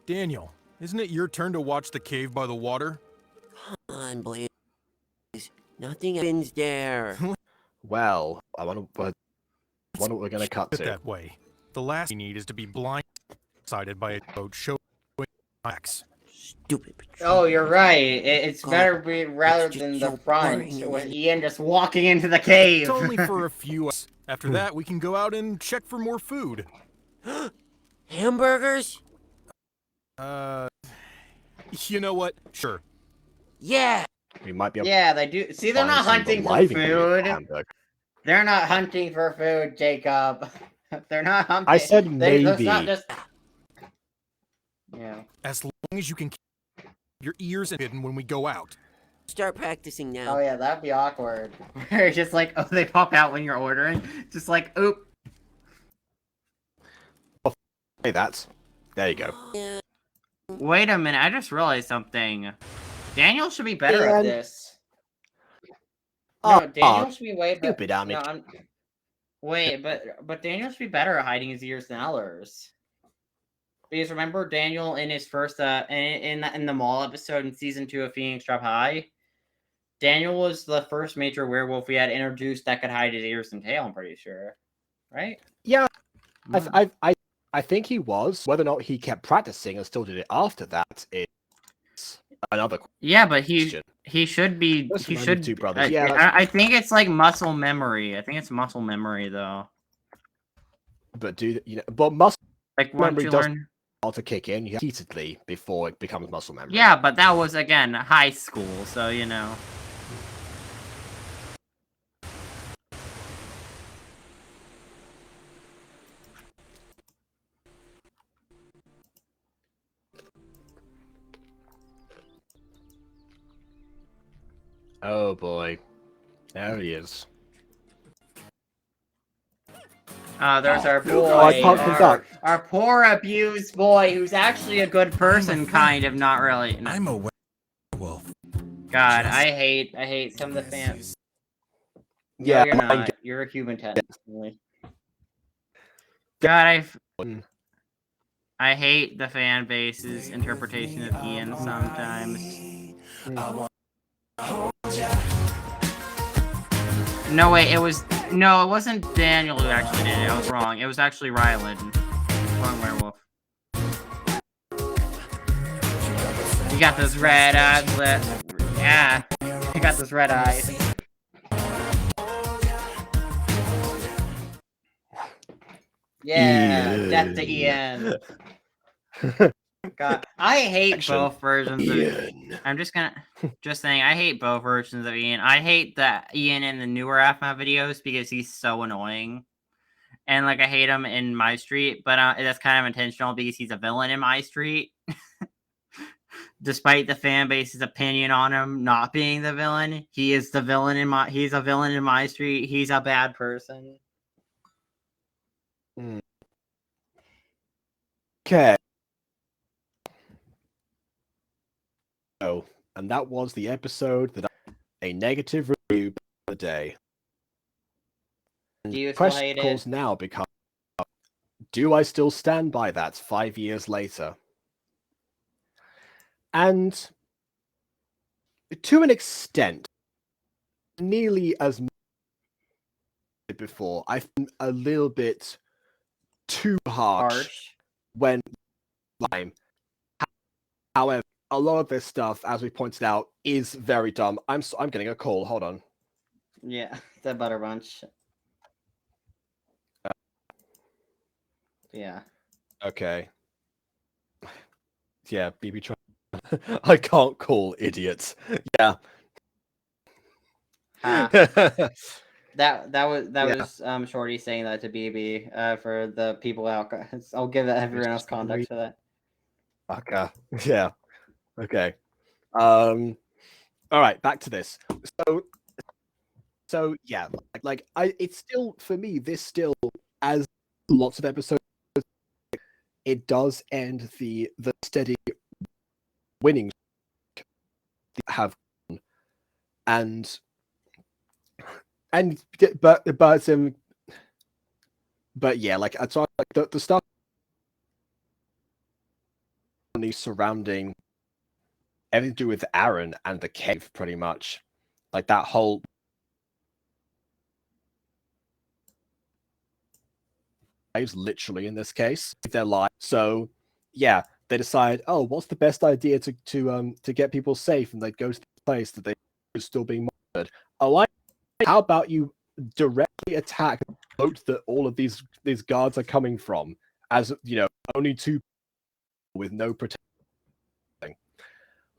Daniel, isn't it your turn to watch the cave by the water? Come on, Blaze. Nothing happens there. Well, I wonder what we're gonna cut It to. that way. The last we need is to be blindsided by a boat showing tracks. Stupid. Oh, you're right. It's better be rather than the front with Ian just walking into the cave. It's only for a few hours. After that, we can go out and check for more food. Hamburgers? You know what? Sure. Yeah. We might be able Yeah, they do. See, they're not hunting for food. They're not hunting for food, Jacob. They're not hunting. I said That's maybe. not just... Yeah. As long as you can keep your ears hidden when we go out. Start practicing now. Oh yeah, that'd be awkward. It's just like, oh, they pop out when you're ordering. Just like, oop. Hey, that's. There you go. Wait a minute, I just realized something. Daniel should be better at this. No, Daniel should be way better. Stupid, Amit. No, wait, but Daniel should be better at hiding his ears than others. Because remember Daniel in his first in the mall episode in season 2 of Phoenix Drop High? Daniel was the first major werewolf we had introduced that could hide his ears and tail, I'm pretty sure. Right? Yeah. I think he was. Whether or not he kept practicing and still did it after that is another question. Yeah, but he should be. Those He are my should. two brothers. Yeah, I think it's like muscle memory. I think it's muscle memory though. But but muscle Like once memory you doesn't learn. start to kick in repeatedly before it becomes muscle memory. Yeah, but that was again high school, so you know. Oh boy. There he is. There's our boy, Oh, I can't conduct. our poor abused boy, who's actually a good person, kind of, not really. No. I'm a werewolf. God, I hate some of the fans. Yeah, no, you're not. You're a human technically. God, I hate the fan base's interpretation of Ian sometimes. No, wait, it wasn't Daniel who actually did it. I was wrong. It was actually Ryland. Wrong werewolf. You got those red eyes, yeah. You got those red eyes. Yeah, death to Ian. God, I hate both versions of Ian. I'm just saying, I hate both versions of Ian. I hate the Ian in the newer AFMA videos because he's so annoying. And, like, I hate him in MyStreet, but that's kind of intentional because he's a villain in MyStreet. Despite the fan base's opinion on him not being the villain, he is the villain he's a villain in MyStreet. He's a bad person. Okay. Oh, and that was the episode that a negative review of the day. Do you still Question hate calls it? now become: do I still stand by that 5 years later? And to an extent, nearly as much as before, I've been a little bit too harsh. When time. However, a lot of this stuff, as we pointed out, is very dumb. I'm getting a call. Hold on. Yeah, the Butter Bunch. Yeah. Okay. Yeah, BB try. I can't call idiots. Yeah. That was Shorty saying that to BB for the people out. I'll give everyone else context for that. Okay. Yeah. Okay. All right, back to this. So yeah, it's still, for me, this still, as lots of episodes, it does end the steady winning have, but yeah, like I saw like the stuff surrounding everything to do with Aaron and the cave, pretty much, like that whole lives literally in this case, their lives. So yeah, they decide, oh, what's the best idea to get people safe, and they go to the place that they are still being monitored. Oh, how about you directly attack the boat that all of these guards are coming from, as you know, only two with no protection.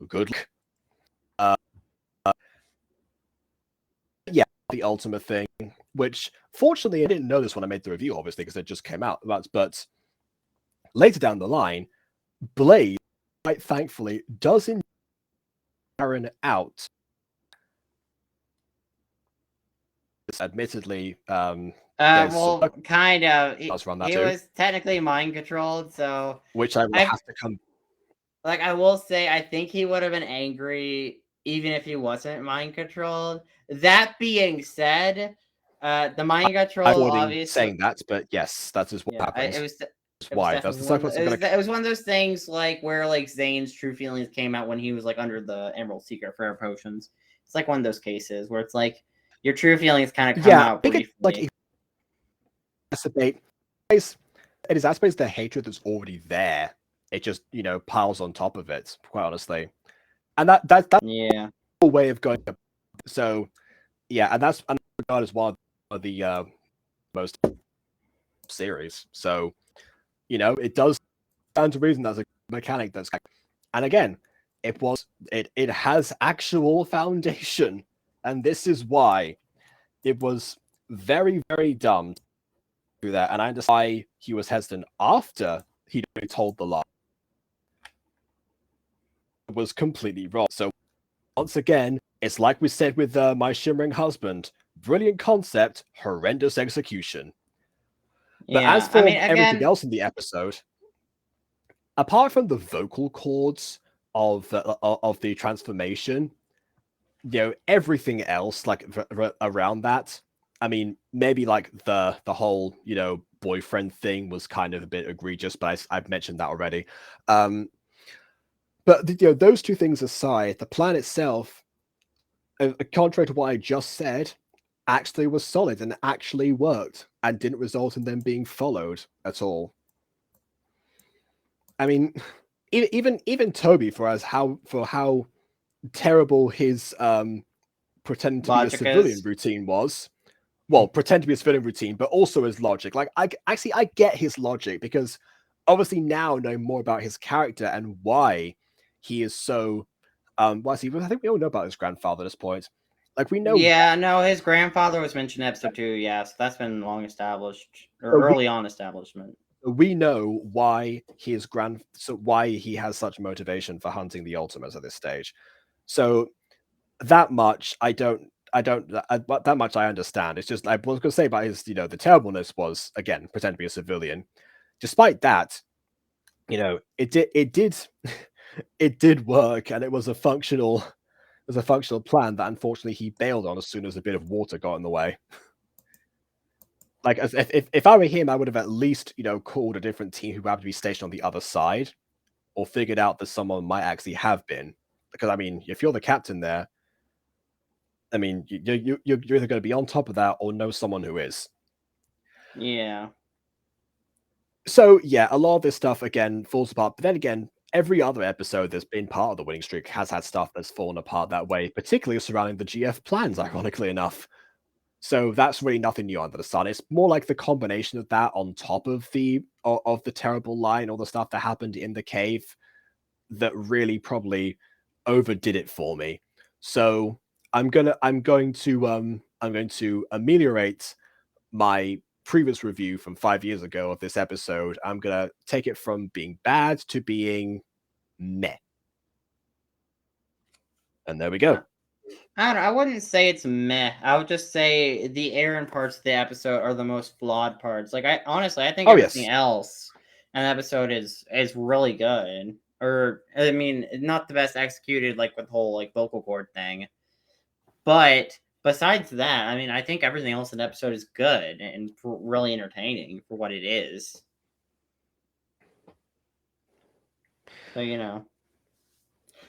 Good luck. Yeah, the ultimate thing, which fortunately I didn't know this when I made the review, obviously, because it just came out. But later down the line, Blaze, quite thankfully, does invite Aaron out. Admittedly, well, kind of. He too. Was technically mind controlled, so which I will have to come. Like, I will say, I think he would have been angry even if he wasn't mind controlled. That being said, the mind control, obviously saying that, but yes, that is what happens. It was why that's the stuff. It was one of those things like where like Zane's true feelings came out when he was like under the Emerald Secret for potions. It's like one of those cases where it's like your true feelings kind of come out briefly. Like it is exacerbates the hatred that's already there. It just, you know, piles on top of it, quite honestly. And that's yeah, a way of going. So yeah, and that's regarded as one of the most series. So, you know, it does stand to reason that's a mechanic that's, and again, it has actual foundation, and this is why it was very, very dumb to do that. And I understand why he was hesitant after he'd already told the lie. It was completely wrong. So once again, it's like we said with My Shimmering Husband. Brilliant concept, horrendous execution. But Yeah, as for I mean, everything again, else in the episode, apart from the vocal cords of the transformation, everything else like around that. I mean, maybe like the whole boyfriend thing was kind of a bit egregious, but I've mentioned that already. But those two things aside, the plan itself, contrary to what I just said, actually was solid and actually worked and didn't result in them being followed at all. I mean, even Toby, for how terrible his pretending to be a logic civilian is. routine was. Well, pretend to be a civilian routine, but also his logic. Like, I get his logic, because obviously now knowing more about his character and why he is so I think we all know about his grandfather at this point. Like, we know. Yeah, no, his grandfather was mentioned in episode 2. Yeah, so that's been long established, or early on establishment. We know why why he has such motivation for hunting the Ultimas at this stage. So that much that much I understand. It's just, I was going to say about his, the terribleness was, again, pretend to be a civilian. Despite that, it did it did work, and it was a functional plan that unfortunately he bailed on as soon as a bit of water got in the way. Like, if I were him, I would have at least, called a different team who happened to be stationed on the other side, or figured out that someone might actually have been. Because, I mean, if you're the captain there, I mean, you're either going to be on top of that or know someone who is. Yeah. So, yeah, a lot of this stuff, again, falls apart. But then again, every other episode that's been part of the winning streak has had stuff that's fallen apart that way, particularly surrounding the GF plans, ironically enough. So that's really nothing new under the sun. It's more like the combination of that on top of the terrible lie and all the stuff that happened in the cave that really probably overdid it for me. So I'm going to ameliorate my previous review from 5 years ago of this episode. I'm gonna take it from being bad to being meh. And there we go. I don't know, I wouldn't say it's meh. I would just say the Aaron parts of the episode are the most flawed parts. Like, I think everything else in the episode is really good. Or, I mean, not the best executed, like with the whole like vocal cord thing. But besides that, I mean, I think everything else in the episode is good and really entertaining for what it is. So,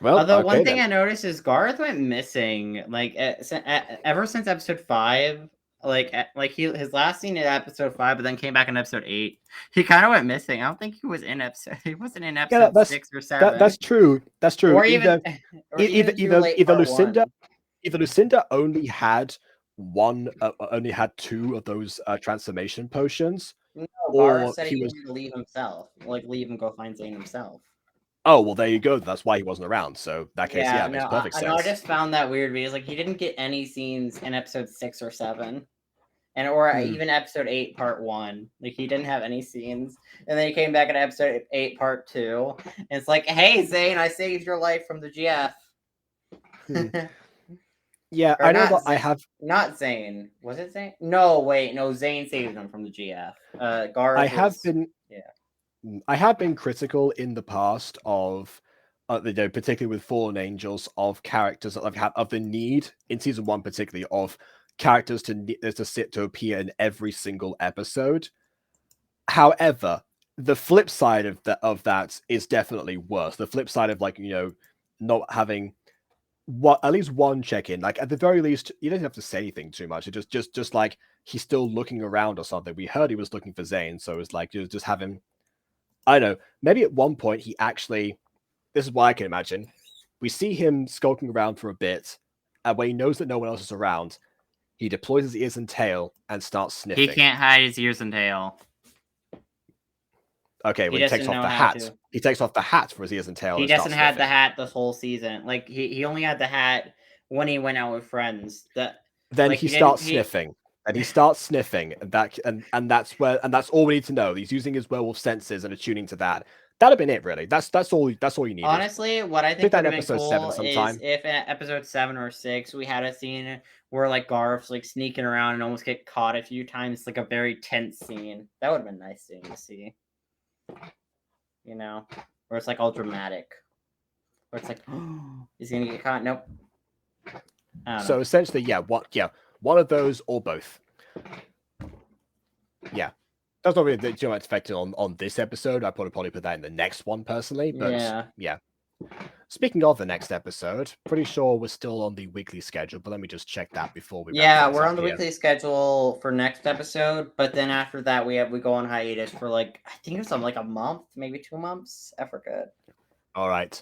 Well, although okay, one thing then. I noticed is Garth went missing, like ever since episode 5. His last scene in episode 5, but then came back in episode 8. He kind of went missing. I don't think he was in episode. He wasn't in episode 6 or 7. That's true. That's true. Or either Lucinda only had only had 2 of those transformation potions. No, or Garth said he was. wanted to leave himself, like leave and go find Zane himself. Oh, well, there you go. That's why he wasn't around. So in that case, yeah, it makes perfect sense. I just found that weird because he didn't get any scenes in episode 6 or 7. Or even episode 8, part 1. Like, he didn't have any scenes. And then he came back in episode 8, part 2. And it's like, hey, Zane, I saved your life from the GF. Yeah, I know that I have. Not Zane. Was it Zane? No, wait. No, Zane saved him from the GF. Garth I have been critical in the past of, particularly with Fallen Angels, of characters that I've had, of the need in season 1, particularly of characters to appear in every single episode. However, the flip side of that is definitely worse. The flip side of not having at least one check-in. Like, at the very least, you don't have to say anything too much. It just like he's still looking around or something. We heard he was looking for Zane, so it's like just have him. I don't know. Maybe at one point he actually. This is what I can imagine. We see him skulking around for a bit, and when he knows that no one else is around, he deploys his ears and tail and starts sniffing. He can't hide his ears and tail. Okay, well, he takes off the hat. He takes off the hat for his ears and tail. He doesn't have the hat this whole season. Like, he only had the hat when he went out with friends. Then he starts sniffing. And he starts sniffing, and that's all we need to know. He's using his werewolf senses and attuning to that. that'd have been it, really. That's all you needed. Honestly, what I think that would have been episode cool 7 is sometime. if in episode 7 or 6 we had a scene where like Garth's like sneaking around and almost get caught a few times, like a very tense scene. That would have been nice scene to see. You know, where it's like all dramatic. Where it's like, oh, is he gonna get caught? Nope. So essentially, one of those or both. Yeah. That's not really too much affected on this episode. I'd probably put that in the next one personally, but yeah. Speaking of the next episode, pretty sure we're still on the weekly schedule, but let me just check that before we. Yeah, we're on the weekly schedule for next episode, but then after that we go on hiatus for like I think it's like a month, maybe 2 months. I forget. All right.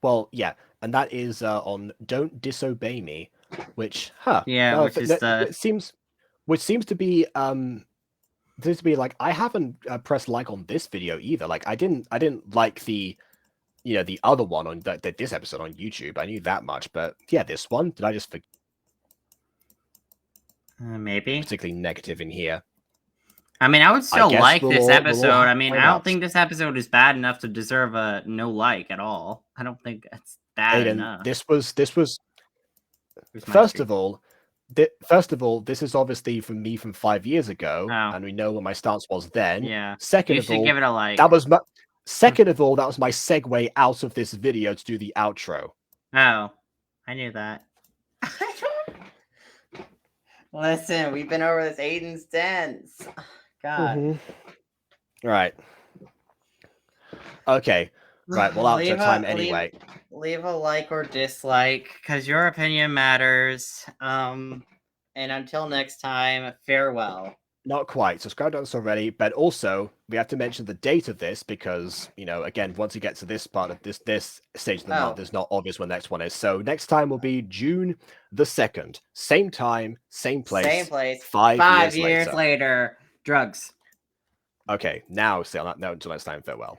Well, yeah, and that is on Don't Disobey Me, which which seems to be like I haven't pressed like on this video either. Like I didn't like the the other one on this episode on YouTube. I knew that much, but yeah, this one did I just forget? Maybe particularly negative in here. I mean, I would still like this episode. I mean, I don't think this episode is bad enough to deserve a no like at all. I don't think it's bad enough. This was first of all, this is obviously from me from 5 years ago, and we know what my stance was then. Yeah. Second You of should all, give it a like. that was my second of all, that was my segue out of this video to do the outro. Oh, I knew that. Listen, we've been over this Aiden's dance. God. Right. Okay. Right. Well, outro time anyway. Leave a like or dislike, because your opinion matters. And until next time, farewell. Not quite. Subscribe to us already, but also we have to mention the date of this because again, once you get to this part of this stage of the month, it's not obvious when the next one is. So next time will be June the 2nd, same time, same place. Same place. 5 years later. Drugs. Okay. Now, until next time, farewell.